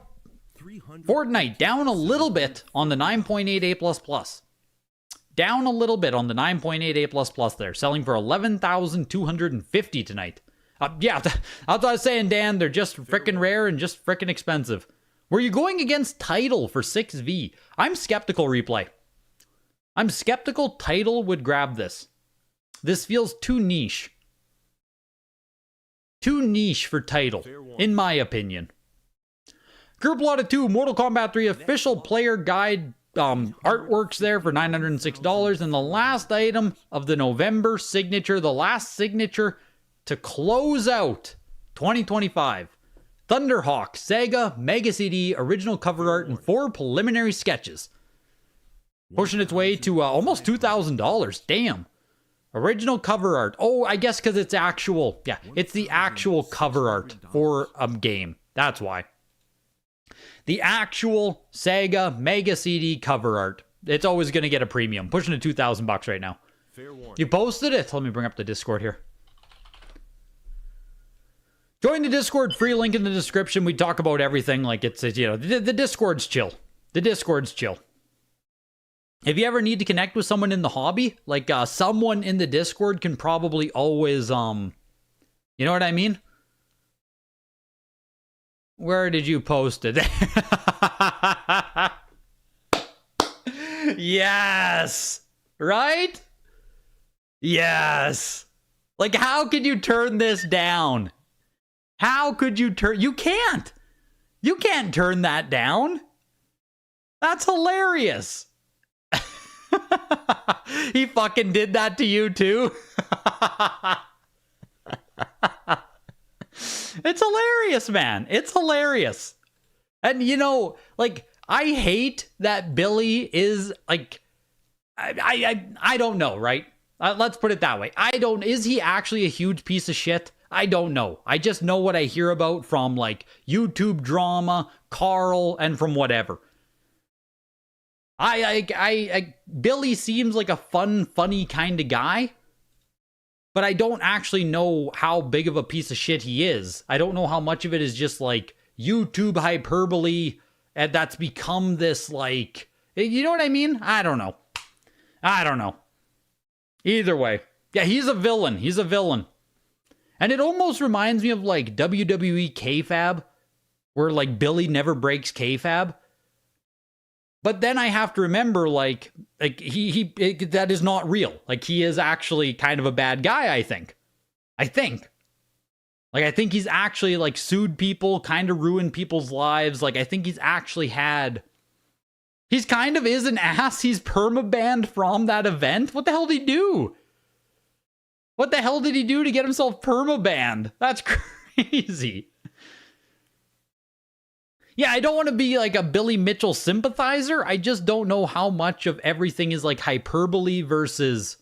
Fortnite down a little bit on the 9.88++. Down a little bit on the 9.88++ there, selling for $11,250 tonight. Yeah, that's what I was saying, Dan. They're just frickin' rare and just frickin' expensive. Were you going against Tidal for 6V? I'm skeptical, Replay. I'm skeptical Tidal would grab this. This feels too niche. Too niche for Tidal, in my opinion. Group Lot of 2, Mortal Kombat 3 official player guide artworks there for $906. And the last item of the November signature, the last signature to close out 2025. Thunderhawk, SEGA, Mega CD, original cover art, and 4 preliminary sketches. Pushing its way to almost $2,000. Damn. Original cover art. Oh, I guess because it's actual. Yeah, it's the actual cover art for a game. That's why. The actual SEGA Mega CD cover art. It's always going to get a premium. Pushing to $2,000 right now. You posted it? Let me bring up the Discord here. Join the Discord, free link in the description. We talk about everything like it's, you know, the Discord's chill. The Discord's chill. If you ever need to connect with someone in the hobby, like someone in the Discord can probably always, you know what I mean? Where did you post it? Yes! Right? Yes! Like, how could you turn this down? How could you turn... You can't! You can't turn that down! That's hilarious! He fucking did that to you too. It's hilarious, man. It's hilarious. And you know, like, I hate that Billy is like, I don't know, right? Let's put it that way. Is he actually a huge piece of shit? I don't know. I just know what I hear about from like YouTube drama, Carl, and from whatever. Billy seems like a funny kind of guy, but I don't actually know how big of a piece of shit he is. I don't know how much of it is just like YouTube hyperbole and that's become this like, you know what I mean? I don't know. Either way. Yeah, he's a villain. He's a villain. And it almost reminds me of like WWE kayfabe, where like Billy never breaks kayfabe. But then I have to remember, like that is not real. Like, he is actually kind of a bad guy, I think. Like, I think he's actually, like, sued people, kind of ruined people's lives. Like, I think he's actually he's kind of is an ass. He's permabanned from that event. What the hell did he do? What the hell did he do to get himself permabanned? That's crazy. Yeah, I don't want to be like a Billy Mitchell sympathizer. I just don't know how much of everything is like hyperbole versus...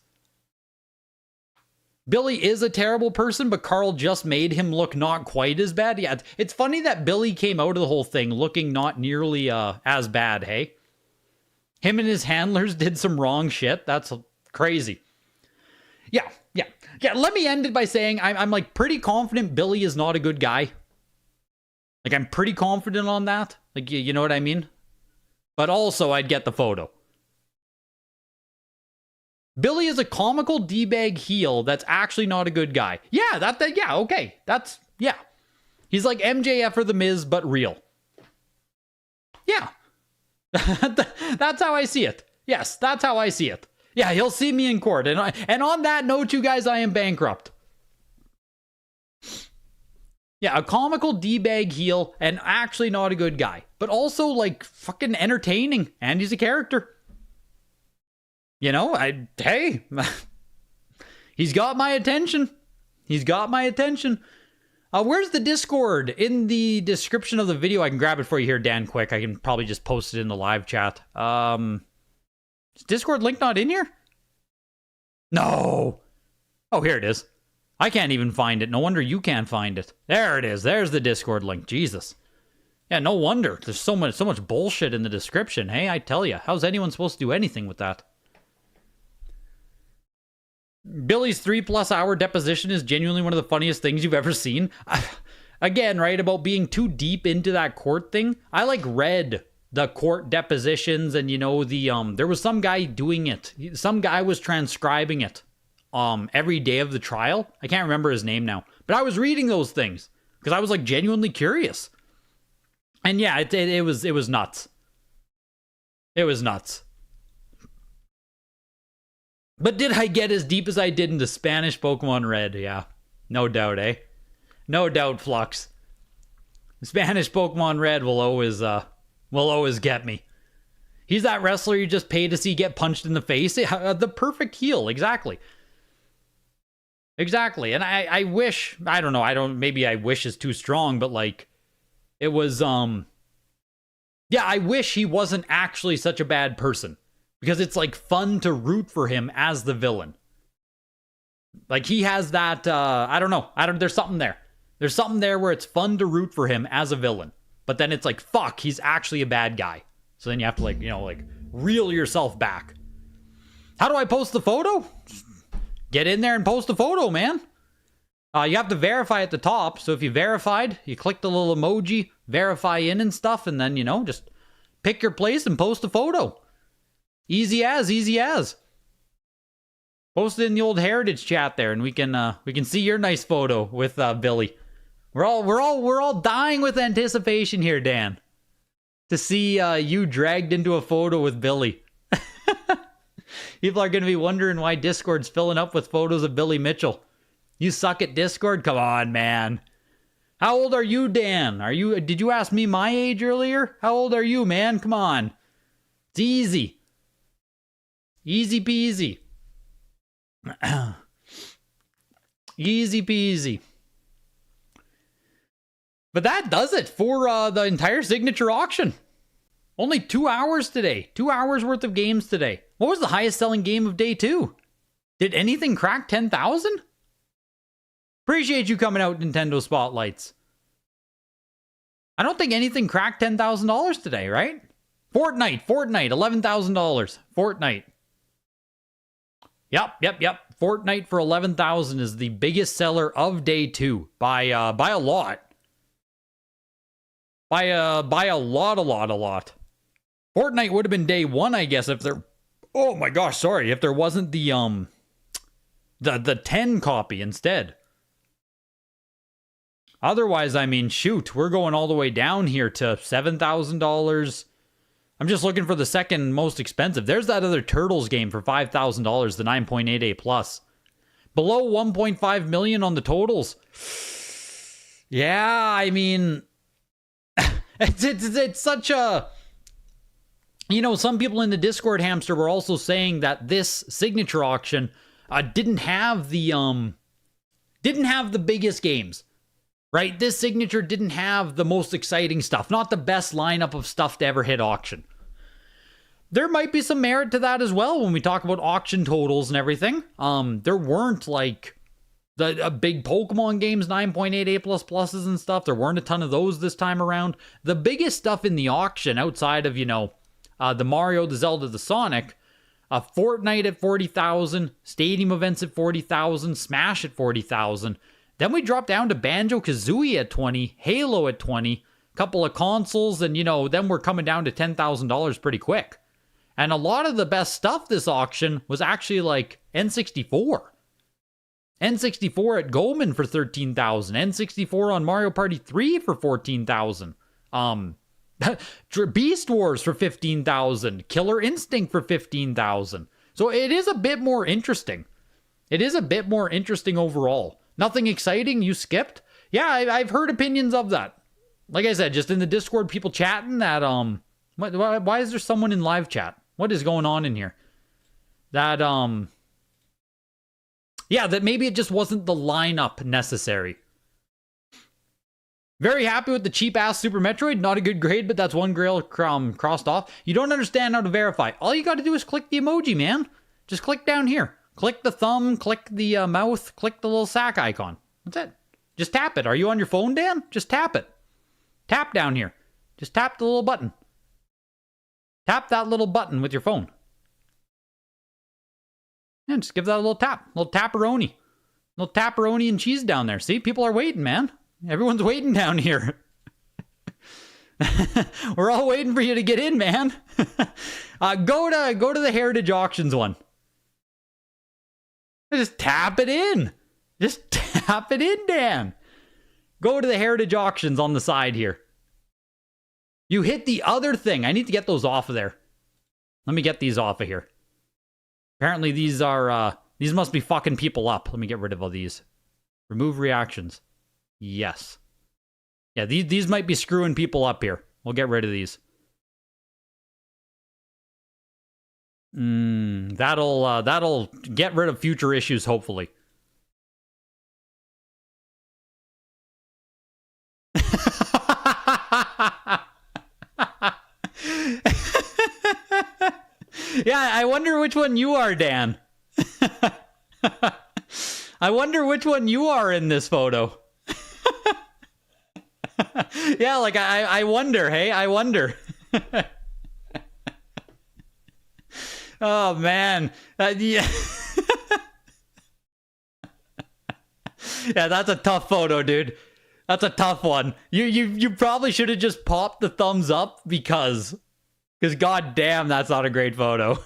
Billy is a terrible person, but Carl just made him look not quite as bad. Yeah, it's funny that Billy came out of the whole thing looking not nearly as bad, hey? Him and his handlers did some wrong shit. That's crazy. Yeah, let me end it by saying I'm like pretty confident Billy is not a good guy. Like, I'm pretty confident on that. Like, you know what I mean? But also, I'd get the photo. Billy is a comical D-bag heel that's actually not a good guy. Yeah, yeah, okay. Yeah. He's like MJF or The Miz, but real. Yeah. That's how I see it. Yes, that's how I see it. Yeah, he'll see me in court. And on that note, you guys, I am bankrupt. Yeah, a comical D-bag heel and actually not a good guy. But also, like, fucking entertaining. And he's a character. You know, hey. He's got my attention. Where's the Discord? In the description of the video. I can grab it for you here, Dan, quick. I can probably just post it in the live chat. Is Discord link not in here? No. Oh, here it is. I can't even find it. No wonder you can't find it. There it is. There's the Discord link. Jesus. Yeah, no wonder. There's so much bullshit in the description. Hey, I tell you. How's anyone supposed to do anything with that? Billy's 3+ hour deposition is genuinely one of the funniest things you've ever seen. Again, right, about being too deep into that court thing. I like read the court depositions and, you know, there was some guy doing it. Some guy was transcribing it. Every day of the trial. I can't remember his name now, but I was reading those things because I was like genuinely curious. And yeah, it was nuts. It was nuts. But did I get as deep as I did into Spanish Pokemon Red? Yeah, no doubt, eh? No doubt, Flux. Spanish Pokemon Red will always get me. He's that wrestler you just pay to see get punched in the face. The perfect heel, exactly. Exactly. And I wish, maybe I wish is too strong, but like, it was, yeah, I wish he wasn't actually such a bad person. Because it's like fun to root for him as the villain. Like, he has that, there's something there. There's something there where it's fun to root for him as a villain. But then it's like, fuck, he's actually a bad guy. So then you have to like, reel yourself back. How do I post the photo? Get in there and post a photo, man. You have to verify at the top. So if you verified, you click the little emoji, verify in and stuff, and then, just pick your place and post a photo. Easy as. Post it in the old heritage chat there, and we can see your nice photo with Billy. We're all dying with anticipation here, Dan, to see you dragged into a photo with Billy. People are going to be wondering why Discord's filling up with photos of Billy Mitchell. You suck at Discord? Come on, man. How old are you, Dan? Did you ask me my age earlier? How old are you, man? Come on. It's easy. Easy peasy. Easy peasy. But that does it for the entire signature auction. Only 2 hours today. 2 hours worth of games today. What was the highest selling game of day 2? Did anything crack 10,000? Appreciate you coming out, Nintendo Spotlights. I don't think anything cracked $10,000 today, right? Fortnite, $11,000. Fortnite. Yep. Fortnite for 11,000 is the biggest seller of day 2 by a lot. By a lot. Fortnite would have been day 1, I guess, if there... Oh my gosh, sorry. If there wasn't the 10 copy instead. Otherwise, I mean, shoot, we're going all the way down here to $7,000. I'm just looking for the second most expensive. There's that other Turtles game for $5,000, the 9.88 plus. Below 1.5 million on the totals. Yeah, I mean, it's such a... You know, some people in the Discord hamster were also saying that this signature auction didn't have the biggest games. Right? This signature didn't have the most exciting stuff. Not the best lineup of stuff to ever hit auction. There might be some merit to that as well when we talk about auction totals and everything. There weren't like the big Pokemon games, 9.88 plus pluses and stuff. There weren't a ton of those this time around. The biggest stuff in the auction outside of, you know, the Mario, the Zelda, the Sonic, Fortnite at 40,000, Stadium events at 40,000, Smash at 40,000. Then we drop down to Banjo-Kazooie at 20, Halo at 20, a couple of consoles, and, you know, then we're coming down to $10,000 pretty quick. And a lot of the best stuff this auction was actually like N64. N64 at Goldman for 13,000, N64 on Mario Party 3 for 14,000. Beast Wars for 15,000, Killer Instinct for 15,000. So it is a bit more interesting. It is a bit more interesting overall. Nothing exciting you skipped? Yeah, I've heard opinions of that. Like I said, just in the Discord, people chatting that, why is there someone in live chat? What is going on in here? That, yeah, that maybe it just wasn't the lineup necessary. Very happy with the cheap-ass Super Metroid. Not a good grade, but that's one grail crossed off. You don't understand how to verify. All you got to do is click the emoji, man. Just click down here. Click the thumb, click the mouth, click the little sack icon. That's it. Just tap it. Are you on your phone, Dan? Just tap it. Tap down here. Just tap the little button. Tap that little button with your phone. And just give that a little tap. A little tapperoni. A little tapperoni and cheese down there. See, people are waiting, man. Everyone's waiting down here. We're all waiting for you to get in, man. Go to the Heritage Auctions one. Just tap it in. Just tap it in, Dan. Go to the Heritage Auctions on the side here. You hit the other thing. I need to get those off of there. Let me get these off of here. Apparently these are, these must be fucking people up. Let me get rid of all these. Remove reactions. Yes. Yeah, these might be screwing people up here. We'll get rid of these. That'll get rid of future issues, hopefully. Yeah, I wonder which one you are, Dan. I wonder which one you are in this photo. Yeah, like, I wonder, hey? I wonder. Oh, man. Yeah. Yeah, that's a tough photo, dude. That's a tough one. You probably should have just popped the thumbs up because goddamn, that's not a great photo.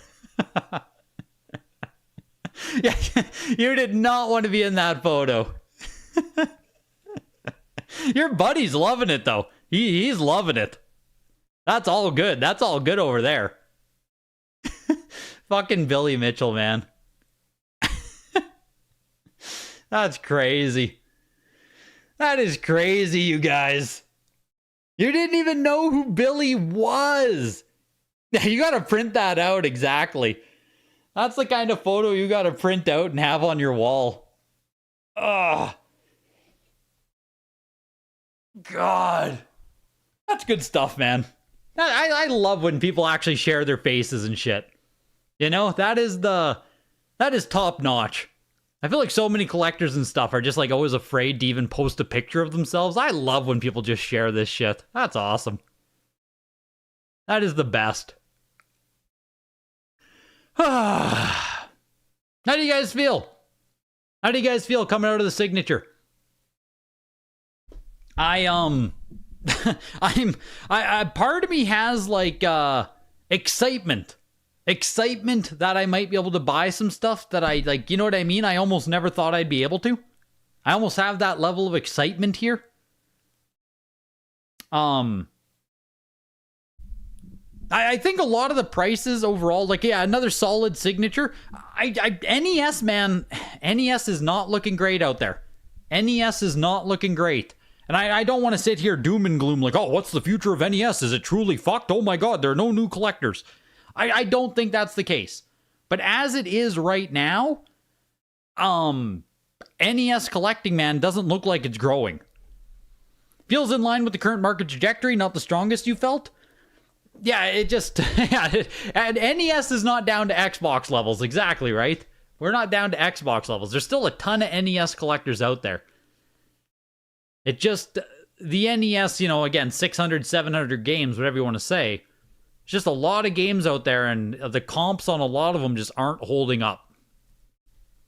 Yeah, you did not want to be in that photo. Your buddy's loving it, though. He's loving it. That's all good. That's all good over there. Fucking Billy Mitchell, man. That's crazy. That is crazy, you guys. You didn't even know who Billy was. You gotta print that out, exactly. That's the kind of photo you gotta print out and have on your wall. Ugh. God. That's good stuff, man. I love when people actually share their faces and shit. You know, that is top notch. I feel like so many collectors and stuff are just like always afraid to even post a picture of themselves. I love when people just share this shit. That's awesome. That is the best. How do you guys feel? How do you guys feel coming out of the signature? I part of me has like excitement that I might be able to buy some stuff that I like, you know what I mean? I almost never thought I'd be able to. I almost have that level of excitement here. I think a lot of the prices overall, like, yeah, another solid signature. NES, man, NES is not looking great out there. NES is not looking great. And I don't want to sit here doom and gloom like, oh, what's the future of NES? Is it truly fucked? Oh my God, there are no new collectors. I don't think that's the case. But as it is right now, NES collecting, man, doesn't look like it's growing. Feels in line with the current market trajectory, not the strongest you felt. Yeah, it just... yeah, and NES is not down to Xbox levels, exactly, right? We're not down to Xbox levels. There's still a ton of NES collectors out there. It just... The NES, you know, again, 600, 700 games, whatever you want to say. It's just a lot of games out there, and the comps on a lot of them just aren't holding up.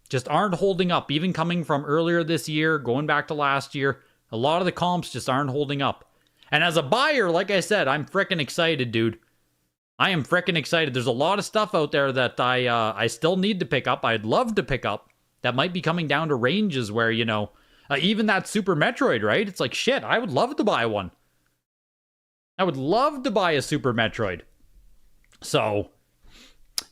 Just aren't holding up. Even coming from earlier this year, going back to last year, a lot of the comps just aren't holding up. And as a buyer, like I said, I'm frickin' excited, dude. I am frickin' excited. There's a lot of stuff out there that I still need to pick up. I'd love to pick up. That might be coming down to ranges where, you know, even that Super Metroid, right? It's like, shit, I would love to buy one. I would love to buy a Super Metroid. So,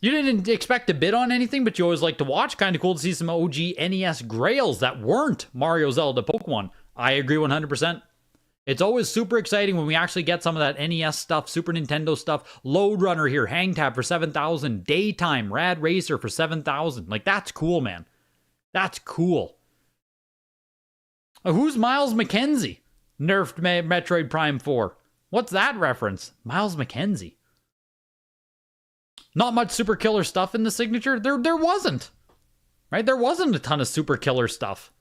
you didn't expect to bid on anything, but you always like to watch. Kind of cool to see some OG NES grails that weren't Mario, Zelda, Pokemon. I agree 100%. It's always super exciting when we actually get some of that NES stuff, Super Nintendo stuff. Load Runner here, Hang Tab for 7,000. Daytime, Rad Racer for 7,000. Like, that's cool, man. That's cool. Who's Miles McKenzie? Nerfed Metroid Prime 4. What's that reference? Miles McKenzie. Not much super killer stuff in the signature. There wasn't. Right? There wasn't a ton of super killer stuff.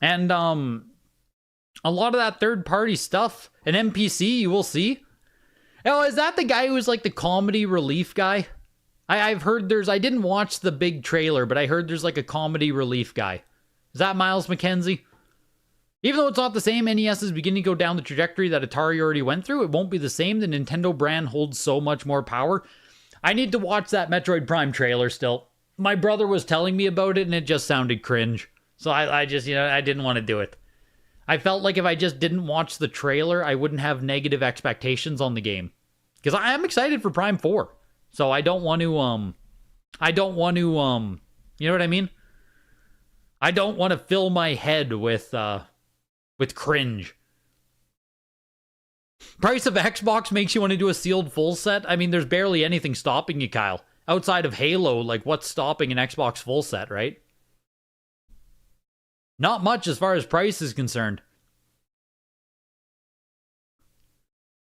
And, a lot of that third-party stuff, an NPC, you will see. Oh, is that the guy who's like the comedy relief guy? I've heard I didn't watch the big trailer, but I heard there's like a comedy relief guy. Is that Miles McKenzie? Even though it's not the same, NES is beginning to go down the trajectory that Atari already went through. It won't be the same. The Nintendo brand holds so much more power. I need to watch that Metroid Prime trailer still. My brother was telling me about it, and it just sounded cringe. So I just, you know, I didn't want to do it. I felt like if I just didn't watch the trailer, I wouldn't have negative expectations on the game. Because I am excited for Prime 4. So I don't want to, you know what I mean? I don't want to fill my head with cringe. Price of Xbox makes you want to do a sealed full set? I mean, there's barely anything stopping you, Kyle. Outside of Halo, like, what's stopping an Xbox full set, right? Not much as far as price is concerned.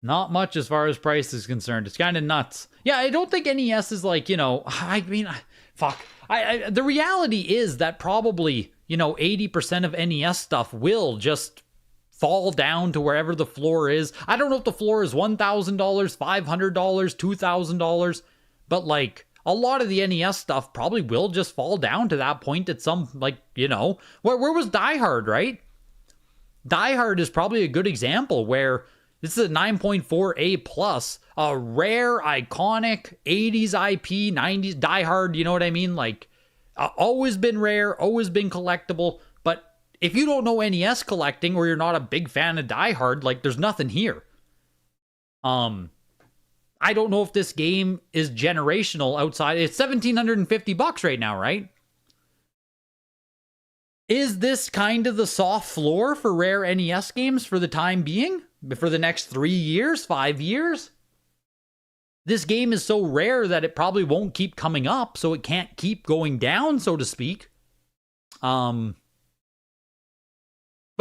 Not much as far as price is concerned. It's kind of nuts. Yeah, I don't think NES is like, you know, I mean, fuck. The reality is that probably, you know, 80% of NES stuff will just fall down to wherever the floor is. I don't know if the floor is $1,000, $500, $2,000, but like, a lot of the NES stuff probably will just fall down to that point at some, like, you know, where was Die Hard, right? Die Hard is probably a good example where this is a 9.4A plus, a rare, iconic 80s IP, 90s Die Hard, you know what I mean? Like, always been rare, always been collectible, but if you don't know NES collecting or you're not a big fan of Die Hard, like, there's nothing here. I don't know if this game is generational outside. It's $1,750 right now, right? Is this kind of the soft floor for rare NES games for the time being? For the next 3 years, 5 years? this game is so rare that it probably won't keep coming up, so it can't keep going down, so to speak. But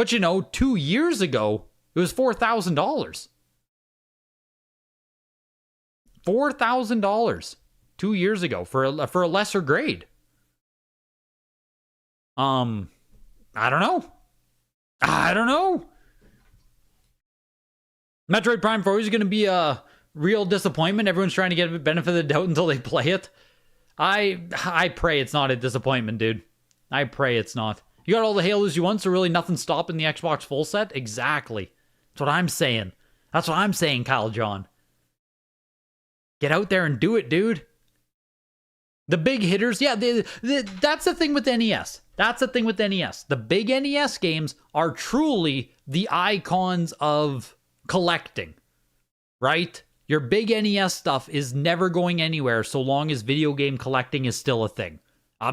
2 years ago, it was $4,000. $4,000 2 years ago for a lesser grade. I don't know. Metroid Prime 4 is going to be a real disappointment. Everyone's trying to get a benefit of the doubt until they play it. I pray it's not a disappointment, dude. I pray it's not. You got all the Halos you want, so really nothing's stopping the Xbox full set? Exactly. That's what I'm saying. Kyle John. Get out there and do it, dude. The big hitters, yeah, that's the thing with NES. The big NES games are truly the icons of collecting, right? Your big NES stuff is never going anywhere so long as video game collecting is still a thing.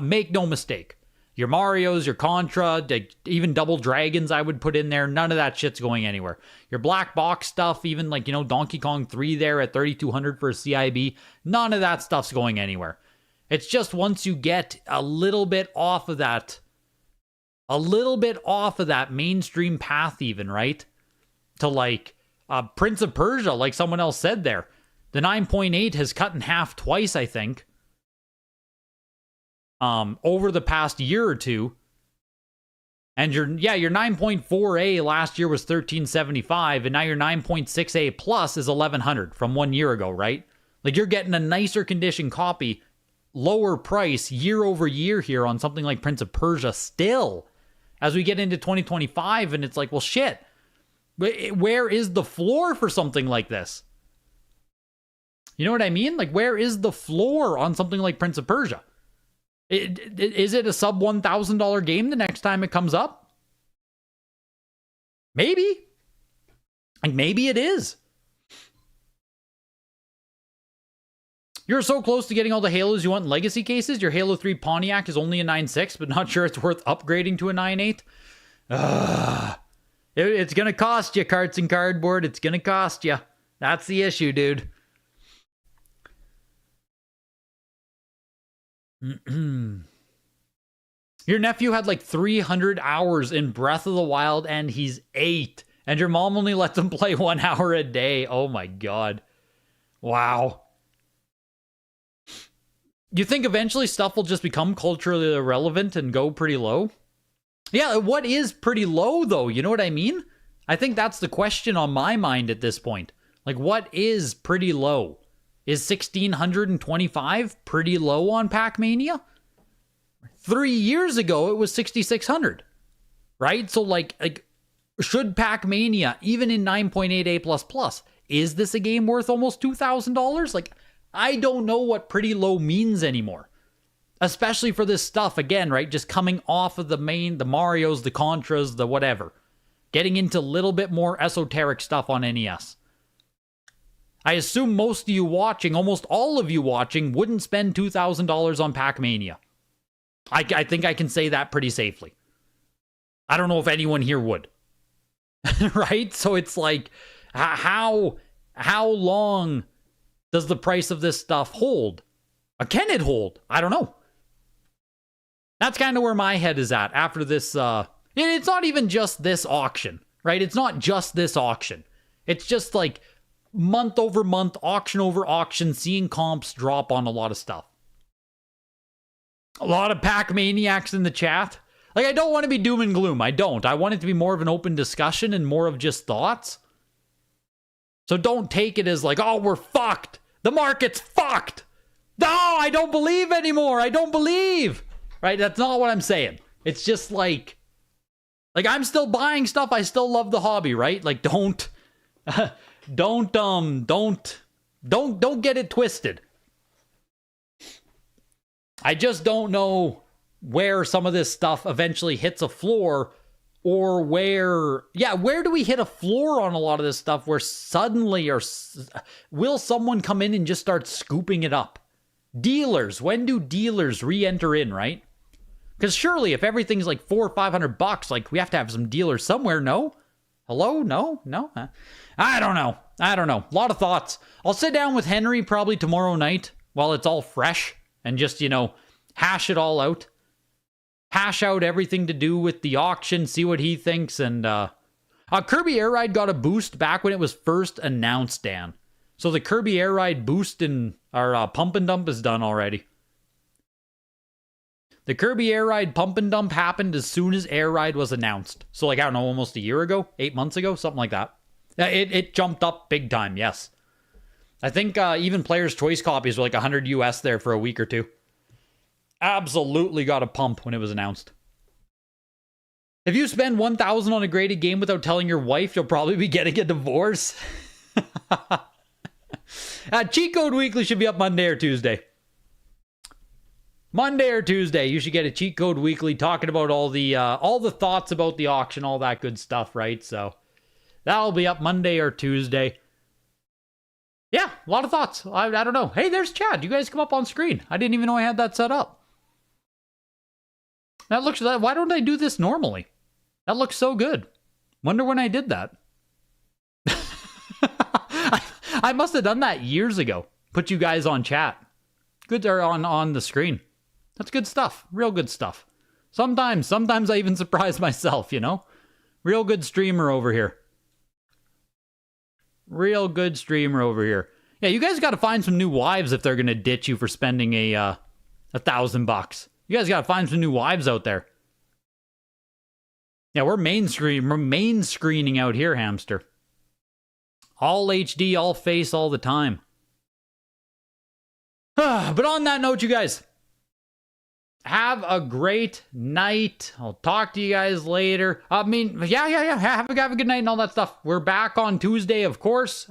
Make no mistake. Your Marios, your Contra, even Double Dragons I would put in there. None of that shit's going anywhere. Your black box stuff, even like, Donkey Kong 3 there at 3,200 for a CIB. None of that stuff's going anywhere. It's just once you get a little bit off of that mainstream path even, right? To like Prince of Persia, like someone else said there. The 9.8 has cut in half twice, I think. Over the past year or two. And your 9.4A last year was $1,375, and now your 9.6A plus is $1,100 from 1 year ago, right? Like you're getting a nicer condition copy, lower price year over year here on something like Prince of Persia still. As we get into 2025, and it's like, well, shit. Where is the floor for something like this? You know what I mean? Like, where is the floor on something like Prince of Persia? Is it a sub $1,000 game the next time it comes up? Maybe. Like, maybe it is. You're so close to getting all the Halos you want in legacy cases. Your Halo 3 Pontiac is only a 9.6, but not sure it's worth upgrading to a 9.8. It's going to cost you, Carts and Cardboard. It's going to cost you. That's the issue, dude. Your nephew had like 300 hours in Breath of the Wild and he's 8. And your mom only lets him play 1 hour a day. Oh my God. Wow. You think eventually stuff will just become culturally irrelevant and go pretty low? Yeah, what is pretty low though? You know what I mean? I think that's the question on my mind at this point. Like, what is pretty low? Is 1,625 pretty low on Pac-Mania? 3 years ago, it was 6,600. Right? So, like, should Pac-Mania, even in 9.8A++, is this a game worth almost $2,000? Like, I don't know what pretty low means anymore. Especially for this stuff, again, right? Just coming off of the Marios, the Contras, the whatever. Getting into a little bit more esoteric stuff on NES. I assume most of you watching, almost all of you watching, wouldn't spend $2,000 on Pac-Mania. I think I can say that pretty safely. I don't know if anyone here would. Right? So it's like, how long does the price of this stuff hold? Can it hold? I don't know. That's kind of where my head is at after this. It's not even just this auction, right? It's not just this auction. It's just like month over month, auction over auction, seeing comps drop on a lot of stuff. A lot of Pac-Maniacs in the chat. Like, I don't want to be doom and gloom. I don't. I want it to be more of an open discussion and more of just thoughts. So don't take it as like, oh, we're fucked. The market's fucked. No, I don't believe anymore. I don't believe. Right? That's not what I'm saying. It's just like I'm still buying stuff. I still love the hobby, right? Like, don't get it twisted. I just don't know where some of this stuff eventually hits a floor, or where do we hit a floor on a lot of this stuff where suddenly, or will someone come in and just start scooping it up? Dealers, when do dealers re-enter in, right? Because surely if everything's like $400 or $500, like, we have to have some dealers somewhere, no? Hello? No? I don't know. I don't know. A lot of thoughts. I'll sit down with Henry probably tomorrow night while it's all fresh and just, hash it all out. Hash out everything to do with the auction, see what he thinks. And Kirby Air Ride got a boost back when it was first announced, Dan. So the Kirby Air Ride boost in our pump and dump is done already. The Kirby Air Ride pump and dump happened as soon as Air Ride was announced. So I don't know, almost a year ago, 8 months ago, something like that. It jumped up big time, yes. I think even Player's Choice copies were like 100 US there for a week or two. Absolutely got a pump when it was announced. If you spend 1,000 on a graded game without telling your wife, you'll probably be getting a divorce. Cheat Code Weekly should be up Monday or Tuesday. Monday or Tuesday, you should get a Cheat Code Weekly talking about all the thoughts about the auction, all that good stuff, right? So that'll be up Monday or Tuesday. Yeah, a lot of thoughts. I don't know. Hey, there's Chad. You guys come up on screen. I didn't even know I had that set up. Why don't I do this normally? That looks so good. Wonder when I did that. I must have done that years ago. Put you guys on chat. Good, or on the screen. That's good stuff. Real good stuff. Sometimes I even surprise myself, Real good streamer over here. Real good streamer over here. Yeah, you guys got to find some new wives if they're going to ditch you for spending a $1,000. You guys got to find some new wives out there. Yeah, we're main screening out here, hamster. All HD, all face, all the time. But on that note, you guys, have a great night. I'll talk to you guys later. Have a good night and all that stuff. We're back on Tuesday, of course.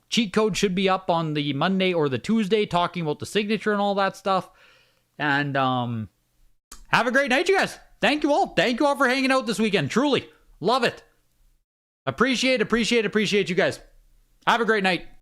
Cheat Code should be up on the Monday or the Tuesday, talking about the signature and all that stuff. And have a great night, you guys. Thank you all. Thank you all for hanging out this weekend. Truly. Love it. Appreciate you guys. Have a great night.